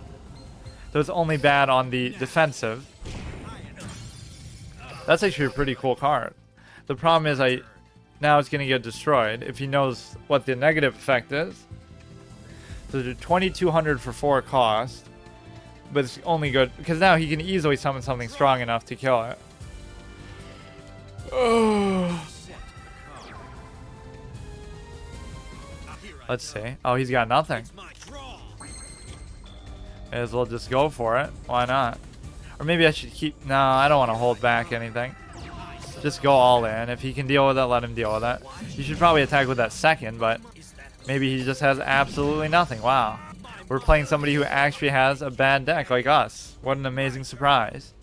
So it's only bad on the defensive. That's actually a pretty cool card. The problem is now it's going to get destroyed if he knows what the negative effect is. So do 2,200 for 4 cost. But it's only good because now he can easily summon something strong enough to kill it. Let's see. Oh, he's got nothing. May as well just go for it. Why not? Or maybe I should keep... No, I don't want to hold back anything. Just go all in. If he can deal with it, let him deal with it. You should probably attack with that second, but maybe he just has absolutely nothing. Wow. We're playing somebody who actually has a bad deck like us. What an amazing surprise.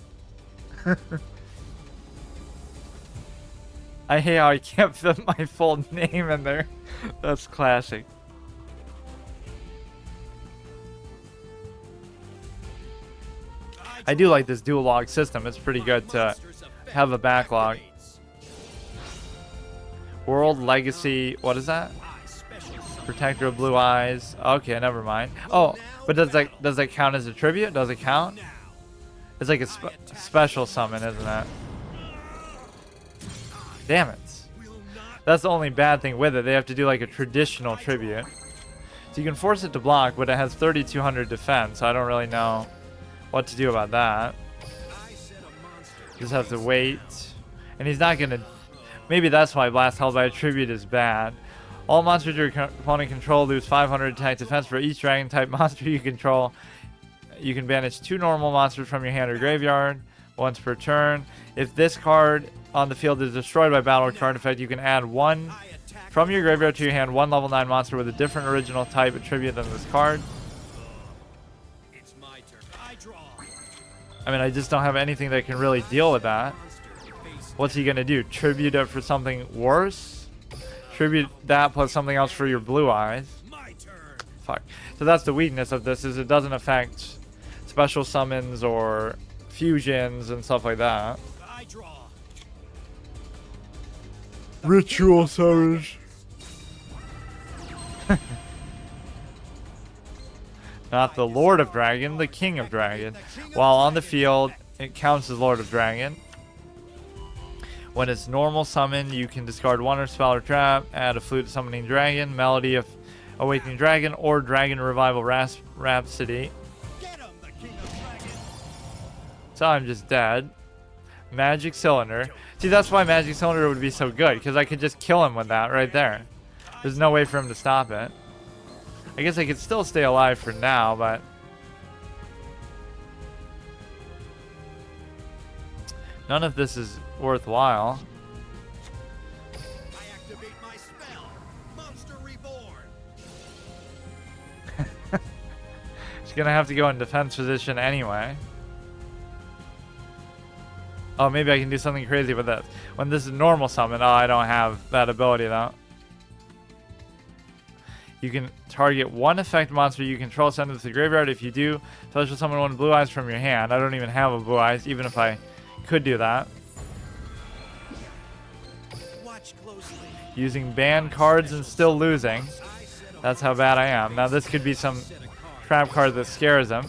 I hate how I can't fit my full name in there. That's classic. I do like this dual log system. It's pretty good to have a backlog. World Legacy, what is that? Protector of Blue Eyes. Okay, never mind. Oh, but does that count as a tribute? Does it count? It's like a special summon, isn't it? Damn it. That's the only bad thing with it. They have to do like a traditional tribute. So you can force it to block, but it has 3,200 defense, so I don't really know what to do about that. Just have to wait. And he's not going to... Maybe that's why Blast held by a tribute is bad. All monsters your opponent control lose 500 attack defense. For each dragon type monster you control, you can banish 2 normal monsters from your hand or graveyard once per turn. If this card on the field is destroyed by battle or card effect, you can add 1 from your graveyard to your hand, 1 level 9 monster with a different original type attribute than this card. It's my turn. I draw. I mean, I just don't have anything that can really deal with that. What's he gonna do? Tribute it for something worse? Tribute that plus something else for your blue eyes? My turn. Fuck. So that's the weakness of this, is it doesn't affect special summons or fusions and stuff like that. I draw. Ritual surge. Not the Lord of Dragon, the King of Dragon. While on the field, it counts as Lord of Dragon. When it's normal summon, you can discard 1 or spell or trap, add a Flute Summoning Dragon, Melody of Awakening Dragon, or Dragon Revival Rhapsody. Get him, the King of Dragons. So I'm just dead. Magic Cylinder. See, that's why Magic Cylinder would be so good, because I could just kill him with that right there. There's no way for him to stop it. I guess I could still stay alive for now, but... none of this is worthwhile. I activate my spell. Monster Reborn. She's gonna have to go in defense position anyway. Oh, maybe I can do something crazy with this. When this is normal summon, oh, I don't have that ability though. You can target 1 effect monster you control, send it to the graveyard. If you do, special summon 1 blue eyes from your hand. I don't even have a blue eyes, even if I could do that. Watch closely. Using banned cards and still losing. That's how bad I am. Now this could be some trap card that scares him.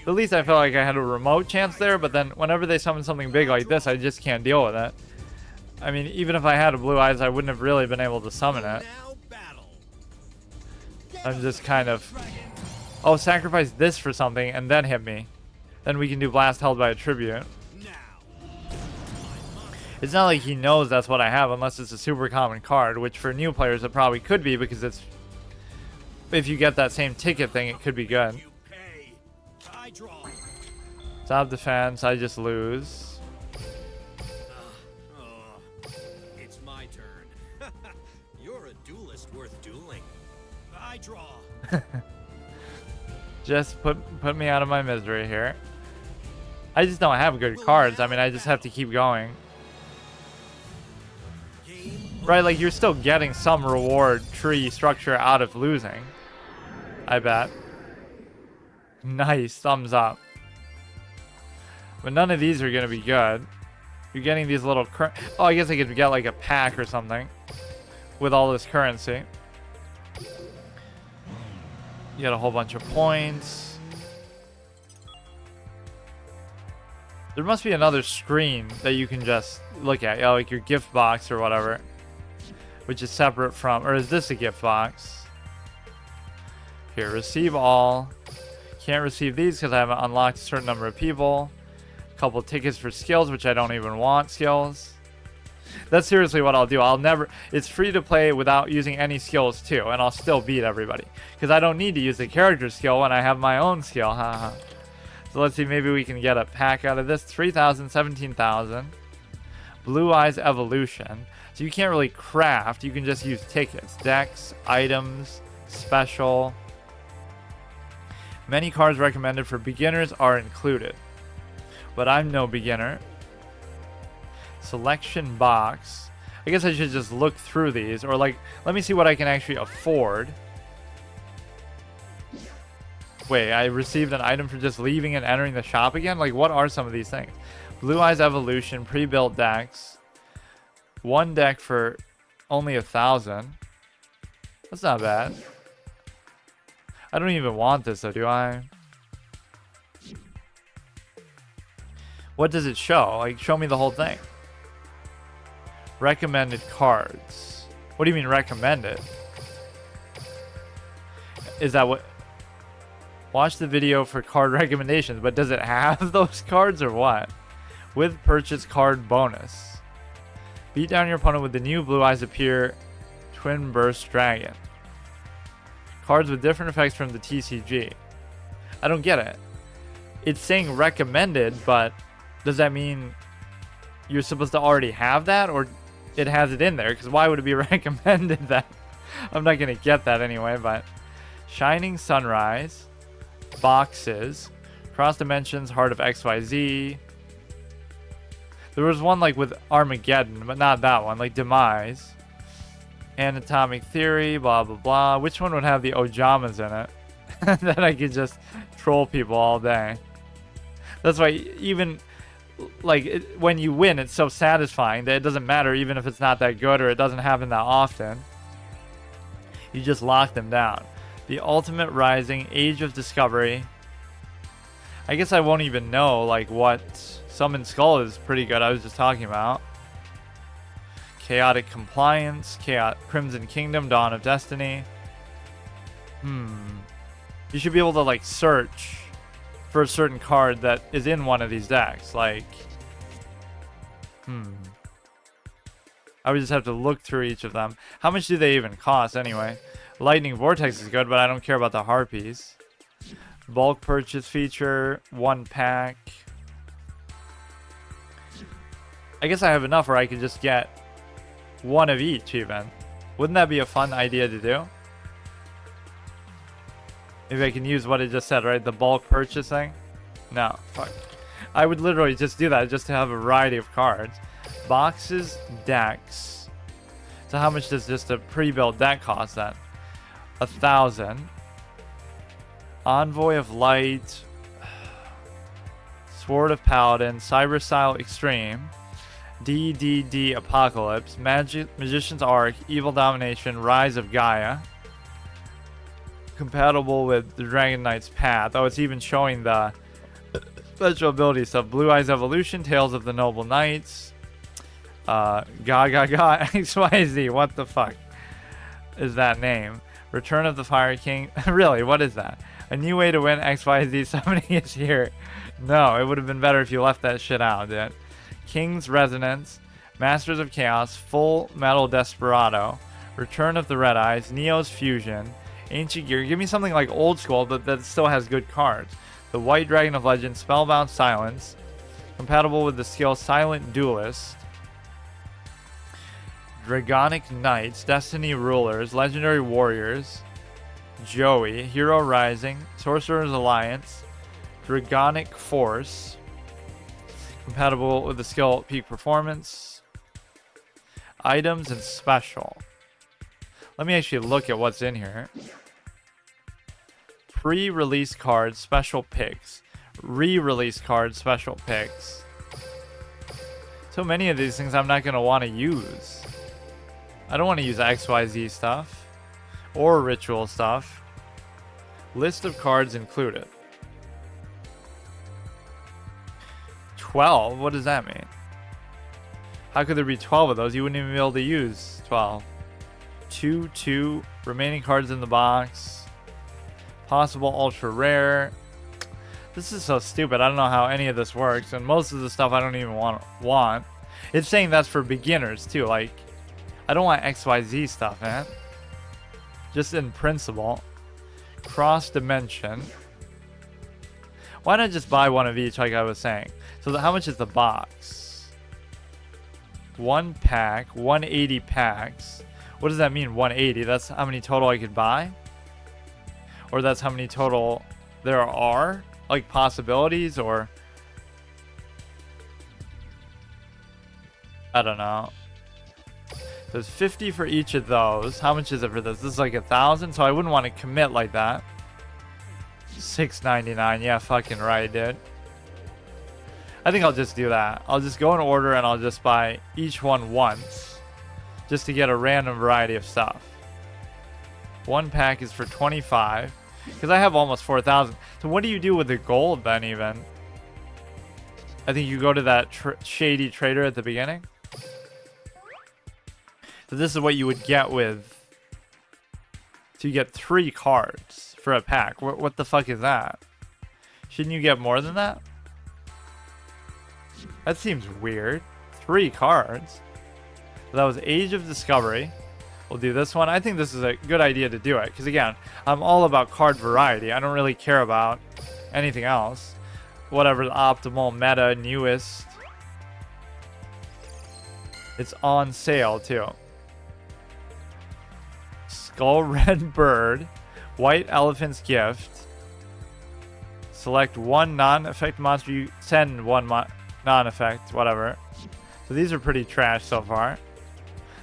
At least I felt like I had a remote chance there, but then whenever they summon something big like this, I just can't deal with it. I mean, even if I had a blue eyes, I wouldn't have really been able to summon it. Now battle. I'm just kind of... oh, sacrifice this for something and then hit me. Then we can do blast held by a tribute. Now. It's not like he knows that's what I have unless it's a super common card, which for new players it probably could be, because it's... if you get that same ticket thing, it could be good. You pay. I draw. Stop defense, I just lose. Oh, it's my turn. You're a duelist worth dueling. I draw. Just put me out of my misery here. I just don't have good cards. I mean, I just have to keep going. Right, like you're still getting some reward tree structure out of losing. I bet. Nice, thumbs up. But none of these are going to be good. You're getting these little... oh, I guess I could get like a pack or something with all this currency. You get a whole bunch of points. There must be another screen that you can just look at. Yeah, like your gift box or whatever. Which is separate from... or is this a gift box? Here, receive all. Can't receive these because I haven't unlocked a certain number of people. A couple tickets for skills, which I don't even want skills. That's seriously what I'll do. I'll never... it's free to play without using any skills too, and I'll still beat everybody. Because I don't need to use the character skill when I have my own skill. Haha. So let's see, maybe we can get a pack out of this. 3,000, 17,000. Blue Eyes Evolution. So you can't really craft. You can just use tickets, decks, items, special. Many cards recommended for beginners are included, but I'm no beginner. Selection box. I guess I should just look through these, or like, let me see what I can actually afford. Wait, I received an item for just leaving and entering the shop again? Like, what are some of these things? Blue Eyes Evolution, pre-built decks. One deck for only 1,000. That's not bad. I don't even want this though, do I? What does it show? Like, show me the whole thing. Recommended cards. What do you mean recommended? Is that what... Watch the video for card recommendations, but does it have those cards or what? With purchase card bonus. Beat down your opponent with the new Blue Eyes Appear Twin Burst Dragon. Cards with different effects from the TCG. I don't get it. It's saying recommended, but does that mean you're supposed to already have that, or it has it in there? Because why would it be recommended that? I'm not going to get that anyway, but... Shining Sunrise. Boxes. Cross Dimensions, Heart of XYZ. There was one like with Armageddon, but not that one. Like Demise. Anatomic Theory, blah, blah, blah. Which one would have the Ojamas in it? That I could just troll people all day. That's why even like when you win, it's so satisfying that it doesn't matter even if it's not that good or it doesn't happen that often. You just lock them down. The Ultimate Rising, Age of Discovery. I guess I won't even know like what... Summon Skull is pretty good, I was just talking about. Chaotic Compliance, Crimson Kingdom, Dawn of Destiny. You should be able to like search for a certain card that is in one of these decks. Like, I would just have to look through each of them. How much do they even cost anyway? Lightning Vortex is good, but I don't care about the Harpies. Bulk purchase feature, 1 pack. I guess I have enough where I could just get one of each even. Wouldn't that be a fun idea to do? Maybe I can use what I just said, right? The bulk purchasing? No, fuck. I would literally just do that just to have a variety of cards. Boxes, decks. So how much does just a pre-built deck cost then? 1,000. Envoy of Light. Sword of Paladin. Cyber Style Extreme. DDD Apocalypse, Magician's Arc, Evil Domination, Rise of Gaia. Compatible with the Dragon Knight's Path. Oh, it's even showing the special ability stuff. Blue Eyes Evolution, Tales of the Noble Knights. XYZ, what the fuck is that name? Return of the Fire King. Really, what is that? A new way to win XYZ summoning is here. No, it would have been better if you left that shit out, dude. King's Resonance, Masters of Chaos, Full Metal Desperado, Return of the Red Eyes, Neo's Fusion, Ancient Gear. Give me something like old school but that still has good cards. The White Dragon of Legend, Spellbound Silence, compatible with the skill Silent Duelist, Dragonic Knights, Destiny Rulers, Legendary Warriors, Joey, Hero Rising, Sorcerer's Alliance, Dragonic Force, compatible with the skill Peak Performance, items, and special. Let me actually look at what's in here. Pre-release cards, special picks. Re-release cards, special picks. So many of these things I'm not going to want to use. I don't want to use XYZ stuff. Or ritual stuff. List of cards included. 12? What does that mean? How could there be 12 of those? You wouldn't even be able to use 12. 2 remaining cards in the box. Possible ultra rare. This is so stupid. I don't know how any of this works, and most of the stuff I don't even want. It's saying that's for beginners too. Like, I don't want XYZ stuff, man. Just in principle. Cross dimension. Why not just buy one of each like I was saying? So how much is the box? 1 pack, 180 packs. What does that mean, 180? That's how many total I could buy? Or that's how many total there are? Like possibilities, or... I don't know. There's 50 for each of those. How much is it for this? This is like 1,000, so I wouldn't want to commit like that. $6.99. Yeah, fucking right, dude. I think I'll just do that. I'll just go in order and I'll just buy each one once, just to get a random variety of stuff. 1 pack is for 25, because I have almost 4,000. So what do you do with the gold then, even? I think you go to that shady trader at the beginning. So this is what you would get with... So you get 3 cards for a pack. What the fuck is that? Shouldn't you get more than that? That seems weird. 3 cards. So that was Age of Discovery. We'll do this one. I think this is a good idea to do it. Because again, I'm all about card variety. I don't really care about anything else. Whatever the optimal, meta, newest. It's on sale too. Skull Red Bird. White Elephant's Gift. Select 1 non-effect monster. You send 1 non-effect, whatever. So these are pretty trash so far.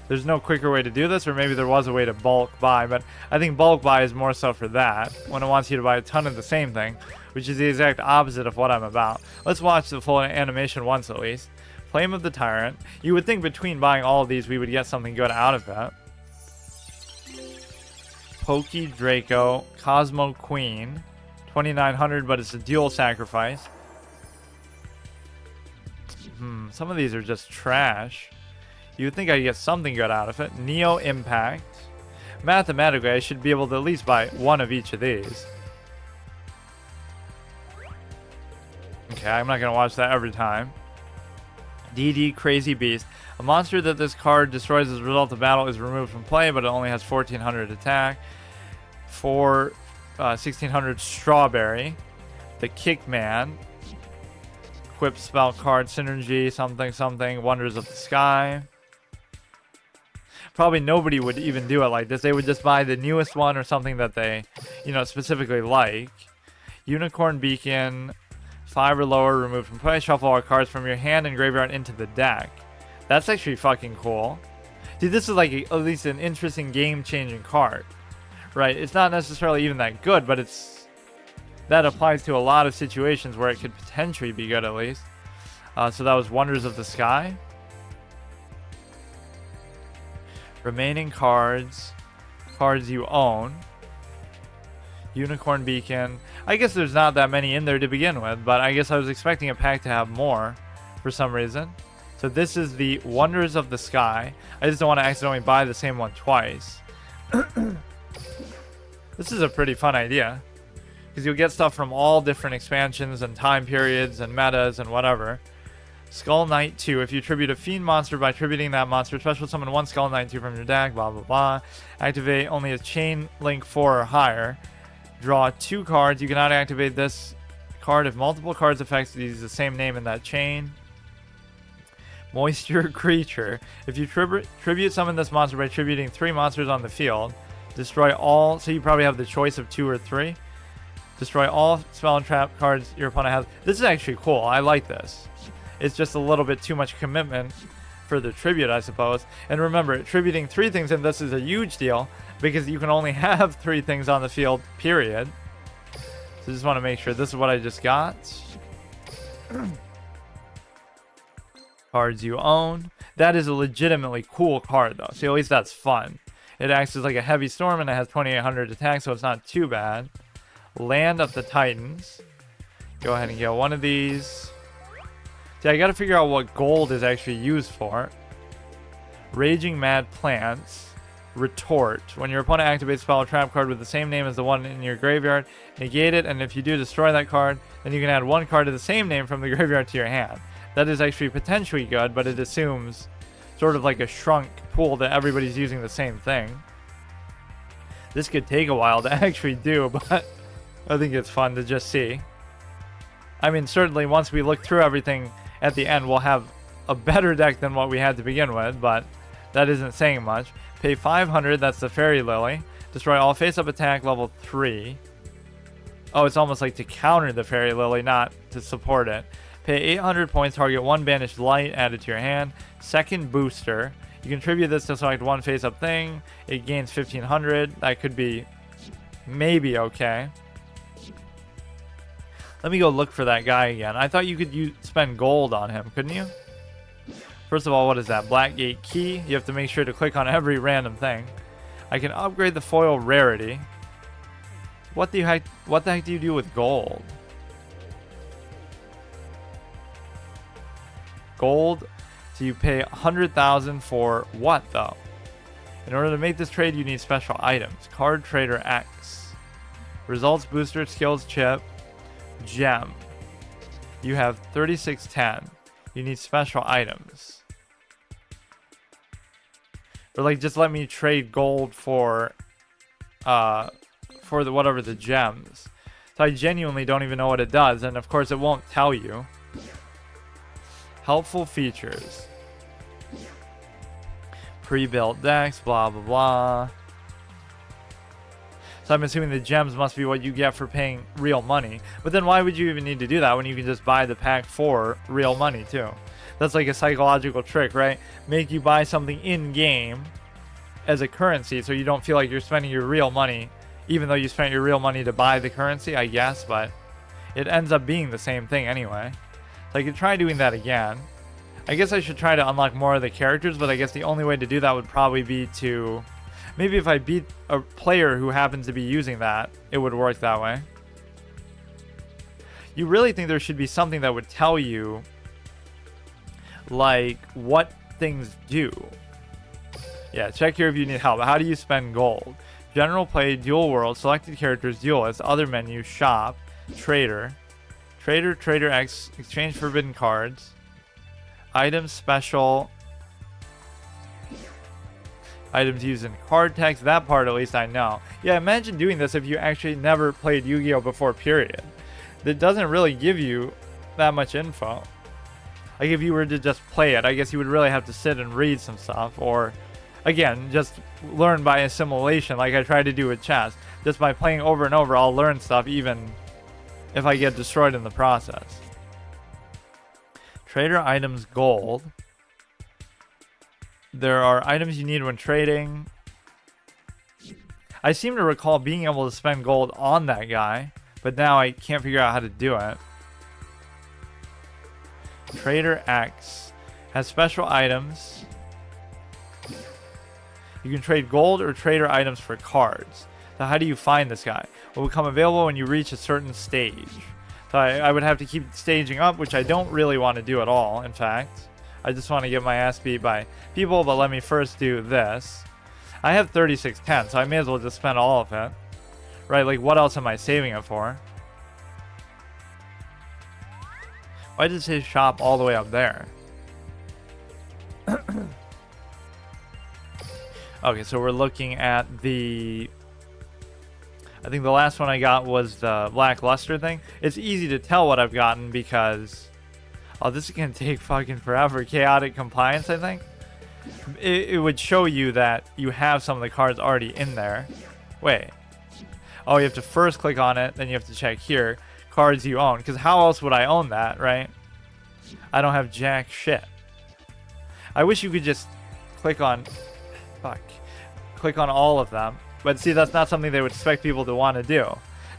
There's no quicker way to do this, or maybe there was a way to bulk buy, but I think bulk buy is more so for that, when it wants you to buy a ton of the same thing, which is the exact opposite of what I'm about. Let's watch the full animation once at least. Flame of the Tyrant. You would think between buying all of these we would get something good out of that. Pokey Draco. Cosmo Queen. 2,900, but it's a dual sacrifice. Some of these are just trash. You would think I'd get something good out of it. Neo Impact. Mathematically, I should be able to at least buy 1 of each of these. Okay, I'm not going to watch that every time. DD Crazy Beast. A monster that this card destroys as a result of battle is removed from play, but it only has 1,400 attack. 1,600 Strawberry. The Kickman. Equip spell card, Synergy, something, something. Wonders of the Sky. Probably nobody would even do it like this. They would just buy the newest one or something that they, you know, specifically like. Unicorn Beacon. 5 or lower, removed from play. Shuffle all cards from your hand and graveyard into the deck. That's actually fucking cool. Dude, this is like at least an interesting game-changing card. Right? It's not necessarily even that good, but it's... That applies to a lot of situations where it could potentially be good at least. So that was Wonders of the Sky. Remaining cards. Cards you own. Unicorn Beacon. I guess there's not that many in there to begin with, but I guess I was expecting a pack to have more for some reason. So this is the Wonders of the Sky. I just don't want to accidentally buy the same one twice. This is a pretty fun idea, because you'll get stuff from all different expansions and time periods and metas and whatever. Skull Knight 2. If you tribute a fiend monster by tributing that monster, special summon 1 Skull Knight 2 from your deck, blah blah blah. Activate only a chain link 4 or higher. Draw 2 cards. You cannot activate this card if multiple cards effects use the same name in that chain. Moisture Creature. If you tribute summon this monster by tributing 3 monsters on the field, destroy all. So you probably have the choice of 2 or 3. Destroy all spell and trap cards your opponent has. This is actually cool. I like this. It's just a little bit too much commitment for the tribute, I suppose. And remember, tributing 3 things in this is a huge deal, because you can only have 3 things on the field, period. So just want to make sure this is what I just got. Cards you own. That is a legitimately cool card, though. See, at least that's fun. It acts as like a heavy storm, and it has 2,800 attack, so it's not too bad. Land of the Titans. Go ahead and get 1 of these. See, I gotta figure out what gold is actually used for. Raging Mad Plants. Retort. When your opponent activates a spell or trap card with the same name as the one in your graveyard, negate it, and if you do destroy that card, then you can add 1 card of the same name from the graveyard to your hand. That is actually potentially good, but it assumes sort of like a shrunk pool that everybody's using the same thing. This could take a while to actually do, but I think it's fun to just see. I mean, certainly once we look through everything at the end, we'll have a better deck than what we had to begin with, but that isn't saying much. Pay 500, that's the Fairy Lily. Destroy all face-up attack level 3. Oh, it's almost like to counter the Fairy Lily, not to support it. Pay 800 points, target 1 banished light, add it to your hand. Second booster. You contribute this to select one face-up thing. It gains 1500. That could be maybe okay. Let me go look for that guy again. I thought you could spend gold on him, couldn't you? First of all, what is that? Blackgate key. You have to make sure to click on every random thing. I can upgrade the foil rarity. What the heck do you do with gold? Gold. So you pay 100,000 for what though? In order to make this trade, you need special items. Card Trader X. Results booster, skills chip, gem. You have 3610. You need special items. Or like just let me trade gold for whatever the gems. So I genuinely don't even know what it does, and of course it won't tell you. Helpful features. Pre-built decks, blah blah blah. So I'm assuming the gems must be what you get for paying real money. But then why would you even need to do that when you can just buy the pack for real money too? That's like a psychological trick, right? Make you buy something in-game as a currency so you don't feel like you're spending your real money, even though you spent your real money to buy the currency, I guess, but it ends up being the same thing anyway. So I could try doing that again. I guess I should try to unlock more of the characters, but I guess the only way to do that would probably be to... Maybe if I beat a player who happens to be using that, it would work that way. You really think there should be something that would tell you like what things do. Yeah, check here if you need help. How do you spend gold? General play, dual world, selected characters, duelist, other menu, shop, trader, trader X, exchange forbidden cards, items, special, items used in card text. That part at least I know. Yeah, imagine doing this if you actually never played Yu-Gi-Oh before, period. That doesn't really give you that much info. Like if you were to just play it, I guess you would really have to sit and read some stuff, or again, just learn by assimilation like I tried to do with chess. Just by playing over and over, I'll learn stuff even if I get destroyed in the process. Trader items gold. There are items you need when trading. I seem to recall being able to spend gold on that guy, but now I can't figure out how to do it. Trader X has special items. You can trade gold or trader items for cards. So how do you find this guy? Will become available when you reach a certain stage. So I would have to keep staging up, which I don't really want to do at all, in fact. I just want to get my ass beat by people, but let me first do this. I have 3610, so I may as well just spend all of it. Right, like what else am I saving it for? Why did it say shop all the way up there? Okay, so we're looking at the... I think the last one I got was the lackluster thing. It's easy to tell what I've gotten because... Oh, this is going to take fucking forever. Chaotic compliance, I think. It would show you that you have some of the cards already in there. Wait. Oh, you have to first click on it, then you have to check here. Cards you own. Because how else would I own that, right? I don't have jack shit. I wish you could just click on... Fuck. Click on all of them. But see, that's not something they would expect people to want to do.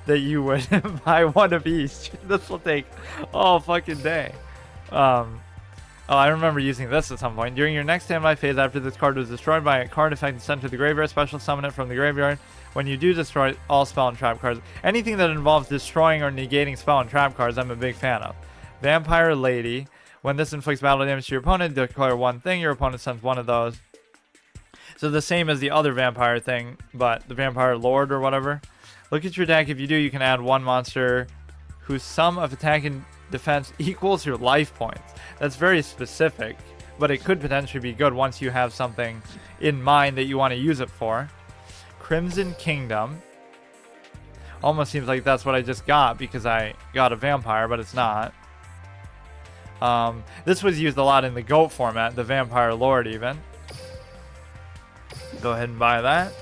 That you would buy one of each. This will take all fucking day. Oh, I remember using this at some point. During your next standby phase, after this card was destroyed by a card effect and sent to the graveyard, special summon it from the graveyard. When you do destroy all spell and trap cards, anything that involves destroying or negating spell and trap cards, I'm a big fan of. Vampire Lady. When this inflicts battle damage to your opponent, declare one thing. Your opponent sends one of those. So the same as the other vampire thing, but the Vampire Lord or whatever. Look at your deck. If you do, you can add one monster whose sum of attack and defense equals your life points. That's very specific, but it could potentially be good once you have something in mind that you want to use it for. Crimson Kingdom. Almost seems like that's what I just got because I got a vampire, but it's not. This was used a lot in the GOAT format, the Vampire Lord even. Go ahead and buy that.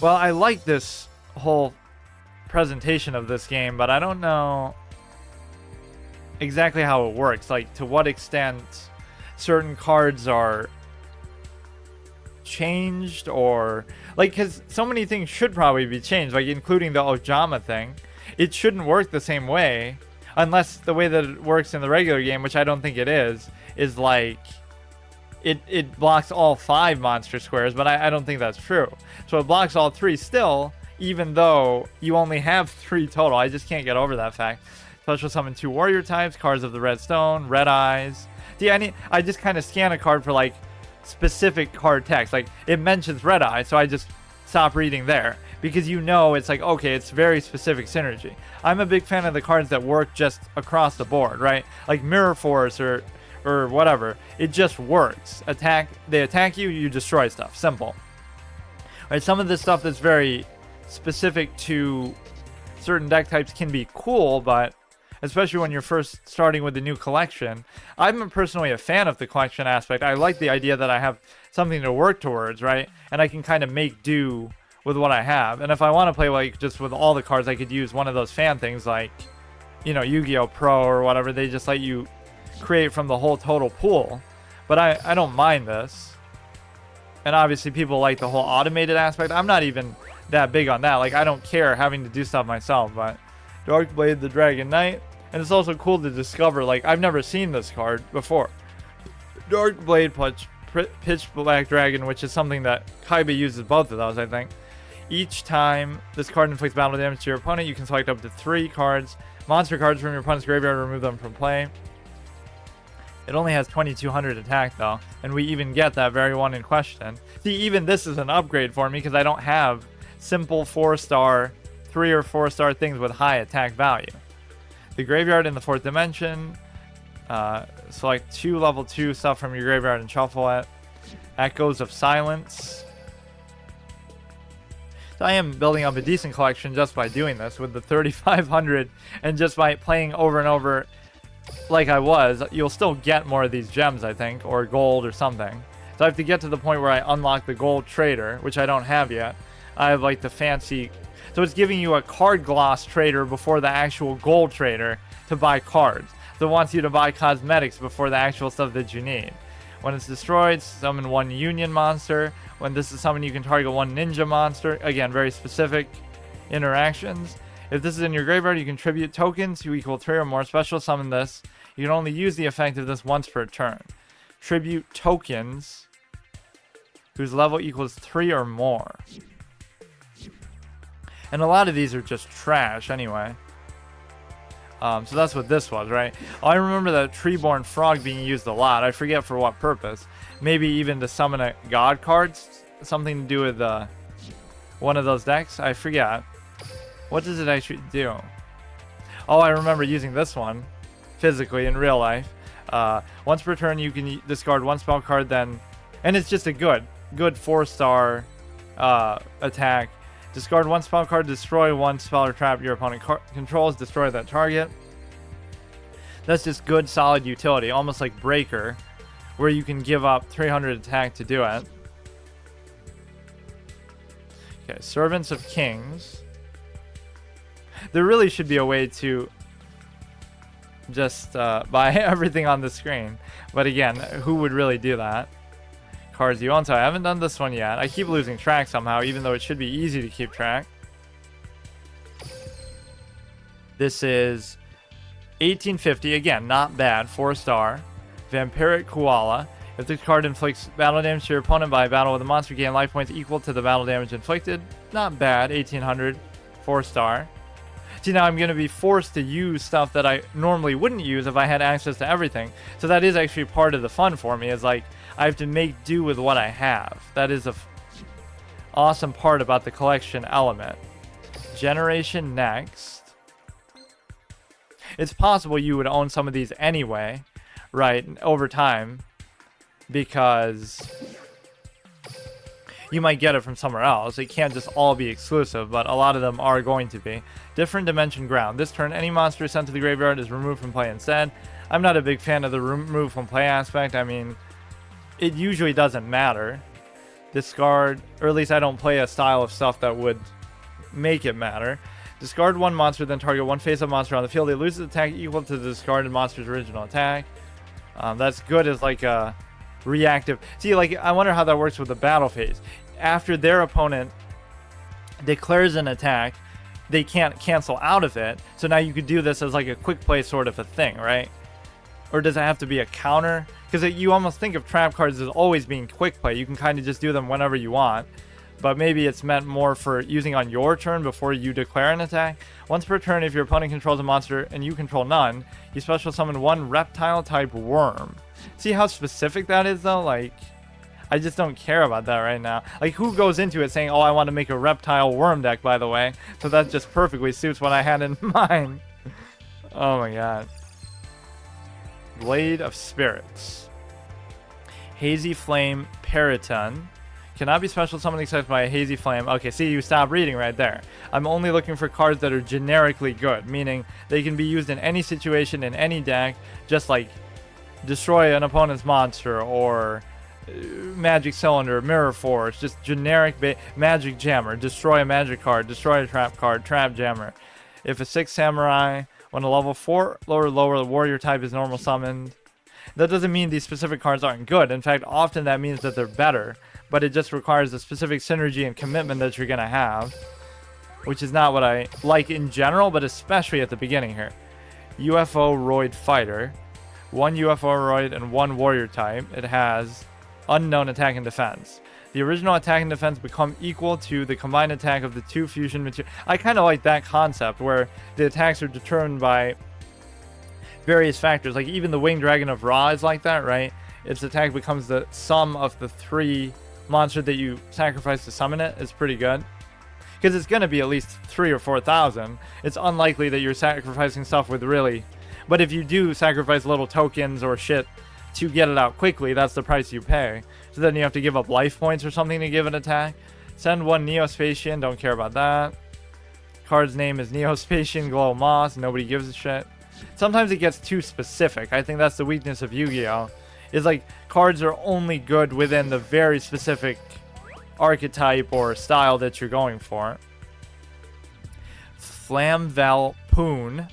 Well, I like this whole presentation of this game, but I don't know exactly how it works. Like, to what extent certain cards are changed, or like, because so many things should probably be changed, like including the Ojama thing. It shouldn't work the same way, unless the way that it works in the regular game, which I don't think it is like it blocks all 5 monster squares, but I don't think that's true. So it blocks all 3 still, even though you only have 3 total. I just can't get over that fact. Special summon 2 warrior types, cards of the red stone, red eyes. I just kind of scan a card for like specific card text. Like, it mentions red eye, so I just stop reading there, because you know it's like, okay, it's very specific synergy. I'm a big fan of the cards that work just across the board, right? Like Mirror Force or whatever. It just works. They attack you, you destroy stuff. Simple. Right? Some of this stuff that's very specific to certain deck types can be cool, but especially when you're first starting with the new collection. I'm personally a fan of the collection aspect. I like the idea that I have something to work towards, right? And I can kind of make do with what I have. And if I want to play like just with all the cards, I could use one of those fan things like, you know, Yu-Gi-Oh! Pro or whatever. They just let you create from the whole total pool. But I don't mind this. And obviously people like the whole automated aspect. I'm not even that big on that. Like, I don't care having to do stuff myself. But Darkblade the Dragon Knight. And it's also cool to discover, like, I've never seen this card before. Darkblade plus Pitch Black Dragon, which is something that Kaiba uses both of those, I think. Each time this card inflicts battle damage to your opponent, you can select up to 3 cards, monster cards from your opponent's graveyard, and remove them from play. It only has 2200 attack though, and we even get that very one in question. See, even this is an upgrade for me because I don't have simple 4-star, 3 or 4-star things with high attack value. The graveyard in the 4th dimension. Select 2 level 2 stuff from your graveyard and shuffle it. Echoes of Silence. So I am building up a decent collection just by doing this with the 3500, and just by playing over and over like I was. You'll still get more of these gems, I think, or gold or something. So I have to get to the point where I unlock the gold trader, which I don't have yet. I have like the fancy, so it's giving you a card gloss trader before the actual gold trader to buy cards. So it wants you to buy cosmetics before the actual stuff that you need. When it's destroyed, summon 1 union monster. When this is summoned, you can target 1 ninja monster. Again, very specific interactions. If this is in your graveyard, you can tribute tokens to equal 3 or more. Special summon this. You can only use the effect of this once per turn. Tribute tokens whose level equals 3 or more. And a lot of these are just trash anyway. So that's what this was, right? I remember that Treeborn Frog being used a lot. I forget for what purpose. Maybe even to summon a god card. Something to do with one of those decks. I forget. What does it actually do? Oh, I remember using this one physically in real life. Once per turn, you can discard 1 spell card, then, and it's just a good 4-star attack. Discard 1 spell card, destroy 1 spell or trap your opponent controls, destroy that target. That's just good, solid utility, almost like Breaker, where you can give up 300 attack to do it. Okay, Servants of Kings. There really should be a way to just buy everything on the screen. But again, who would really do that? Cards you own. So I haven't done this one yet. I keep losing track somehow, even though it should be easy to keep track. This is 1850. Again, not bad. 4-star. Vampiric Koala. If this card inflicts battle damage to your opponent by a battle with a monster, gain life points equal to the battle damage inflicted. Not bad. 1800. 4-star. See, now I'm going to be forced to use stuff that I normally wouldn't use if I had access to everything. So that is actually part of the fun for me, is like, I have to make do with what I have. That is a awesome part about the collection element. Generation Next. It's possible you would own some of these anyway, right, over time, because you might get it from somewhere else. It can't just all be exclusive, but a lot of them are going to be. Different dimension ground. This turn, any monster sent to the graveyard is removed from play instead. I'm not a big fan of the remove from play aspect. I mean, it usually doesn't matter. Discard, or at least I don't play a style of stuff that would make it matter. Discard one monster, then target one face-up monster on the field. It loses attack equal to the discarded monster's original attack. That's good as like a reactive. See, like, I wonder how that works with the battle phase. After their opponent declares an attack, they can't cancel out of it. So now you could do this as like a quick play sort of a thing, right? Or does it have to be a counter? Because you almost think of trap cards as always being quick play. You can kind of just do them whenever you want. But maybe it's meant more for using on your turn before you declare an attack. Once per turn, if your opponent controls a monster and you control none, you special summon one reptile type worm. See how specific that is though? Like, I just don't care about that right now. Like, who goes into it saying, oh, I want to make a reptile worm deck, by the way. So that just perfectly suits what I had in mind. Oh my god. Blade of Spirits. Hazy Flame Periton. Cannot be special summoned except by a Hazy Flame. Okay, see, you stop reading right there. I'm only looking for cards that are generically good, meaning they can be used in any situation, in any deck, just like destroy an opponent's monster, or Magic Cylinder, Mirror Force, just generic Magic Jammer, destroy a magic card, destroy a trap card, Trap Jammer. If a 6 Samurai, when a level 4 or lower warrior type is normal summoned, that doesn't mean these specific cards aren't good. In fact, often that means that they're better, but it just requires a specific synergy and commitment that you're going to have, which is not what I like in general, but especially at the beginning here. UFO Roid Fighter. 1 UFO Roid and 1 warrior type. It has unknown attack and defense. The original attack and defense become equal to the combined attack of the 2 fusion materials. I kind of like that concept where the attacks are determined by various factors. Like even the Winged Dragon of Ra is like that, right? Its attack becomes the sum of the 3 monster that you sacrifice to summon it. Is pretty good. Because it's going to be at least 3,000 or 4,000. It's unlikely that you're sacrificing stuff with really... But if you do sacrifice little tokens or shit to get it out quickly, that's the price you pay. So then you have to give up life points or something to give an attack. Send 1 Neospatian, don't care about that. Card's name is Neospatian Glow Moss, nobody gives a shit. Sometimes it gets too specific. I think that's the weakness of Yu-Gi-Oh! Is like, cards are only good within the very specific archetype or style that you're going for. Flamval Poon.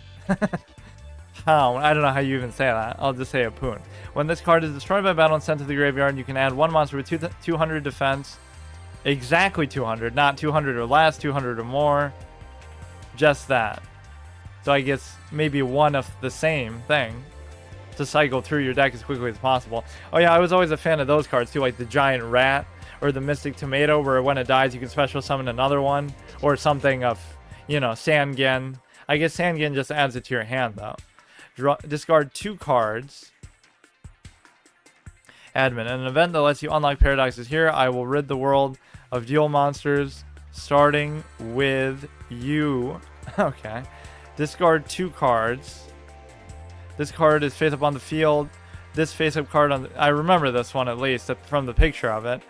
I don't know how you even say that. I'll just say a Poon. When this card is destroyed by battle and sent to the graveyard, you can add 1 monster with 200 defense. Exactly 200, not 200 or less, 200 or more. Just that. So I guess maybe one of the same thing to cycle through your deck as quickly as possible. Oh yeah, I was always a fan of those cards too, like the Giant Rat or the Mystic Tomato, where when it dies you can special summon another one, or something of, you know, Sangen. I guess Sangen just adds it to your hand though. Discard 2 cards. Admin. An event that lets you unlock paradoxes here. I will rid the world of duel monsters, starting with you. Okay. Discard 2 cards. This card is face up on the field. This face up card on the... I remember this one at least from the picture of it.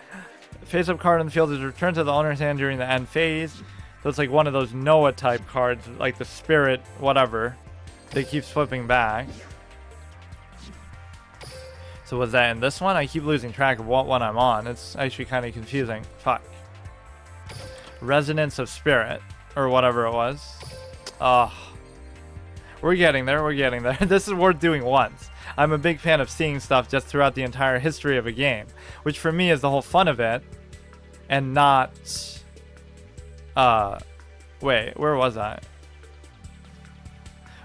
Face up card on the field is returned to the owner's hand during the end phase. So it's like one of those Noah type cards, like the Spirit, whatever. That keeps flipping back. So was that in this one? I keep losing track of what one I'm on. It's actually kind of confusing. Fuck. Resonance of Spirit. Or whatever it was. We're getting there. We're getting there. This is worth doing once. I'm a big fan of seeing stuff just throughout the entire history of a game. Which for me is the whole fun of it. And not... Wait, where was I?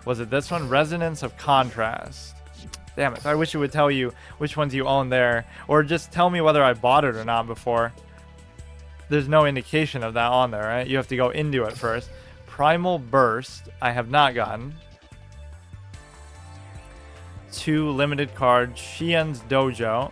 Was it this one? Resonance of Contrast. Damn it. I wish it would tell you which ones you own there. Or just tell me whether I bought it or not before. There's no indication of that on there, right? You have to go into it first. Primal Burst. I have not gotten. 2 limited cards. Shien's Dojo.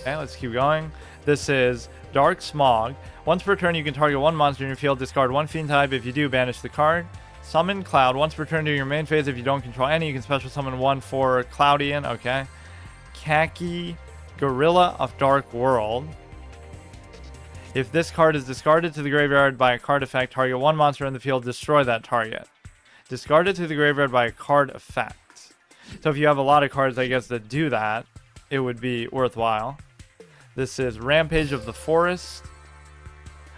Okay, let's keep going. This is Dark Smog. Once per turn, you can target 1 monster in your field, discard 1 fiend type. If you do, banish the card. Summon Cloud. Once per turn during your main phase, if you don't control any, you can special summon 1 for Cloudian. Okay. Khaki Gorilla of Dark World. If this card is discarded to the graveyard by a card effect, target one monster in the field, destroy that target. Discarded to the graveyard by a card effect. So if you have a lot of cards, I guess, that do that, it would be worthwhile. This is Rampage of the Forest.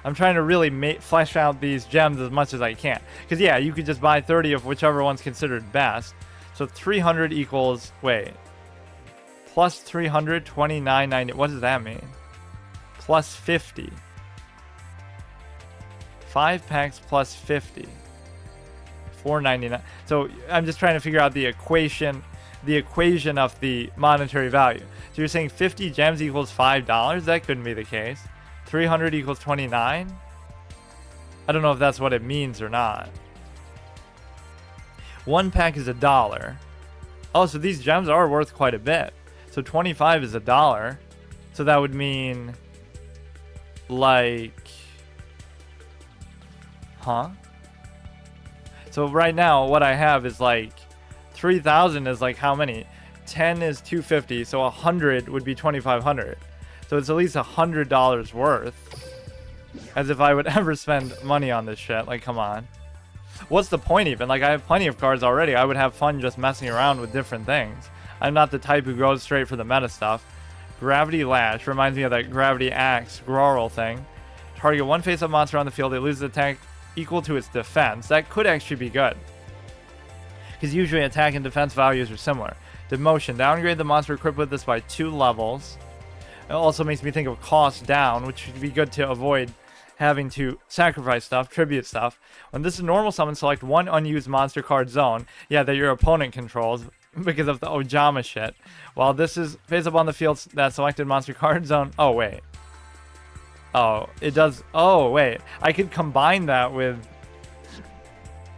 I'm trying to really flesh out these gems as much as I can. Because, yeah, you could just buy 30 of whichever one's considered best. So 300 equals, wait. Plus 300, 29.90. What does that mean? Plus 50. 5 packs plus 50. 4.99. So I'm just trying to figure out the equation of the monetary value. So you're saying 50 gems equals $5? That couldn't be the case. 300 equals 29? I don't know if that's what it means or not. One pack is $1. Oh, so these gems are worth quite a bit. So 25 is $1. So that would mean like, huh? So right now what I have is like 3,000 is like how many? 10 is 250, so 100 would be 2,500. So it's at least $100 worth. As if I would ever spend money on this shit. Like, come on. What's the point even? Like, I have plenty of cards already. I would have fun just messing around with different things. I'm not the type who goes straight for the meta stuff. Gravity Lash reminds me of that Gravity Axe Groral thing. Target one face-up monster on the field. It loses attack equal to its defense. That could actually be good. Because usually attack and defense values are similar. Demotion. Downgrade the monster equipped with this by 2 levels. It also makes me think of cost down, which would be good to avoid having to sacrifice stuff, tribute stuff. When this is normal summon, select one unused monster card zone. Yeah, that your opponent controls because of the Ojama shit. While this is face up on the field, that selected monster card zone. Oh, wait. Oh, it does. Oh, wait. I could combine that with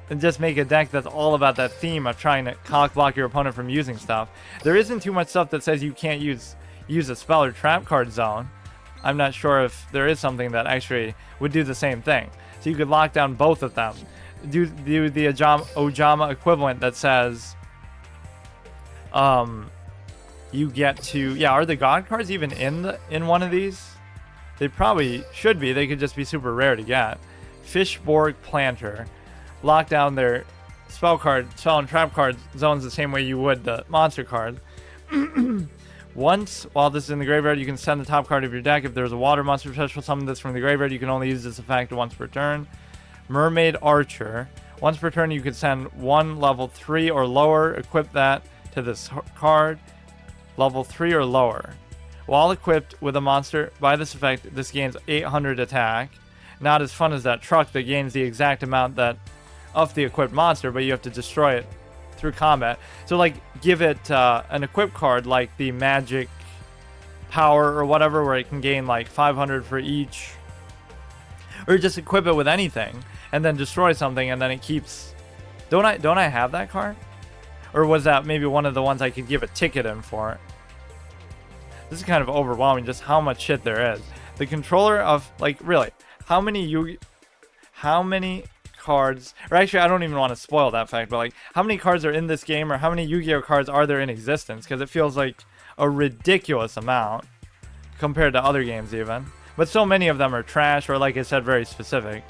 and just make a deck that's all about that theme of trying to cock block your opponent from using stuff. There isn't too much stuff that says you can't use a spell or trap card zone. I'm not sure if there is something that actually would do the same thing. So you could lock down both of them. Do the Ojama equivalent that says you get to, yeah, are the god cards even in one of these? They probably should be. They could just be super rare to get. Fishborg Planter. Lock down their spell and trap card zones the same way you would the monster card. Once, while this is in the graveyard, you can send the top card of your deck. If there's a water monster special summon that's from the graveyard, you can only use this effect once per turn. Mermaid Archer. Once per turn, you can send one level 3 or lower. Equip that to this card. Level 3 or lower. While equipped with a monster by this effect, this gains 800 attack. Not as fun as that truck that gains the exact amount that of the equipped monster, but you have to destroy it through combat. So like give it an equipped card like the magic power or whatever, where it can gain like 500 for each, or just equip it with anything and then destroy something and then it keeps. Don't I have that card? Or was that maybe one of the ones I could give a ticket in for? This is kind of overwhelming just how much shit there is. The controller of, like, really, how many cards, or actually I don't even want to spoil that fact, but like how many cards are in this game, or how many Yu-Gi-Oh cards are there in existence? Because it feels like a ridiculous amount compared to other games even, but so many of them are trash, or like I said, very specific.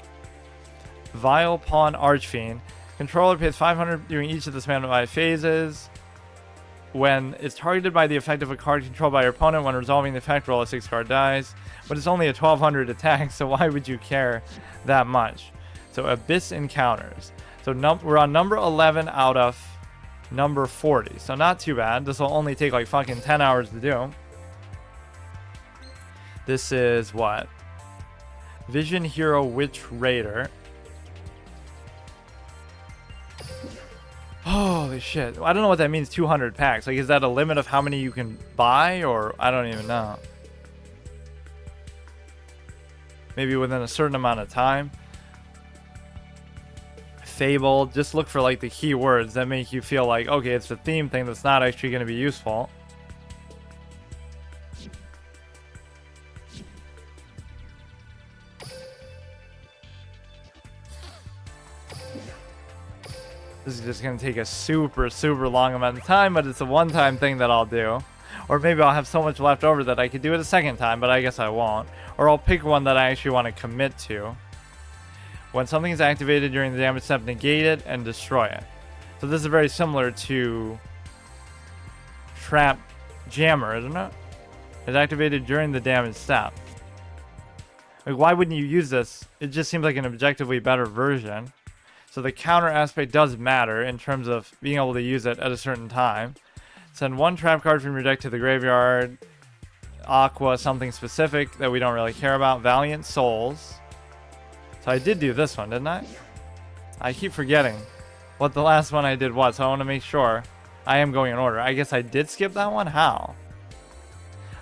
Vile Pawn Archfiend. Controller pays 500 during each of the span of 5 phases. When it's targeted by the effect of a card controlled by your opponent, when resolving the effect, roll a 6-card dice. But it's only a 1200 attack, so why would you care that much? So Abyss Encounters. So we're on number 11 out of number 40. So not too bad. This will only take like fucking 10 hours to do. This is what? Vision Hero Witch Raider. Holy shit. I don't know what that means, 200 packs. Like, is that a limit of how many you can buy? Or I don't even know. Maybe within a certain amount of time. Fable. Just look for like the keywords that make you feel like, okay, it's a theme thing that's not actually going to be useful. This is just going to take a super long amount of time, but it's a one-time thing that I'll do. Or maybe I'll have so much left over that I could do it a second time, but I guess I won't. or I'll pick one that I actually want to commit to. When something is activated during the damage step, negate it and destroy it. So this is very similar to Trap Jammer, isn't it? It's activated during the damage step. Like, why wouldn't you use this? It just seems like an objectively better version. So the counter aspect does matter in terms of being able to use it at a certain time. Send one trap card from your deck to the graveyard. Aqua, something specific that we don't really care about. Valiant Souls. So I did do this one, didn't I? I keep forgetting what the last one I did was, so I want to make sure I am going in order. I guess I did skip that one? How?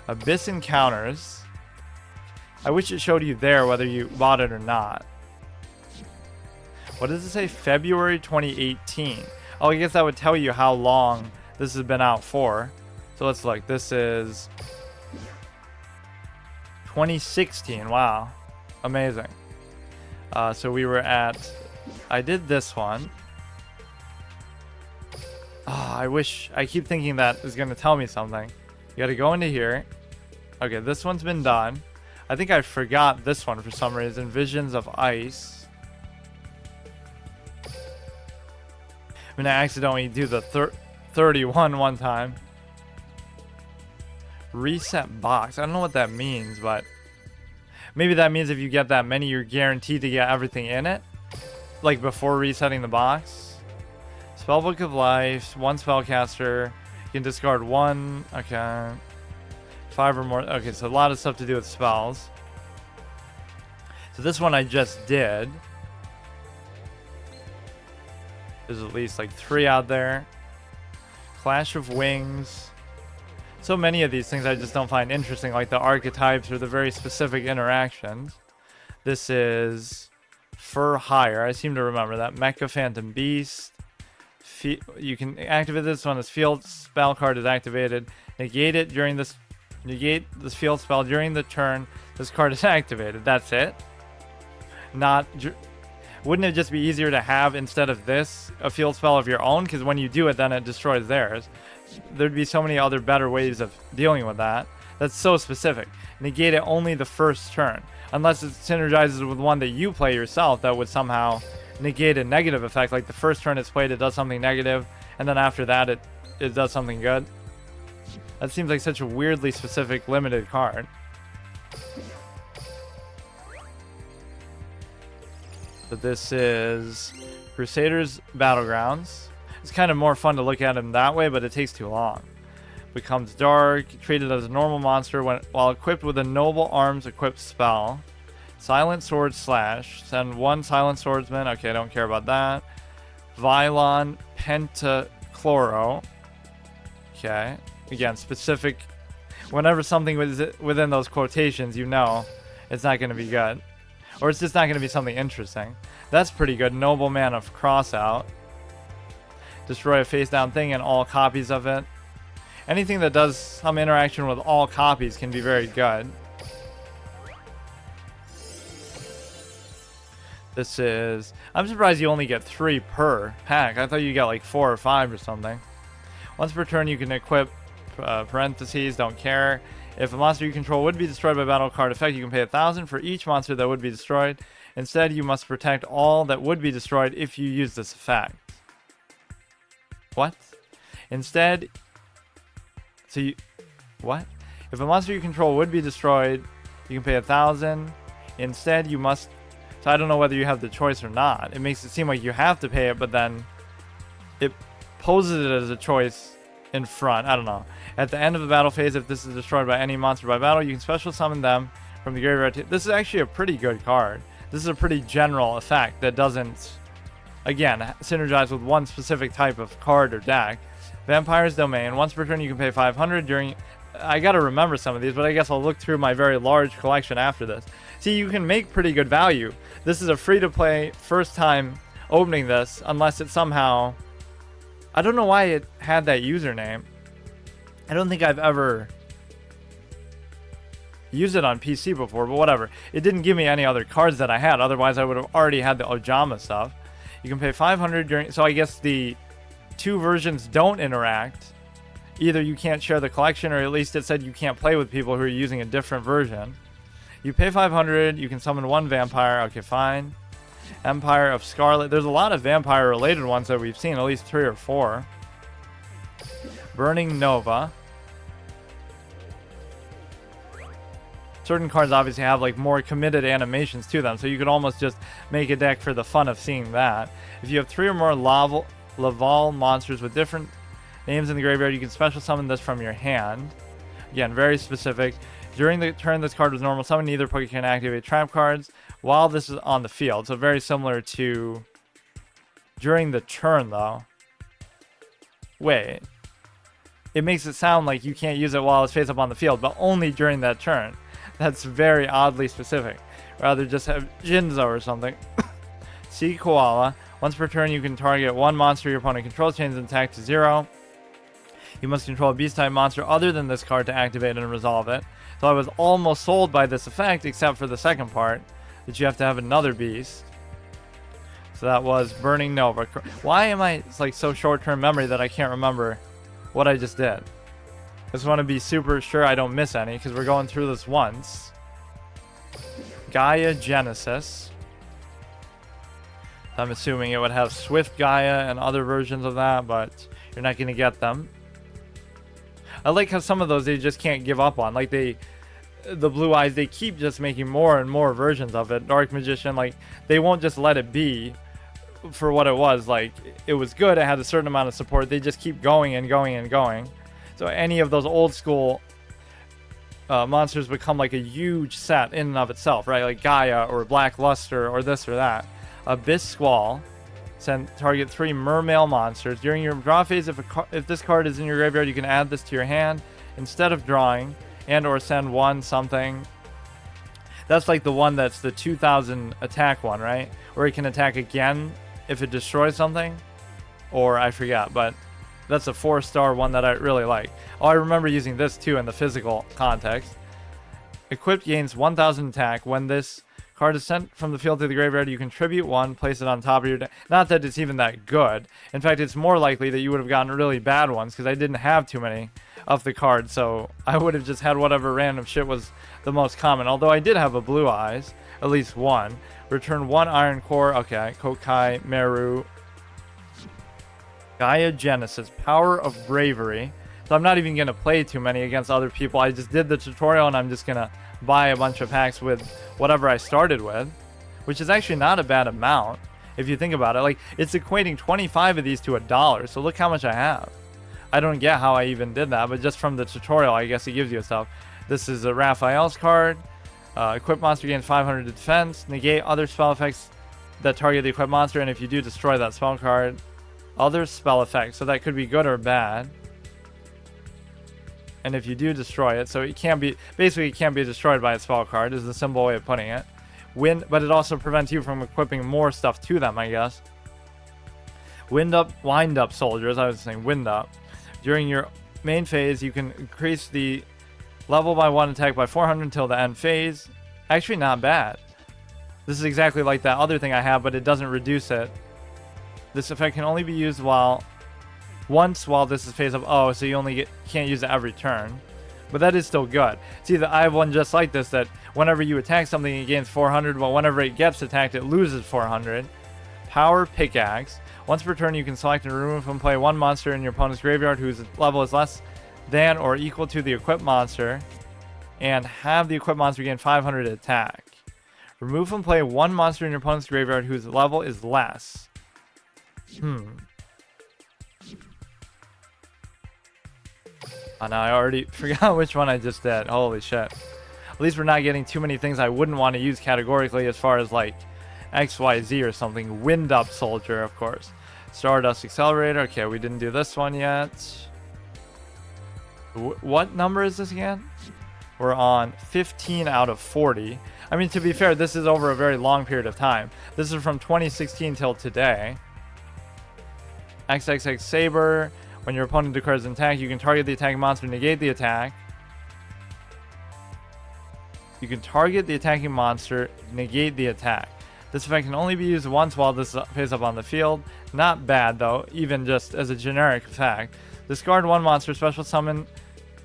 Abyss Encounters. I wish it showed you there whether you bought it or not. What does it say? February 2018. Oh, I guess that would tell you how long this has been out for. So let's look. This is 2016. Wow. Amazing. So we were at... I did this one. I wish... I keep thinking that is going to tell me something. You got to go into here. Okay, this one's been done. I think I forgot this one for some reason. Visions of Ice. I mean, I accidentally do the 31 one time. Reset box. I don't know what that means, but maybe that means if you get that many, you're guaranteed to get everything in it. Like before resetting the box. Spellbook of Life. One spellcaster. You can discard one. Okay. 5 or more. Okay, so a lot of stuff to do with spells. So this one I just did. There's at least like 3 out there. Clash of Wings. So many of these things I just don't find interesting, like the archetypes or the very specific interactions. This is For Hire. I seem to remember that. Mecha Phantom Beast. You can activate this when this field spell card is activated. Negate it during this. Negate this field spell during the turn this card is activated. That's it. Wouldn't it just be easier to have, instead of this, a field spell of your own? Because when you do it, then it destroys theirs. There'd be so many other better ways of dealing with that. That's so specific. Negate it only the first turn. Unless it synergizes with one that you play yourself that would somehow negate a negative effect. Like the first turn it's played, it does something negative, and then after that, it does something good. That seems like such a weirdly specific, limited card. But this is Crusaders Battlegrounds. It's kind of more fun to look at him that way, but it takes too long. Becomes dark, treated as a normal monster while equipped with a Noble Arms equipped spell. Silent Sword Slash. Send one Silent Swordsman. Okay, I don't care about that. Vylon Pentachloro. Okay. Again, specific. Whenever something was within those quotations, you know it's not going to be good. Or it's just not going to be something interesting. That's pretty good. Nobleman of Crossout. Destroy a face down thing and all copies of it. Anything that does some interaction with all copies can be very good. This is... I'm surprised you only get 3 per pack. I thought you got like 4 or 5 or something. Once per turn you can equip parentheses, don't care. If a monster you control would be destroyed by battle card effect, you can pay 1,000 for each monster that would be destroyed. Instead, you must protect all that would be destroyed if you use this effect. What? Instead... So you... What? If a monster you control would be destroyed, you can pay 1,000. Instead, you must... So I don't know whether you have the choice or not. It makes it seem like you have to pay it, but then it poses it as a choice in front. I don't know. At the end of the battle phase, if this is destroyed by any monster by battle, you can special summon them from the graveyard. This is actually a pretty good card. This is a pretty general effect that doesn't, again, synergize with one specific type of card or deck. Vampire's Domain. Once per turn, you can pay 500 during... I gotta remember some of these, but I guess I'll look through my very large collection after this. See, you can make pretty good value. This is a free-to-play, first time opening this, unless it somehow... I don't know why it had that username. I don't think I've ever used it on PC before, but whatever. It didn't give me any other cards that I had, otherwise I would have already had the Ojama stuff. You can pay 500 during... So I guess the 2 versions don't interact. Either you can't share the collection, or at least it said you can't play with people who are using a different version. You pay 500, you can summon one vampire. Okay, fine. Empire of Scarlet. There's a lot of vampire related ones that we've seen, at least 3 or 4. Burning Nova. Certain cards obviously have like more committed animations to them, so you could almost just make a deck for the fun of seeing that. If you have 3 or more Laval monsters with different names in the graveyard, you can special summon this from your hand. Again, very specific. During the turn this card was normal summon, neither Pokemon can activate trap cards while this is on the field. So very similar to during the turn though. Wait. It makes it sound like you can't use it while it's face up on the field, but only during that turn. That's very oddly specific. Rather just have Jinzo or something. Sea Koala. Once per turn, you can target one monster your opponent controls, change its attack to 0. You must control a beast-type monster other than this card to activate and resolve it. So I was almost sold by this effect, except for the second part, that you have to have another beast. So that was Burning Nova. Why am I like so short-term memory that I can't remember what I just did? I just want to be super sure I don't miss any, because we're going through this once. Gaia Genesis. I'm assuming it would have Swift Gaia and other versions of that, but you're not going to get them. I like how some of those they just can't give up on. Like the Blue Eyes, they keep just making more and more versions of it. Dark Magician, like they won't just let it be for what it was. Like it was good, it had a certain amount of support. They just keep going and going and going. So any of those old school monsters become like a huge set in and of itself, right? Like Gaia or Black Luster or this or that. Abyss Squall. Target 3 Mermail monsters. During your draw phase, if this card is in your graveyard, you can add this to your hand instead of drawing, and or send one something. That's like the one that's the 2000 attack one, right? Where it can attack again if it destroys something. Or I forget, but that's a 4-star one that I really like. Oh, I remember using this too in the physical context. Equipped gains 1000 attack. When this card is sent from the field to the graveyard, you contribute 1, place it on top of your deck. Not that it's even that good. In fact, it's more likely that you would have gotten really bad ones, because I didn't have too many of the cards, so I would have just had whatever random shit was the most common. Although I did have a Blue Eyes, at least one. Return 1 Iron Core. Okay, Kokai, Meru. Gaia Genesis, Power of Bravery. So I'm not even going to play too many against other people. I just did the tutorial, and I'm just going to buy a bunch of packs with whatever I started with, which is actually not a bad amount if you think about it. Like, it's equating 25 of these to $1, so look how much I have. I don't get how I even did that, but just from the tutorial, I guess it gives you stuff. This is a Raphael's card. Equipped monster gains 500 defense. Negate other spell effects that target the equipped monster, and if you do, destroy that spell card. Other spell effects, so that could be good or bad. And if you do destroy it, so it can't be, basically it can't be destroyed by a spell card, is the simple way of putting it. But it also prevents you from equipping more stuff to them, I guess. Wind up soldiers, I was saying wind up. During your main phase, you can increase the level by 1 attack by 400 until the end phase. Actually, not bad. This is exactly like that other thing I have, but it doesn't reduce it. This effect can only be used once while this is phase up. Oh, so you can't use it every turn. But that is still good. See, I have one just like this that whenever you attack something, it gains 400, but whenever it gets attacked, it loses 400. Power Pickaxe. Once per turn, you can select and remove from play one monster in your opponent's graveyard whose level is less than or equal to the equipped monster, and have the equipped monster gain 500 attack. Remove from play one monster in your opponent's graveyard whose level is less. Oh, no, I already forgot which one I just did. Holy shit. At least we're not getting too many things I wouldn't want to use categorically as far as like XYZ or something. Wind Up Soldier, of course. Stardust Accelerator. Okay, we didn't do this one yet. What number is this again? We're on 15 out of 40. I mean, to be fair, this is over a very long period of time. This is from 2016 till today. XXX Saber. When your opponent declares an attack, you can target the attacking monster, negate the attack. You can target the attacking monster, negate the attack. This effect can only be used once while this is up on the field. Not bad though, even just as a generic effect. Discard one monster, special summon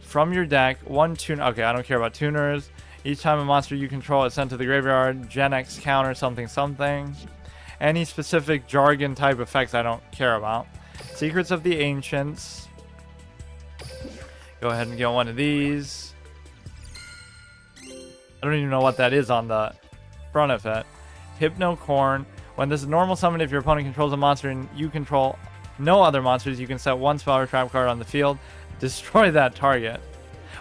from your deck, one tuner. Okay, I don't care about tuners. Each time a monster you control is sent to the graveyard, Gen X counter something something. Any specific jargon type effects I don't care about. Secrets of the Ancients. Go ahead and get one of these. I don't even know what that is on the front of it. Hypnocorn. When this is normal summon, if your opponent controls a monster and you control no other monsters, you can set one spell or trap card on the field. Destroy that target.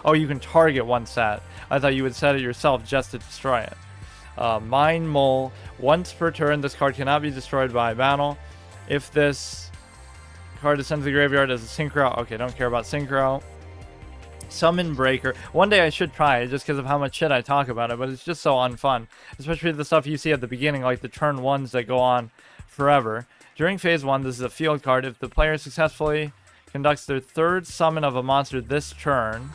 Oh, you can target one set. I thought you would set it yourself just to destroy it. Mind Mole. Once per turn, this card cannot be destroyed by battle. If this card is sent to the graveyard as a synchro. Okay, don't care about synchro. Summon Breaker. One day I should try it just because of how much shit I talk about it, but it's just so unfun. Especially the stuff you see at the beginning, like the turn ones that go on forever. During phase 1, this is a field card. If the player successfully conducts their third summon of a monster this turn,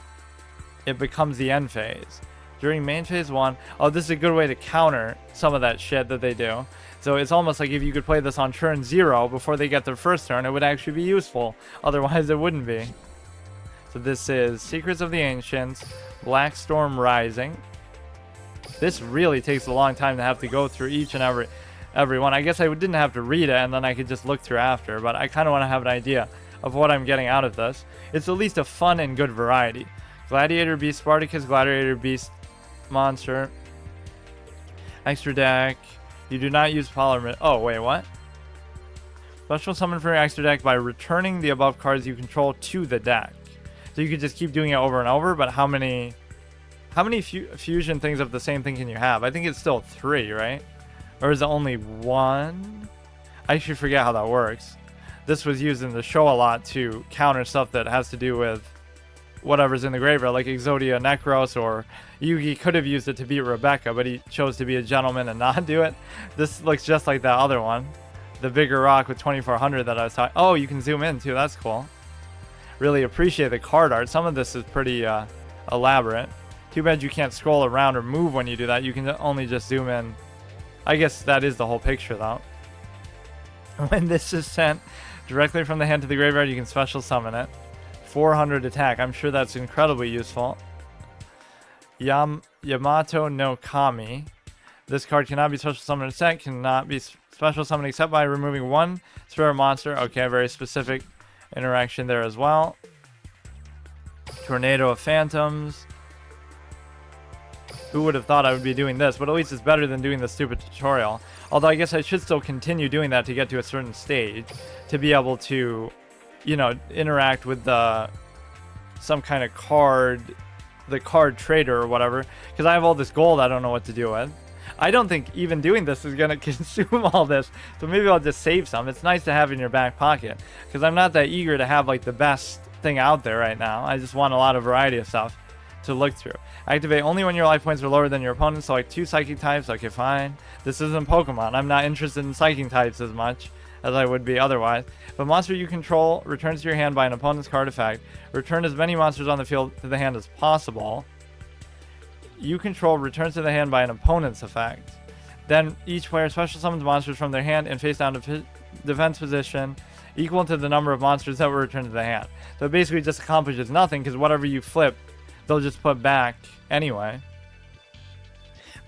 it becomes the end phase. During main phase 1, oh, this is a good way to counter some of that shit that they do. So it's almost like if you could play this on turn 0 before they get their first turn, it would actually be useful. Otherwise, it wouldn't be. So this is Secrets of the Ancients, Black Storm Rising. This really takes a long time to have to go through each and every one. I guess I didn't have to read it and then I could just look through after, but I kind of want to have an idea of what I'm getting out of this. It's at least a fun and good variety. Gladiator Beast, Spartacus, Gladiator Beast monster. Extra deck. You do not use polymer. Oh, wait, what? Special summon for your extra deck by returning the above cards you control to the deck. So you could just keep doing it over and over, but how many fusion things of the same thing can you have? I think it's still 3, right? Or is it only 1? I actually forget how that works. This was used in the show a lot to counter stuff that has to do with whatever's in the graveyard, like Exodia Necros, or Yugi could have used it to beat Rebecca, but he chose to be a gentleman and not do it. This looks just like that other one. The bigger rock with 2400 that I was talking. Oh, you can zoom in too. That's cool. Really appreciate the card art. Some of this is pretty elaborate. Too bad you can't scroll around or move when you do that. You can only just zoom in. I guess that is the whole picture though. When this is sent directly from the hand to the graveyard, you can special summon it. 400 attack. I'm sure that's incredibly useful. Yamato no Kami. This card cannot be special summoned or set. Cannot be special summoned except by removing one spirit monster. Okay, very specific interaction there as well. Tornado of Phantoms. Who would have thought I would be doing this? But at least it's better than doing the stupid tutorial. Although I guess I should still continue doing that to get to a certain stage. To be able to, you know, interact with some kind of card, the card trader or whatever. Because I have all this gold I don't know what to do with. I don't think even doing this is going to consume all this. So maybe I'll just save some. It's nice to have in your back pocket. Because I'm not that eager to have like the best thing out there right now. I just want a lot of variety of stuff to look through. Activate only when your life points are lower than your opponent. So like 2 psychic types. Okay, fine. This isn't Pokemon. I'm not interested in psychic types as much as I would be otherwise. If a monster you control returns to your hand by an opponent's card effect, return as many monsters on the field to the hand as possible. You control returns to the hand by an opponent's effect. Then each player special summons monsters from their hand in face down defense position equal to the number of monsters that were returned to the hand. So it basically just accomplishes nothing because whatever you flip, they'll just put back anyway.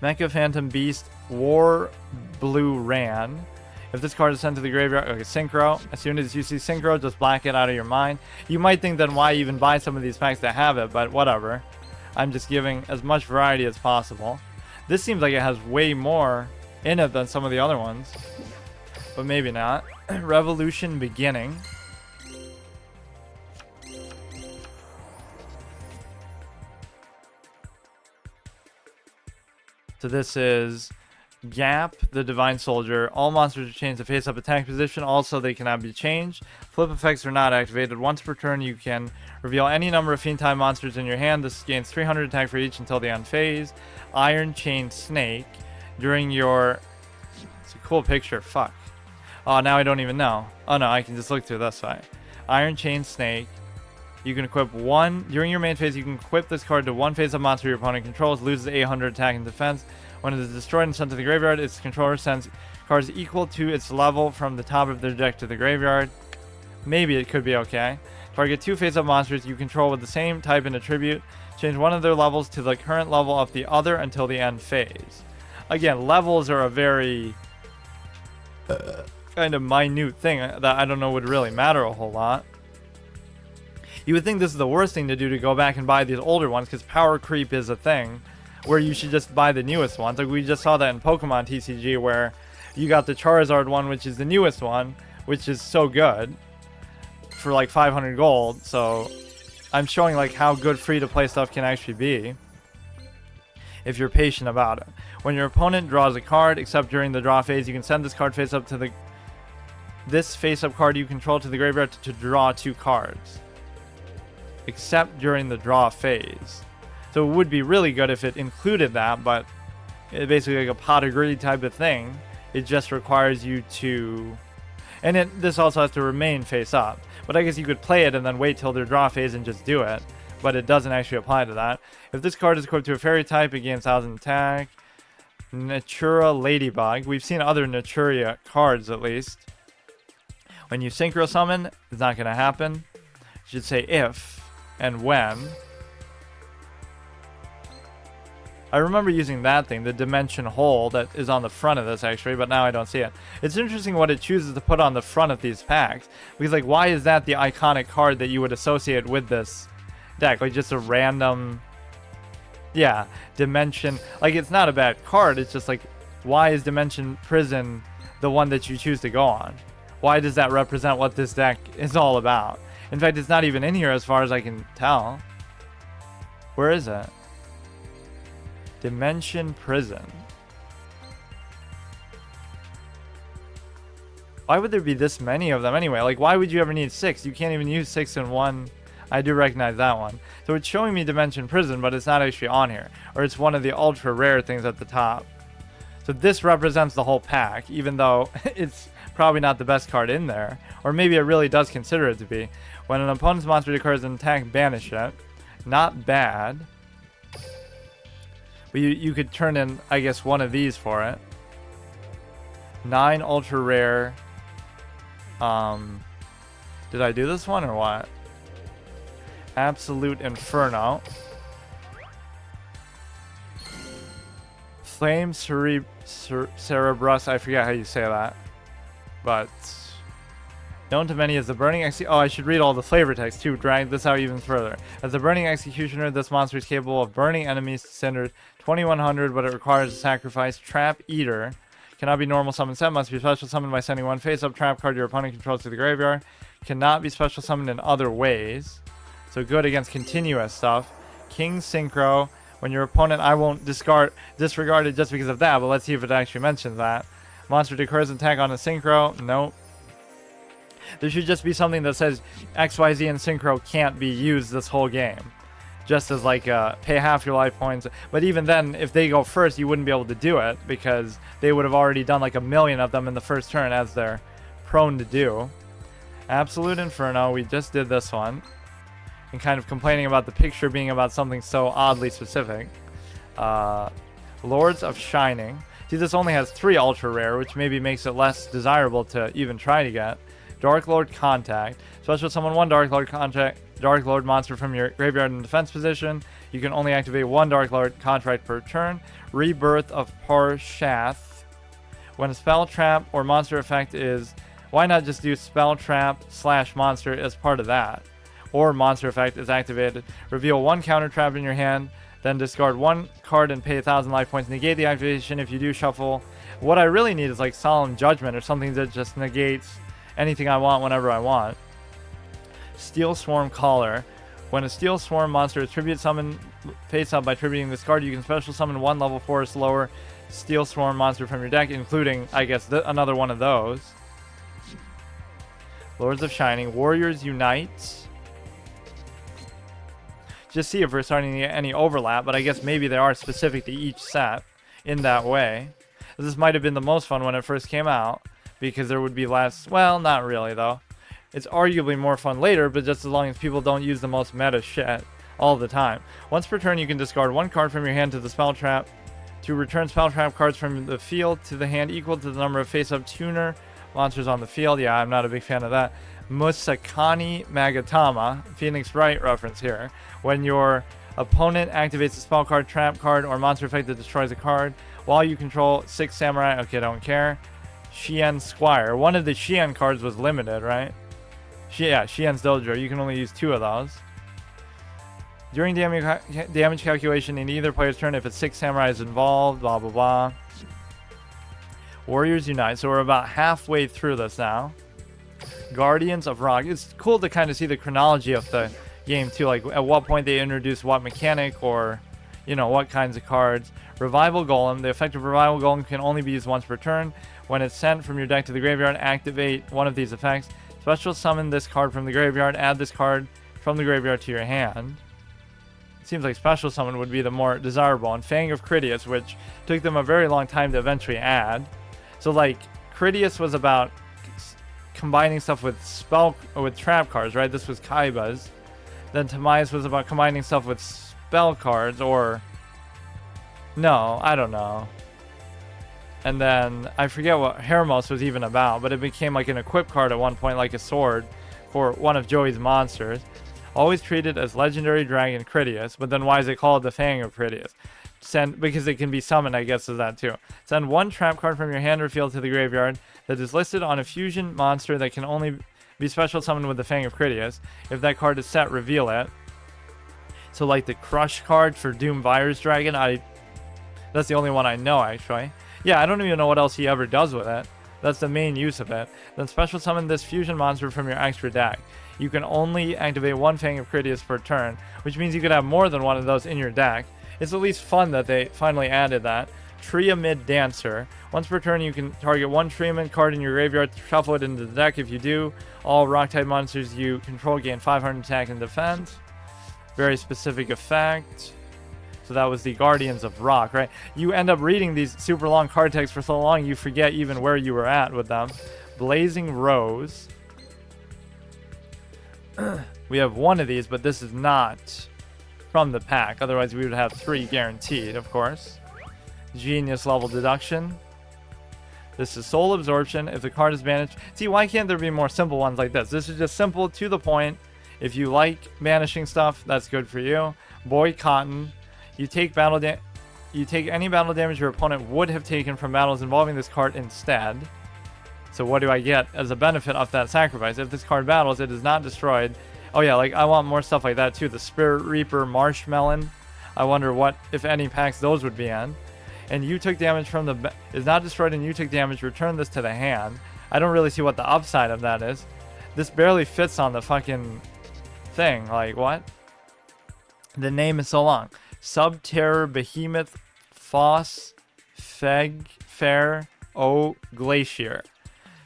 Mecha Phantom Beast War Blue Ran. If this card is sent to the graveyard, okay, Synchro. As soon as you see Synchro, just black it out of your mind. You might think then why even buy some of these packs that have it, but whatever. I'm just giving as much variety as possible. This seems like it has way more in it than some of the other ones. But maybe not. Revolution Beginning. So this is Gap, the Divine Soldier. All monsters are changed to face-up attack position. Also, they cannot be changed. Flip effects are not activated. Once per turn, you can reveal any number of Fiend Time monsters in your hand. This gains 300 attack for each until the end phase. Iron Chain Snake. During your... It's a cool picture. Fuck. Oh, now I don't even know. Oh, no, I can just look through this way. Iron Chain Snake. You can equip one... During your main phase, you can equip this card to one face-up monster your opponent controls. Loses 800 attack and defense. When it is destroyed and sent to the graveyard, its controller sends cards equal to its level from the top of their deck to the graveyard. Maybe it could be okay. Target 2 face-up monsters you control with the same type and attribute. Change one of their levels to the current level of the other until the end phase. Again, levels are a very kind of minute thing that I don't know would really matter a whole lot. You would think this is the worst thing to do, to go back and buy these older ones, because power creep is a thing where you should just buy the newest ones. Like we just saw that in Pokemon TCG, where you got the Charizard one, which is the newest one, which is so good, for like 500 gold. So I'm showing like how good free-to-play stuff can actually be if you're patient about it. When your opponent draws a card, except during the draw phase, you can send this card face-up to this face-up card you control to the graveyard to draw 2 cards. Except during the draw phase. So it would be really good if it included that, but it's basically like a pot of greed type of thing. It just requires you to... And this also has to remain face up. But I guess you could play it and then wait till their draw phase and just do it. But it doesn't actually apply to that. If this card is equipped to a fairy type, it gains 1000 attack. Natura Ladybug. We've seen other Naturia cards at least. When you synchro summon, it's not going to happen. You should say if and when. I remember using that thing, the dimension hole that is on the front of this actually, but now I don't see it. It's interesting what it chooses to put on the front of these packs. Because like, why is that the iconic card that you would associate with this deck? Like just a random, yeah, dimension. Like it's not a bad card, it's just like, why is Dimension Prison the one that you choose to go on? Why does that represent what this deck is all about? In fact, it's not even in here as far as I can tell. Where is it? Dimension Prison. Why would there be this many of them anyway? Like, why would you ever need 6? You can't even use 6 in one. I do recognize that one. So it's showing me Dimension Prison, but it's not actually on here. Or it's one of the ultra rare things at the top. So this represents the whole pack, even though it's probably not the best card in there. Or maybe it really does consider it to be. When an opponent's monster declares an attack, banish it. Not bad. But you could turn in, I guess, one of these for it. 9 ultra rare. Did I do this one or what? Absolute Inferno. Flame Cerebrus. I forget how you say that. But known to many as the Burning Executioner. Oh, I should read all the flavor text too, drag this out even further. As the Burning Executioner, this monster is capable of burning enemies to cinder 2100, but it requires a sacrifice. Trap Eater. Cannot be normal summon set, must be special summoned by sending one face-up trap card your opponent controls to the graveyard. Cannot be special summoned in other ways. So good against continuous stuff. King Synchro. When your opponent, I won't disregard it just because of that, but let's see if it actually mentions that. Monster declares an attack on a Synchro. Nope. There should just be something that says XYZ and Synchro can't be used this whole game. Just as like pay half your life points. But even then, if they go first, you wouldn't be able to do it because they would have already done like 1,000,000 of them in the first turn, as they're prone to do. Absolute Inferno, we just did this one. And kind of complaining about the picture being about something so oddly specific. Lords of Shining. See, this only has 3 ultra rare, which maybe makes it less desirable to even try to get. Dark Lord Contact. Special summon 1 Dark Lord monster from your graveyard in defense position. You can only activate 1 Dark Lord Contract per turn. Rebirth of Parshath. When a spell trap or monster effect is... Why not just do spell trap / monster as part of that? Or monster effect is activated. Reveal 1 counter trap in your hand. Then discard 1 card and pay 1,000 life points. Negate the activation if you do shuffle. What I really need is like Solemn Judgment or something that just negates anything I want whenever I want. Steel Swarm Caller. When a Steel Swarm monster is tribute summoned face up by tributing this card, you can special summon 1 level 4 or slower Steel Swarm monster from your deck, including, I guess, another one of those. Lords of Shining. Warriors Unite. Just see if we're starting to get any overlap, but I guess maybe they are specific to each set in that way. This might have been the most fun when it first came out, because there would be less... Well, not really, though. It's arguably more fun later, but just as long as people don't use the most meta shit all the time. Once per turn, you can discard 1 card from your hand to the spell trap to return spell trap cards from the field to the hand equal to the number of face-up tuner monsters on the field. Yeah, I'm not a big fan of that. Musakani Magatama, Phoenix Wright reference here. When your opponent activates a spell card, trap card, or monster effect that destroys a card while you control 6 samurai. Okay, don't care. Shien Squire. One of the Shien cards was limited, right? Yeah, Shien's Dojo. You can only use 2 of those. During damage calculation in either player's turn, if it's 6 samurai is involved, blah, blah, blah. Warriors Unite. So we're about halfway through this now. Guardians of Rock. It's cool to kind of see the chronology of the game too, like at what point they introduced what mechanic or, you know, what kinds of cards. Revival Golem. The effect of Revival Golem can only be used once per turn. When it's sent from your deck to the graveyard, activate one of these effects. Special summon this card from the graveyard. Add this card from the graveyard to your hand. Seems like special summon would be the more desirable. And Fang of Critias, which took them a very long time to eventually add. So like Critias was about combining stuff with trap cards, right? This was Kaiba's. Then Tamiya's was about combining stuff with spell cards, or no, I don't know. And then I forget what Hermos was even about, but it became like an equip card at one point, like a sword for one of Joey's monsters. Always treated as legendary dragon Critias, but then why is it called the Fang of Critias? Because it can be summoned, I guess, as that too. Send 1 trap card from your hand or field to the graveyard that is listed on a fusion monster that can only be special summoned with the Fang of Critias. If that card is set, reveal it. So like the Crush card for Doom Virus Dragon, that's the only one I know actually. Yeah, I don't even know what else he ever does with it. That's the main use of it. Then special summon this fusion monster from your extra deck. You can only activate 1 Fang of Critias per turn, which means you could have more than one of those in your deck. It's at least fun that they finally added that. Triamid Dancer. Once per turn, you can target 1 Triamid card in your graveyard, shuffle it into the deck. If you do, all rock-type monsters you control gain 500 attack and defense. Very specific effect. So that was the Guardians of Rock, right? You end up reading these super long card texts for so long, you forget even where you were at with them. Blazing Rose. We have 1 of these, but this is not from the pack. Otherwise, we would have 3 guaranteed, of course. Genius level deduction. This is Soul Absorption. If the card is banished... See, why can't there be more simple ones like this? This is just simple, to the point. If you like banishing stuff, that's good for you. Boy Cotton. You take any battle damage your opponent would have taken from battles involving this card instead. So what do I get as a benefit of that sacrifice? If this card battles, it is not destroyed. Oh yeah, like I want more stuff like that too. The Spirit Reaper Marshmelon. I wonder what, if any, packs those would be in. And you took damage from the... is not destroyed and you took damage. Return this to the hand. I don't really see what the upside of that is. This barely fits on the fucking thing. Like, what? The name is so long. Subterror Behemoth Foss Fair O Glacier.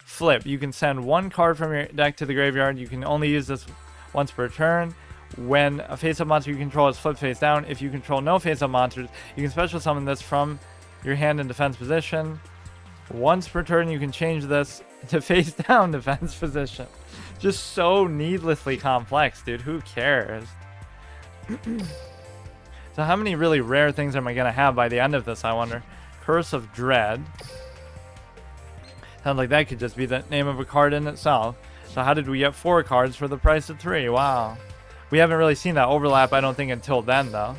Flip. You can send 1 card from your deck to the graveyard. You can only use this once per turn. When a face-up monster you control is flipped face down, if you control no face-up monsters, you can special summon this from your hand in defense position. Once per turn, you can change this to face down defense position. Just so needlessly complex, dude. Who cares? So how many really rare things am I going to have by the end of this, I wonder? Curse of Dread. Sounds like that could just be the name of a card in itself. So how did we get 4 cards for the price of 3? Wow. We haven't really seen that overlap, I don't think, until then, though.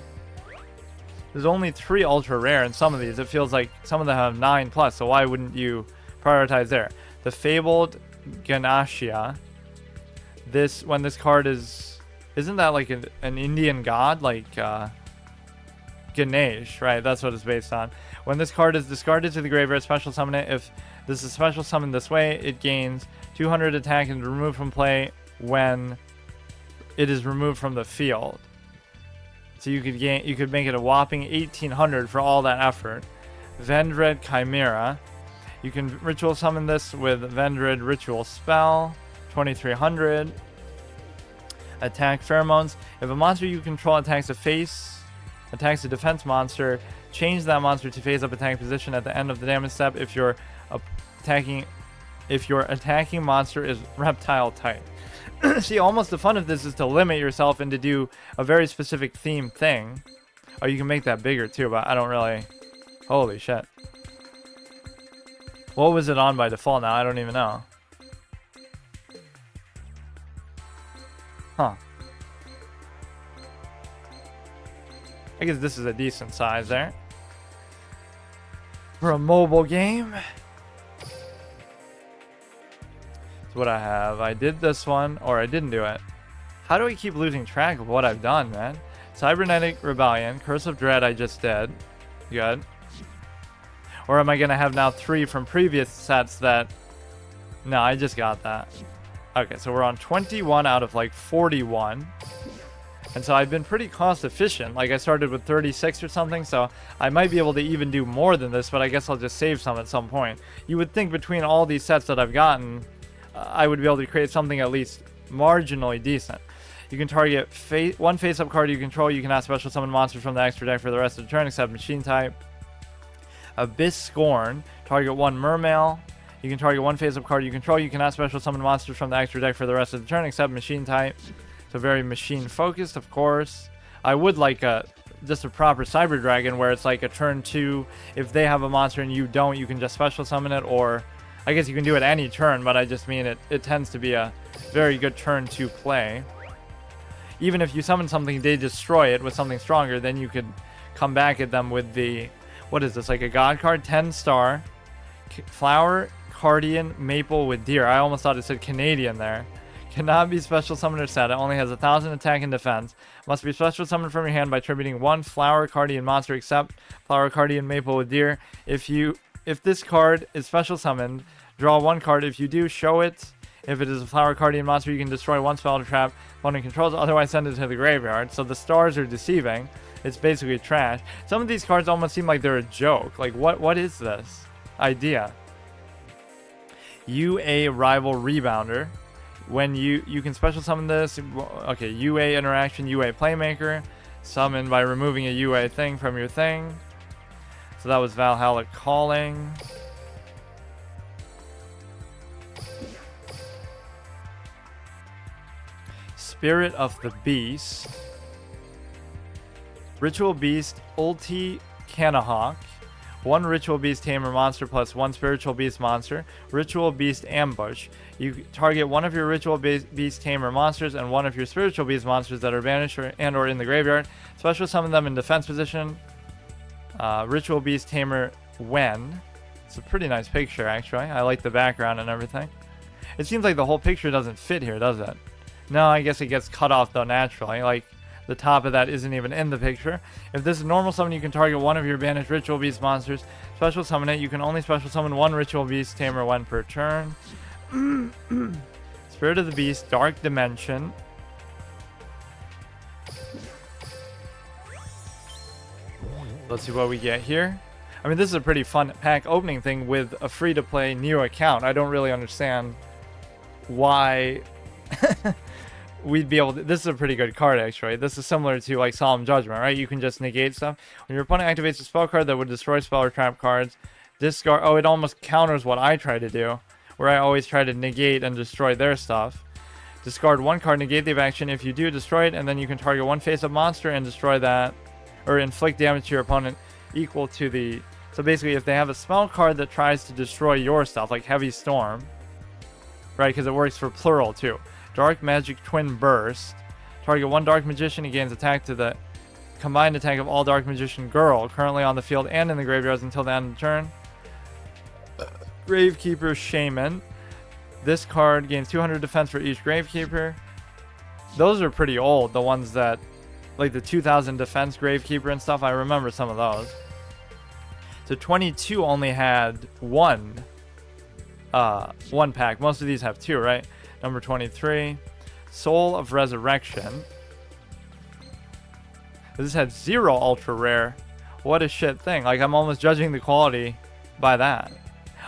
There's only 3 ultra rare in some of these. It feels like some of them have 9 plus, so why wouldn't you prioritize there? The Fabled Ganashia. When this card is... Isn't that like an Indian god? Like, Ganesh, right? That's what it's based on. When this card is discarded to the graveyard, special summon it. If this is special summoned this way, it gains 200 attack and removed from play when it is removed from the field. So you could make it a whopping 1800 for all that effort. Vendred Chimera. You can ritual summon this with Vendred Ritual Spell. 2300. Attack Pheromones. If a monster you control attacks a defense monster, change that monster to face up attack position at the end of the damage step if your attacking monster is reptile type. See, almost the fun of this is to limit yourself and to do a very specific theme thing. Oh, you can make that bigger too, but I don't really... Holy shit. What was it on by default now? I don't even know. Huh. I guess this is a decent size there. For a mobile game. That's what I have. I did this one, or I didn't do it. How do I keep losing track of what I've done, man? Cybernetic Rebellion, Curse of Dread I just did. Good. Or am I going to have now 3 from previous sets that... No, I just got that. Okay, so we're on 21 out of like 41. And so I've been pretty cost efficient. Like I started with 36 or something, so I might be able to even do more than this, but I guess I'll just save some at some point. You would think between all these sets that I've gotten, I would be able to create something at least marginally decent. You can target one face-up card you control. You cannot special summon monsters from the extra deck for the rest of the turn except machine type. Abyss Scorn. Target 1 Mermail. You can target one face-up card you control. You cannot special summon monsters from the extra deck for the rest of the turn except machine type. So very machine focused, of course. I would like just a proper Cyber Dragon where it's like a turn 2. If they have a monster and you don't, you can just special summon it, or I guess you can do it any turn, but I just mean it tends to be a very good turn 2 play. Even if you summon something, they destroy it with something stronger, then you could come back at them with the, what is this, like a god card? 10 star, Flower, Cardian, Maple with Deer. I almost thought it said Canadian there. Cannot be special summoned or set. It only has 1,000 attack and defense. Must be special summoned from your hand by attributing 1 Flower, Cardian monster except Flower, Cardian, Maple with Deer. If this card is special summoned, draw 1 card. If you do, show it. If it is a Flower Guardian monster, you can destroy 1 spell to trap opponent controls, otherwise send it to the graveyard. So the stars are deceiving. It's basically trash. Some of these cards almost seem like they're a joke. Like, what is this idea? UA Rival Rebounder. When you can special summon this. Okay, UA Interaction, UA Playmaker. Summon by removing a UA thing from your thing. So that was Valhalla Calling. Spirit of the Beast. Ritual Beast, Ulti Canahawk. 1 Ritual Beast Tamer monster plus 1 Spiritual Beast monster. Ritual Beast Ambush. You target 1 of your Ritual Beast Tamer monsters and 1 of your Spiritual Beast monsters that are banished or in the graveyard. Special summon them in defense position. Ritual Beast Tamer when. It's a pretty nice picture, actually. I like the background and everything. It seems like the whole picture doesn't fit here, does it? No, I guess it gets cut off though naturally. Like the top of that isn't even in the picture. If this is normal summon, you can target 1 of your banished Ritual Beast monsters. Special summon it. You can only special summon 1 Ritual Beast Tamer when per turn. Spirit of the Beast, Dark Dimension. Let's see what we get here. I mean, this is a pretty fun pack opening thing with a free-to-play new account. I don't really understand why we'd be able to. This is a pretty good card, actually. This is similar to like Solemn Judgment, right? You can just negate stuff. When your opponent activates a spell card that would destroy spell or trap cards, discard. Oh, it almost counters what I try to do, where I always try to negate and destroy their stuff. Discard 1 card, negate the action. If you do, destroy it, and then you can target 1 face-up monster and destroy that, or inflict damage to your opponent equal to the. So basically, if they have a spell card that tries to destroy your stuff, like Heavy Storm, right? Because it works for plural too. Dark Magic Twin Burst. Target 1 Dark Magician. He gains attack to the combined attack of all Dark Magician Girl currently on the field and in the graveyards until the end of the turn. Gravekeeper Shaman. This card gains 200 defense for each Gravekeeper. Those are pretty old. The ones that, like the 2000 defense Gravekeeper and stuff. I remember some of those. So 22 only had one pack. Most of these have 2, right? Number 23, Soul of Resurrection. This had 0 ultra rare. What a shit thing. Like, I'm almost judging the quality by that.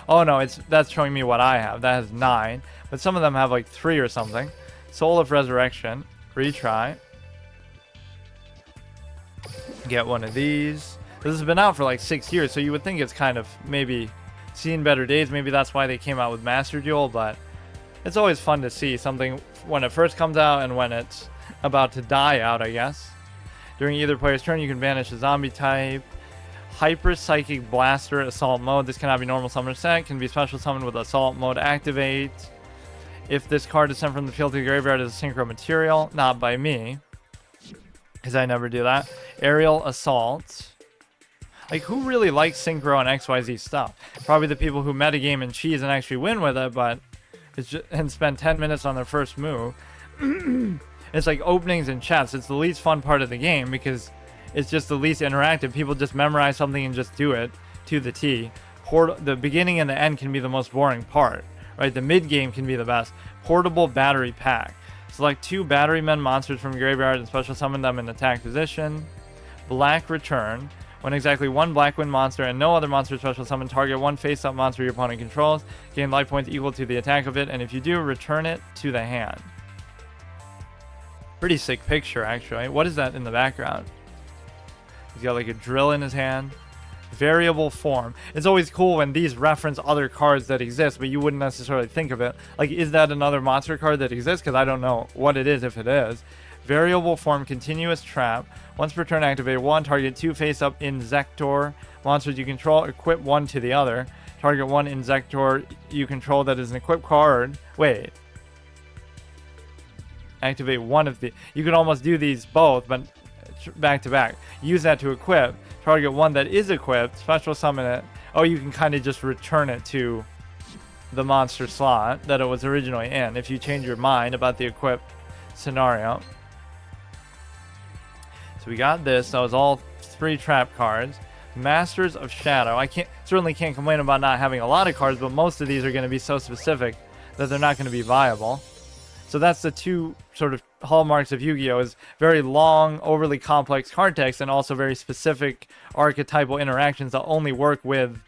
Oh no, that's showing me what I have. That has 9, but some of them have like 3 or something. Soul of Resurrection, retry. Get one of these. This has been out for like 6 years, so you would think it's kind of maybe seen better days. Maybe that's why they came out with Master Duel, but it's always fun to see something when it first comes out and when it's about to die out, I guess. During either player's turn, you can banish a zombie type. Hyper Psychic Blaster Assault Mode. This cannot be normal summon set. Can be special summoned with Assault Mode activate. If this card is sent from the field to the graveyard as a synchro material, not by me, because I never do that. Aerial Assault. Like, who really likes synchro and XYZ stuff? Probably the people who metagame and cheese and actually win with it, but it's just, and spend 10 minutes on their first move. It's like openings and chess. It's the least fun part of the game because it's just the least interactive. People just memorize something and just do it to the T. The beginning and the end can be the most boring part, right? The mid game can be the best. Portable Battery Pack. Select 2 Battery Men monsters from your graveyard and special summon them in attack position. Black Return. When exactly 1 Black Wind monster and no other monster special summon, target 1 face-up monster your opponent controls. Gain life points equal to the attack of it, and if you do, return it to the hand. Pretty sick picture, actually. What is that in the background? He's got like a drill in his hand. Variable form. It's always cool when these reference other cards that exist, but you wouldn't necessarily think of it. Like, is that another monster card that exists? Because I don't know what it is if it is. Variable form, continuous trap. Once per turn, activate 1. Target 2 face-up Inzektor monsters you control. Equip 1 to the other. Target 1 Inzektor you control that is an equipped card. Wait. Activate 1 of the... You can almost do these both, but back to back. Use that to equip. Target 1 that is equipped. Special summon it. Oh, you can kind of just return it to the monster slot that it was originally in if you change your mind about the equipped scenario. So we got this. That was all 3 trap cards. Masters of Shadow. I certainly can't complain about not having a lot of cards, but most of these are going to be so specific that they're not going to be viable. So that's the 2 sort of hallmarks of Yu-Gi-Oh! Is very long, overly complex card text and also very specific archetypal interactions that only work with,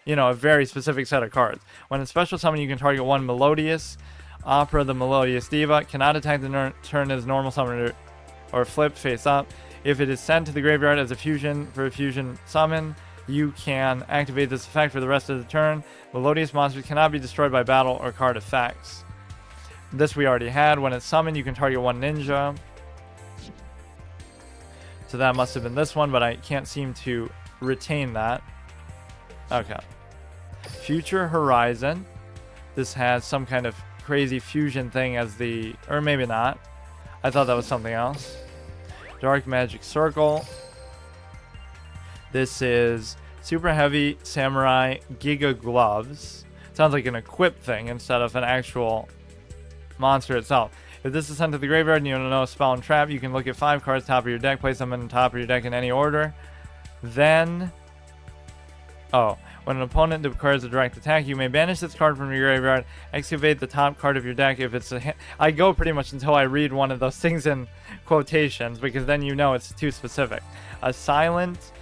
you know, a very specific set of cards. When in special summon, you can target 1 Melodious Opera, the Melodious Diva. Cannot attack the turn as normal summon or flip face up. If it is sent to the graveyard as a fusion for a fusion summon, you can activate this effect for the rest of the turn. Melodious monsters cannot be destroyed by battle or card effects. This we already had. When it's summoned, you can target 1 ninja. So that must have been this one, but I can't seem to retain that. Okay. Future Horizon. This has some kind of crazy fusion thing as the... Or maybe not. I thought that was something else. Dark Magic Circle. This is Super Heavy Samurai Giga Gloves. Sounds like an equip thing instead of an actual monster itself. If this is sent to the graveyard and you don't know a spell and trap, you can look at 5 cards top of your deck, place them in the top of your deck in any order. Then, when an opponent declares a direct attack, you may banish this card from your graveyard, excavate the top card of your deck if it's a... I go pretty much until I read one of those things in quotations, because then you know it's too specific. A silent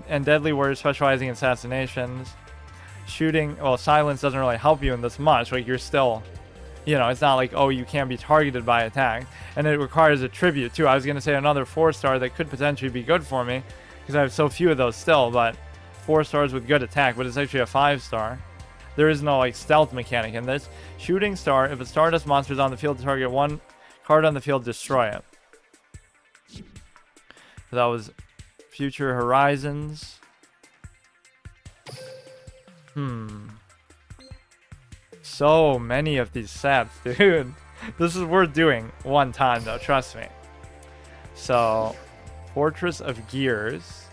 and deadly warrior specializing in assassinations. Shooting... Well, silence doesn't really help you in this much. Like, you're still... You know, it's not like, oh, you can't be targeted by attack. And it requires a tribute, too. I was going to say another 4-star that could potentially be good for me, because I have so few of those still, but 4 stars with good attack, but it's actually a 5-star. There is no, like, stealth mechanic in this. Shooting Star. If a Stardust monster is on the field, target 1 card on the field, destroy it. So that was Future Horizons. So many of these sets, dude. This is worth doing one time, though. Trust me. So, Fortress of Gears.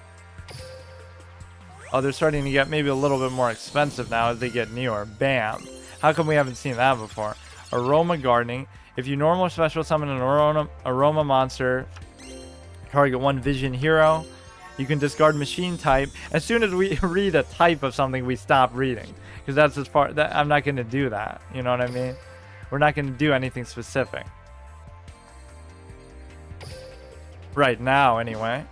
Oh, they're starting to get maybe a little bit more expensive now as they get newer. Bam. How come we haven't seen that before? Aroma Gardening. If you normal special summon an aroma monster, target 1 Vision Hero. You can discard Machine type. As soon as we read a type of something, we stop reading. Because that's as far... I'm not going to do that. You know what I mean? We're not going to do anything specific. Right now, anyway.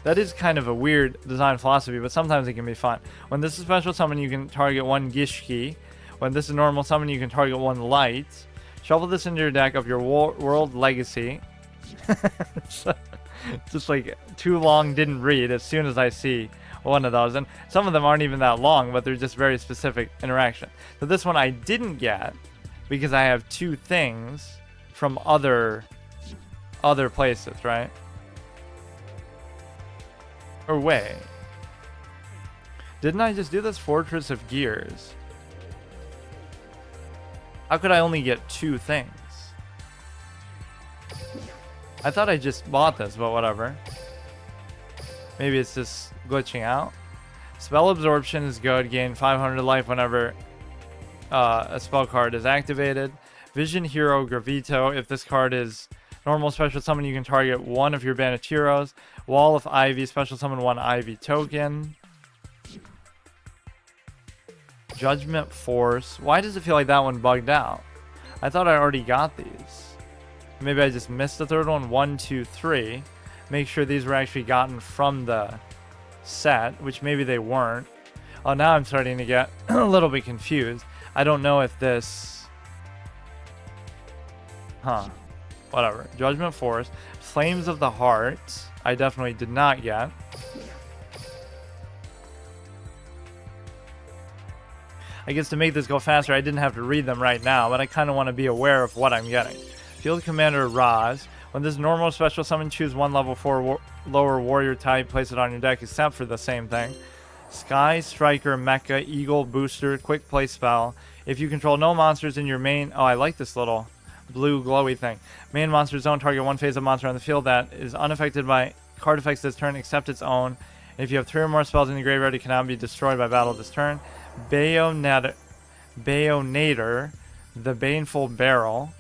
That is kind of a weird design philosophy, but sometimes it can be fun. When this is special summon, you can target 1 Gishki. When this is normal summon, you can target 1 Light. Shuffle this into your deck of your World Legacy. Just like too long, didn't read as soon as I see one of those. And some of them aren't even that long, but they're just very specific interaction. So this one I didn't get because I have 2 things from other places, right? Or wait. Didn't I just do this? Fortress of Gears. How could I only get 2 things? I thought I just bought this, but whatever. Maybe it's just glitching out. Spell Absorption is good. Gain 500 life whenever a spell card is activated. Vision Hero Gravito. If this card is normal special summon, you can target one of your banished heroes. Wall of Ivy. Special summon 1 Ivy token. Judgment Force. Why does it feel like that one bugged out? I thought I already got these. Maybe I just missed the third one. 1, 2, 3. Make sure these were actually gotten from the set, which maybe they weren't. Oh, now I'm starting to get a little bit confused. I don't know if this... Whatever. Judgment Force. Flames of the Heart. I definitely did not get. I guess to make this go faster, I didn't have to read them right now, but I kind of want to be aware of what I'm getting. Field Commander Raz. When this normal special summon, choose 1 level 4 lower warrior type, place it on your deck, except for the same thing. Sky Striker Mecha Eagle Booster Quick Play Spell. If you control no monsters in your main... Oh, I like this little blue glowy thing. Main monster zone, target 1 phase of monster on the field that is unaffected by card effects this turn except its own. And if you have 3 or more spells in the graveyard, it cannot be destroyed by battle this turn. Bayonator, the Baneful Barrel.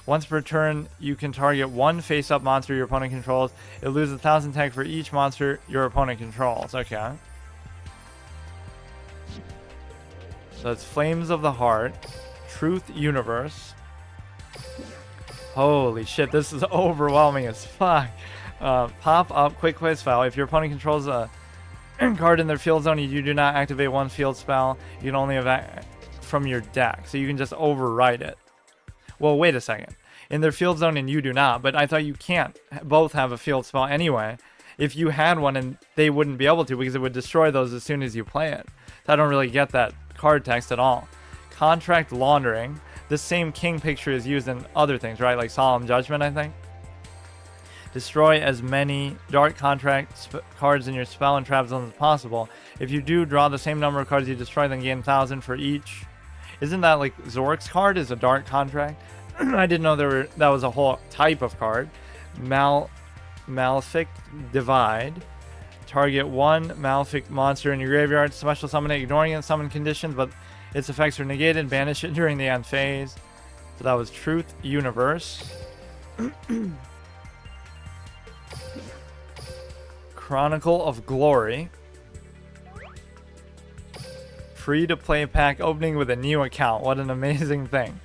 Once per turn, you can target 1 face-up monster your opponent controls. It loses 1,000 tech for each monster your opponent controls. Okay. So it's Flames of the Heart. Truth Universe. Holy shit, this is overwhelming as fuck. Pop up, quick play spell. If your opponent controls a card in their field zone, you do not activate 1 field spell. You can only have from your deck. So you can just overwrite it. Well, wait a second. In their field zone and you do not, but I thought you can't both have a field spell anyway. If you had one and they wouldn't be able to because it would destroy those as soon as you play it. So I don't really get that card text at all. Contract Laundering. This same king picture is used in other things, right? Like Solemn Judgment, I think. Destroy as many Dark Contract cards in your spell and trap zones as possible. If you do draw the same number of cards you destroy, then gain 1,000 for each. Isn't that like Zork's card is a Dark Contract? I didn't know that was a whole type of card. Malefic Divide. Target 1 Malefic monster in your graveyard. Special summon it, ignoring its summon conditions, but its effects are negated. Banish it during the end phase. So that was Truth Universe. Chronicle of Glory. Free to play pack opening with a new account. What an amazing thing.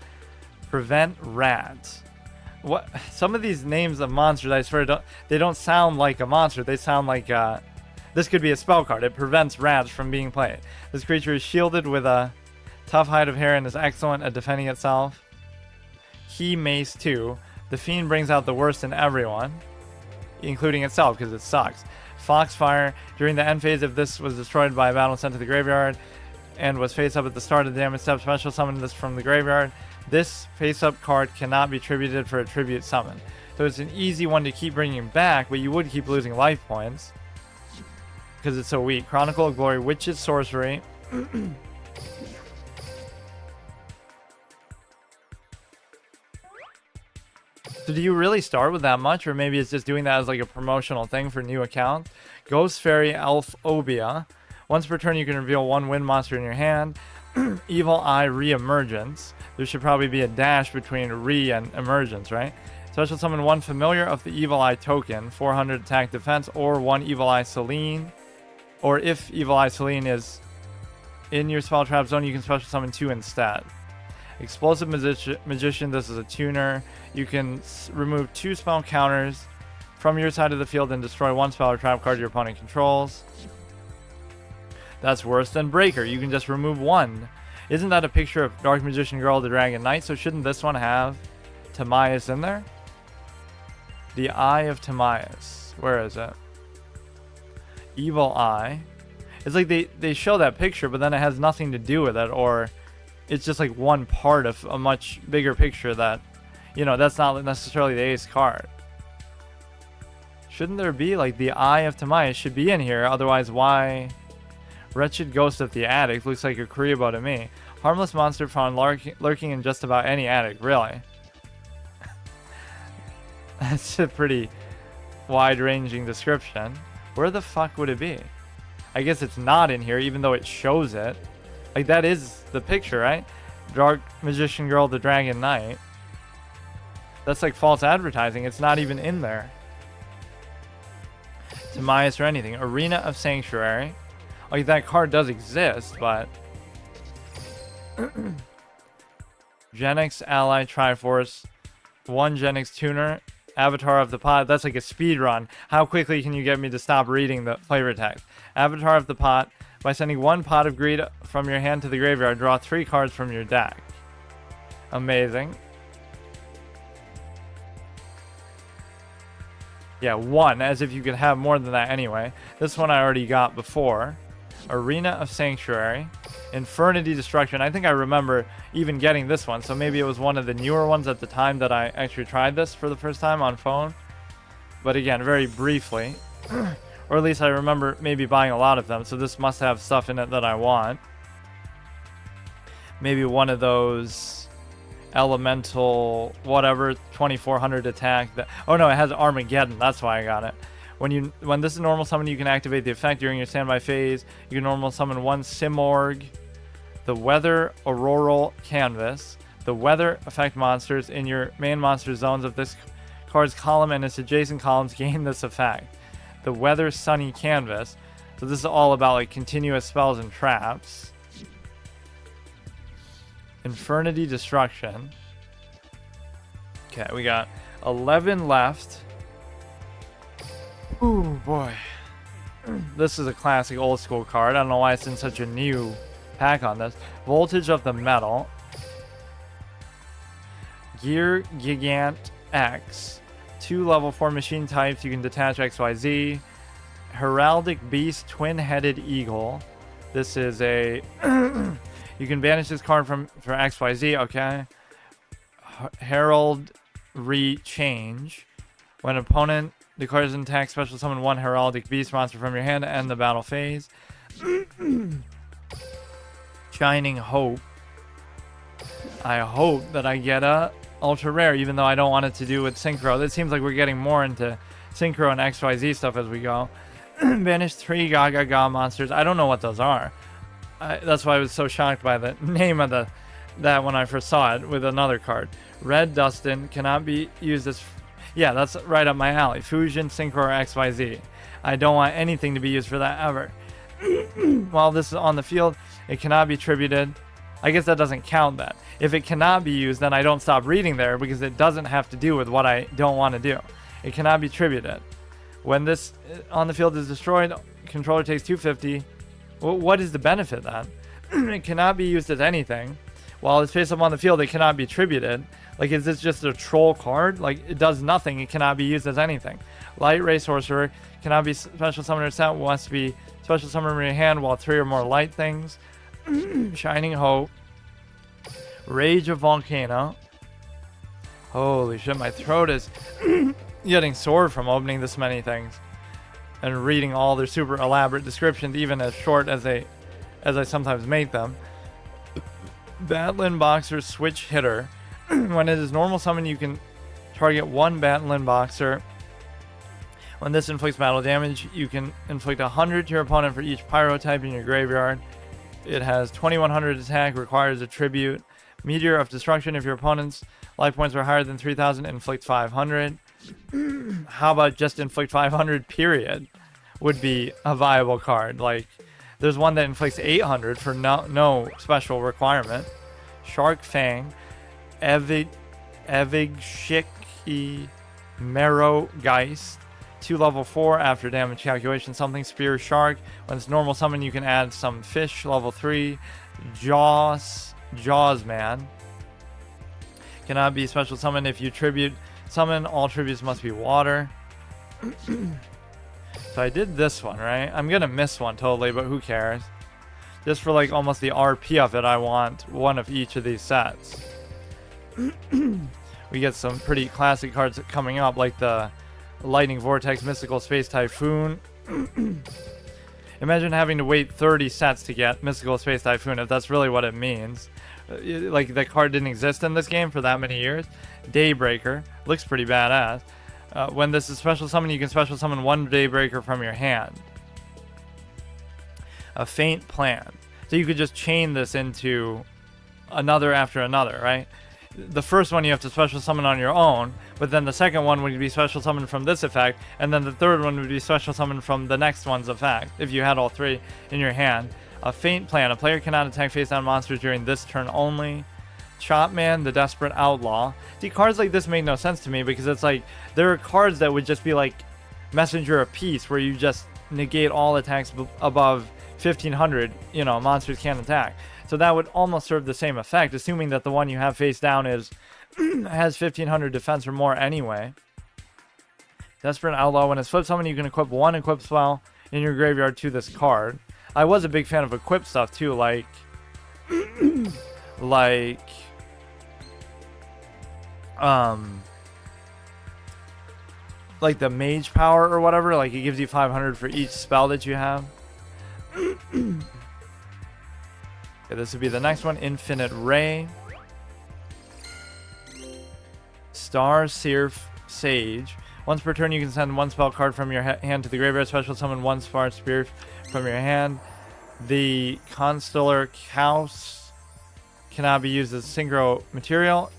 Prevent Rats. What? Some of these names of monsters, I swear, they don't sound like a monster. They sound like this could be a spell card. It prevents rats from being played. This creature is shielded with a tough hide of hair and is excellent at defending itself. Key Mace 2. The Fiend brings out the worst in everyone, including itself because it sucks. Foxfire. During the end phase, if this was destroyed by a battle sent to the graveyard and was face up at the start of the damage step, special summon this from the graveyard. This face-up card cannot be attributed for a tribute summon. So it's an easy one to keep bringing back, but you would keep losing life points because it's so weak. Chronicle of Glory, Witch's Sorcery. So do you really start with that much, or maybe it's just doing that as like a promotional thing for new accounts? Ghost Fairy Elf Obia. Once per turn, you can reveal 1 wind monster in your hand. Evil Eye Re-Emergence. There should probably be a dash between Re and Emergence, right? Special summon 1 Familiar of the Evil Eye token, 400 attack defense, or 1 Evil Eye Selene. Or if Evil Eye Selene is in your spell trap zone, you can special summon 2 instead. Explosive Magician, this is a tuner. You can remove 2 spell counters from your side of the field and destroy 1 spell or trap card your opponent controls. That's worse than Breaker. You can just remove 1. Isn't that a picture of Dark Magician Girl, the Dragon Knight? So shouldn't this one have Timaeus in there? The Eye of Timaeus. Where is it? Evil Eye. It's like they show that picture, but then it has nothing to do with it, or it's just like one part of a much bigger picture that, you know, that's not necessarily the ace card. Shouldn't there be? Like, the Eye of Tamaya should be in here. Otherwise, why? Wretched Ghost of the Attic. Looks like a Kuribo to me. Harmless monster found lurking in just about any attic. Really? That's a pretty wide-ranging description. Where the fuck would it be? I guess it's not in here, even though it shows it. Like, that is the picture, right? Dark Magician Girl, the Dragon Knight. That's like false advertising. It's not even in there. Timaeus or anything. Arena of Sanctuary. Like, that card does exist, but... Genix Ally Triforce. 1 Genix Tuner. Avatar of the Pot. That's like a speed run. How quickly can you get me to stop reading the flavor text? Avatar of the Pot. By sending 1 Pot of Greed from your hand to the graveyard, draw 3 cards from your deck. Amazing. Yeah, 1, as if you could have more than that anyway. This one I already got before. Arena of Sanctuary. Infernity Destruction. I think I remember even getting this one, so maybe it was one of the newer ones at the time that I actually tried this for the first time on phone. But again, very briefly. Or at least I remember maybe buying a lot of them, so this must have stuff in it that I want. Maybe one of those elemental whatever 2400 attack that, oh no, it has Armageddon, that's why I got it. When this is normal summon, you can activate the effect during your standby phase. You can normal summon 1 Simorg, the Weather Auroral Canvas, the weather effect monsters in your main monster zones of this card's column and its adjacent columns gain this effect. The Weather Sunny Canvas. So this is all about like continuous spells and traps. Infernity Destruction. Okay, we got 11 left. Ooh, boy. This is a classic old school card. I don't know why it's in such a new pack on this. Voltage of the Metal. Gear Gigant X. 2 level 4 machine types. You can detach XYZ. Heraldic Beast Twin-Headed Eagle. This is a... you can banish this card for XYZ, okay. Herald Rechange. When opponent declares an attack, special summon 1 Heraldic Beast monster from your hand to end the battle phase. Shining Hope. I hope that I get a ultra rare, even though I don't want it to do with Synchro. It seems like we're getting more into Synchro and XYZ stuff as we go. Banish 3 Gaga monsters. I don't know what those are. That's why I was so shocked by the name of that when I first saw it with another card. Red Dustin cannot be used as... Yeah, that's right up my alley. Fusion, Synchro, or XYZ. I don't want anything to be used for that ever. While this is on the field, it cannot be tributed. I guess that doesn't count then. If it cannot be used, then I don't stop reading there because it doesn't have to do with what I don't want to do. It cannot be tributed. When this on the field is destroyed, controller takes 250. Well, what is the benefit then? It cannot be used as anything. While it's face up on the field, it cannot be tributed. Like, is this just a troll card? Like, it does nothing. It cannot be used as anything. Light Ray Sorcerer cannot be special summoner set. Wants to be special summoner in your hand while 3 or more light things. Shining Hope. Rage of Volcano. Holy shit, my throat is getting sore from opening this many things. And reading all their super elaborate descriptions, even as short as I sometimes make them. Batlin Boxer Switch Hitter. When it is normal summon, you can target 1 Batlin Boxer. When this inflicts battle damage, you can inflict 100 to your opponent for each pyro type in your graveyard. It has 2100 attack, requires a tribute. Meteor of Destruction. If your opponent's life points are higher than 3000, inflict 500. How about just inflict 500 period? Would be a viable card. Like, there's one that inflicts 800 for no special requirement. Shark Fang. Evigshiki Marrow Geist. 2 level 4 after damage calculation. Something Spear Shark. When it's normal summon, you can add some fish. Level 3. Jaws Man. Cannot be special summon if you tribute summon. All tributes must be water. So I did this one, right? I'm gonna miss one totally, but who cares? Just for like almost the RP of it, I want one of each of these sets. We get some pretty classic cards coming up, like the Lightning Vortex, Mystical Space Typhoon. Imagine having to wait 30 sets to get Mystical Space Typhoon, if that's really what it means. Like, the card didn't exist in this game for that many years. Daybreaker. Looks pretty badass. When this is special summon, you can special summon one Daybreaker from your hand. A Faint Plan. So you could just chain this into another after another, right? The first one you have to special summon on your own, but then the second one would be special summoned from this effect, and then the third one would be special summoned from the next one's effect, if you had all three in your hand. A Faint Plan. A player cannot attack face-down monsters during this turn only. Chopman, the Desperate Outlaw. See, cards like this make no sense to me, because it's like, there are cards that would just be like Messenger of Peace, where you just negate all attacks above 1500, you know, monsters can't attack. So that would almost serve the same effect, assuming that the one you have face down is has 1500 defense or more anyway. Desperate Outlaw. When it's flip summon, you can equip one equip spell in your graveyard to this card. I was a big fan of equip stuff too, like like the Mage Power or whatever. Like, it gives you 500 for each spell that you have. Okay, this would be the next one. Infinite Ray. Star Seer Sage. Once per turn, you can send one spell card from your hand to the graveyard. Special summon one Star Spear from your hand. The Constellar Caos cannot be used as synchro material.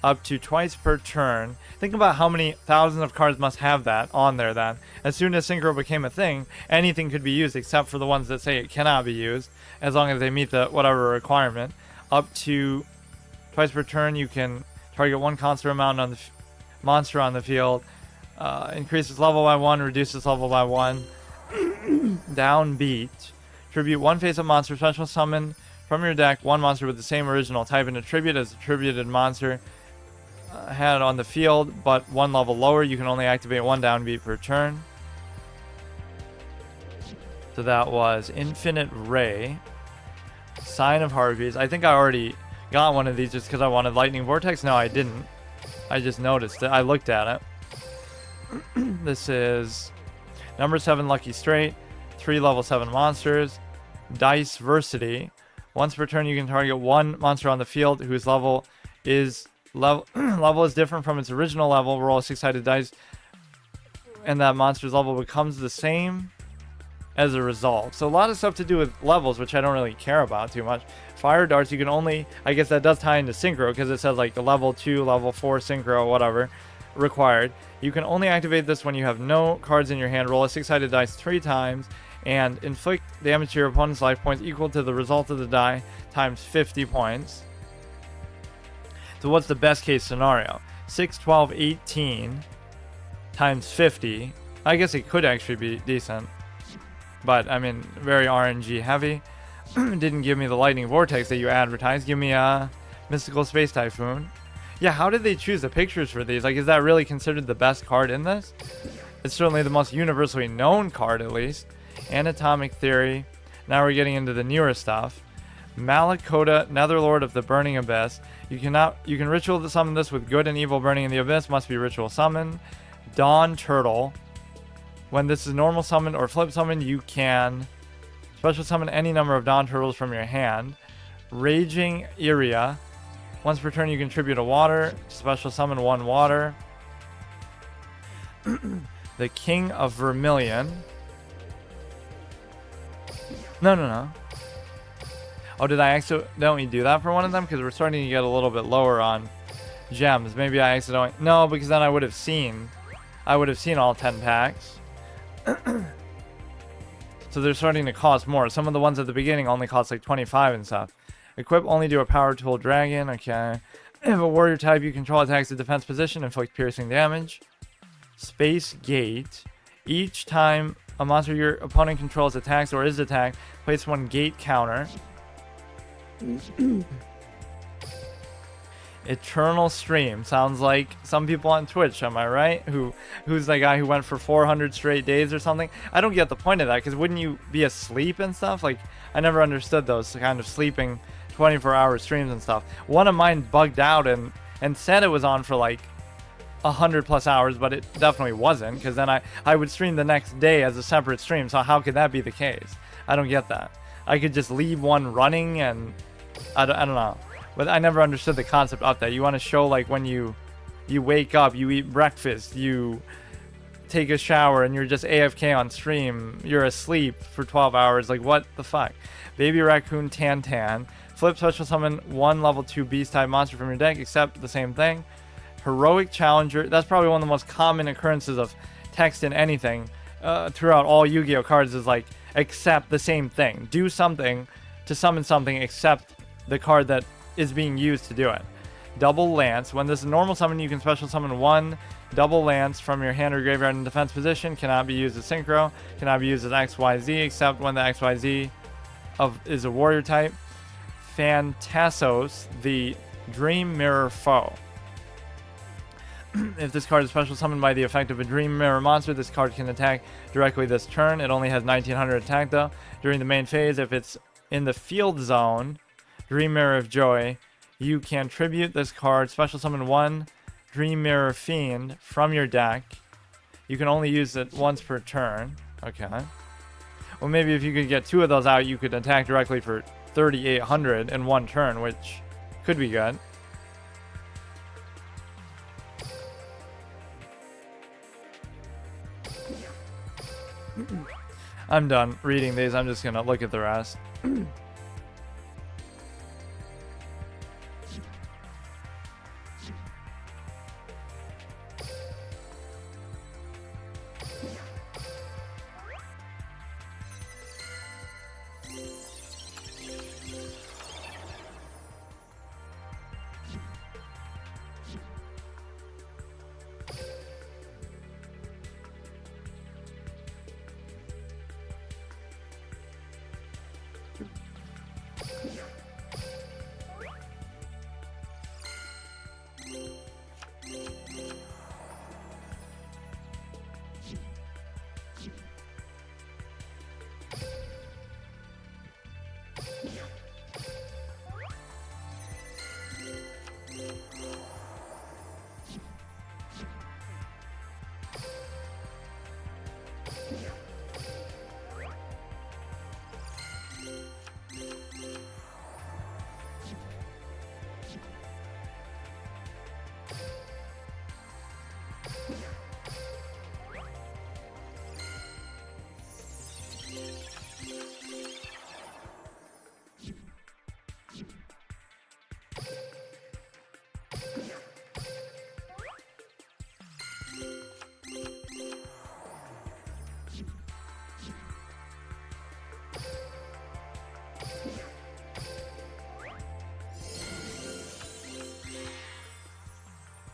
Up to twice per turn. Think about how many thousands of cards must have that on there then. As soon as synchro became a thing, anything could be used except for the ones that say it cannot be used, as long as they meet the whatever requirement. Up to twice per turn, you can target one monster on the monster on the field. Increases level by 1, reduces level by 1. Downbeat. Tribute one face-up monster, special summon from your deck one monster with the same original type and attribute as attributed monster had on the field, but one level lower. You can only activate one downbeat per turn. So that was Infinite Ray. Sign of Harpies. I think I already got one of these just because I wanted Lightning Vortex. No, I didn't. I just noticed it. I looked at it. This is number 7 Lucky Straight. 3 level 7 monsters. Dice Versity. Once per turn, you can target one monster on the field whose level is different from its original level. Roll a 6-sided dice, and that monster's level becomes the same as a result. So a lot of stuff to do with levels, which I don't really care about too much. Fire darts, you can only, I guess that does tie into synchro, because it says like the level 2, level 4 synchro, whatever, required. You can only activate this when you have no cards in your hand. Roll a 6-sided dice 3 times, and inflict damage to your opponent's life points equal to the result of the die times 50 points. So what's the best case scenario? 6, 12, 18 times 50. I guess it could actually be decent, but I mean, very RNG heavy. Didn't give me the Lightning Vortex that you advertised. Give me a Mystical Space Typhoon. Yeah, how did they choose the pictures for these? Like, is that really considered the best card in this? It's certainly the most universally known card, at least. Anatomic Theory. Now we're getting into the newer stuff. Malakota, Netherlord of the Burning Abyss. You can ritual summon this with good and evil burning in the abyss. Must be ritual summoned. Dawn Turtle. When this is normal summon or flip summon, you can special summon any number of Dawn Turtles from your hand. Raging Iria. Once per turn, you contribute a water. Special summon one water. The King of Vermilion. No. Oh, did I accidentally do that for one of them? Because we're starting to get a little bit lower on gems. Maybe I accidentally... No, because then I would have seen all 10 packs. So they're starting to cost more. Some of the ones at the beginning only cost like 25 and stuff. Equip only to a power tool dragon. Okay. If a warrior type you control attacks the defense position, inflict piercing damage. Space Gate. Each time a monster your opponent controls attacks or is attacked, place one gate counter. Eternal Stream sounds like some people on Twitch, am I right? Who's the guy who went for 400 straight days or something? I don't get the point of that, because wouldn't you be asleep and stuff? Like, I never understood those kind of sleeping 24-hour streams and stuff. One of mine bugged out and said it was on for like 100+ hours, but it definitely wasn't, because then I would stream the next day as a separate stream. So how could that be the case? I don't get that. I could just leave one running, and I don't know. But I never understood the concept of that. You want to show like when you wake up, you eat breakfast, you take a shower, and you're just AFK on stream. You're asleep for 12 hours. Like, what the fuck? Baby Raccoon Tan. Flip special summon 1 level 2 beast type monster from your deck, except the same thing. Heroic Challenger. That's probably one of the most common occurrences of text in anything throughout all Yu-Gi-Oh cards, is like, accept the same thing. Do something to summon something except the card that is being used to do it. Double Lance. When this is a normal summon, you can special summon 1 Double Lance from your hand or graveyard in defense position. Cannot be used as Synchro. Cannot be used as XYZ, except when the XYZ is a warrior type. Phantasos, the Dream Mirror Foe. If this card is special summoned by the effect of a Dream Mirror monster, this card can attack directly this turn. It only has 1900 attack though. During the main phase, if it's in the field zone, Dream Mirror of Joy, you can tribute this card, special summon 1 Dream Mirror Fiend from your deck. You can only use it once per turn. Okay. Well, maybe if you could get 2 of those out, you could attack directly for 3800 in 1 turn, which could be good. I'm done reading these. I'm just gonna look at the rest.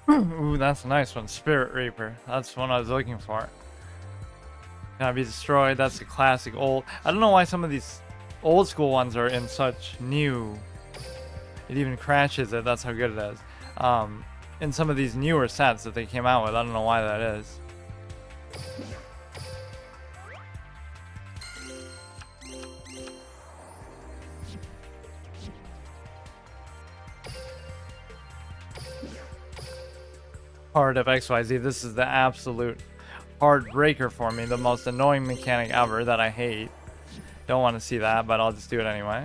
Ooh, that's a nice one. Spirit Reaper. That's one I was looking for. Cannot be destroyed. That's the classic old. I don't know why some of these old school ones are in such new. It even crashes it. That's how good it is. In some of these newer sets that they came out with. I don't know why that is. Part of XYZ. This is the absolute heartbreaker for me. The most annoying mechanic ever that I hate. Don't want to see that, but I'll just do it anyway.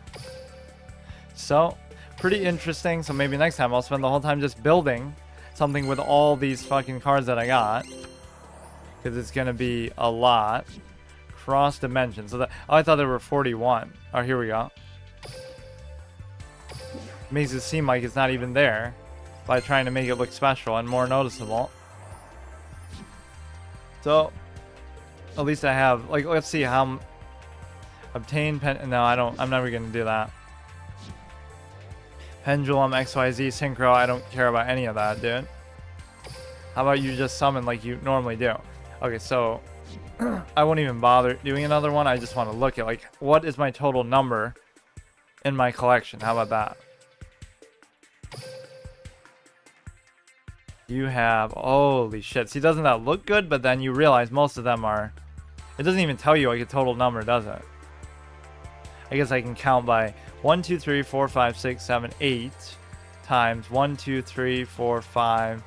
So, pretty interesting. So maybe next time I'll spend the whole time just building something with all these fucking cards that I got. Because it's going to be a lot. Cross dimensions. So that, oh, I thought there were 41. Oh, here we go. Makes it seem like it's not even there. By trying to make it look special and more noticeable. So, at least I have, like, let's see how obtain pen. No, I don't. I'm never gonna do that. Pendulum, XYZ, Synchro. I don't care about any of that, dude. How about you just summon like you normally do? Okay, so I won't even bother doing another one. I just want to look at like what is my total number in my collection. How about that? You have, holy shit. See, doesn't that look good? But then you realize most of them are, it doesn't even tell you like a total number, does it? I guess I can count by 1, 2, 3, 4, 5, 6, 7, 8 times 1, 2, 3, 4, 5,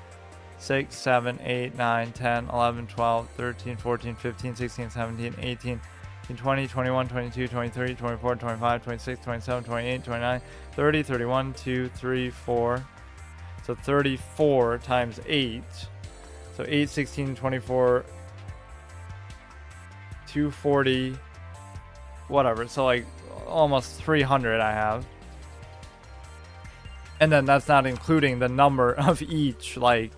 6, 7, 8, 9, 10, 11, 12, 13, 14, 15, 16, 17, 18, 20, 21, 22, 23, 24, 25, 26, 27, 28, 29, 30, 31, 2, 3, 4. So 34 times 8. So 8, 16, 24, 240, whatever. So like almost 300 I have. And then that's not including the number of each, like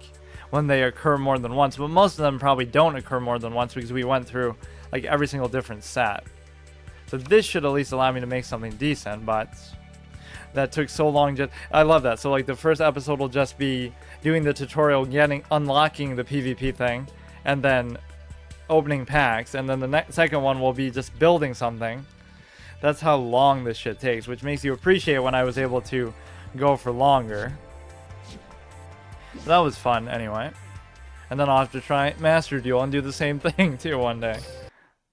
when they occur more than once. But most of them probably don't occur more than once because we went through like every single different set. So this should at least allow me to make something decent, but that took so long. Just I love that. So like the first episode will just be doing the tutorial, unlocking the PvP thing, and then opening packs, and then the second one will be just building something. That's how long this shit takes, which makes you appreciate when I was able to go for longer. So that was fun anyway. And then I'll have to try Master Duel and do the same thing too one day.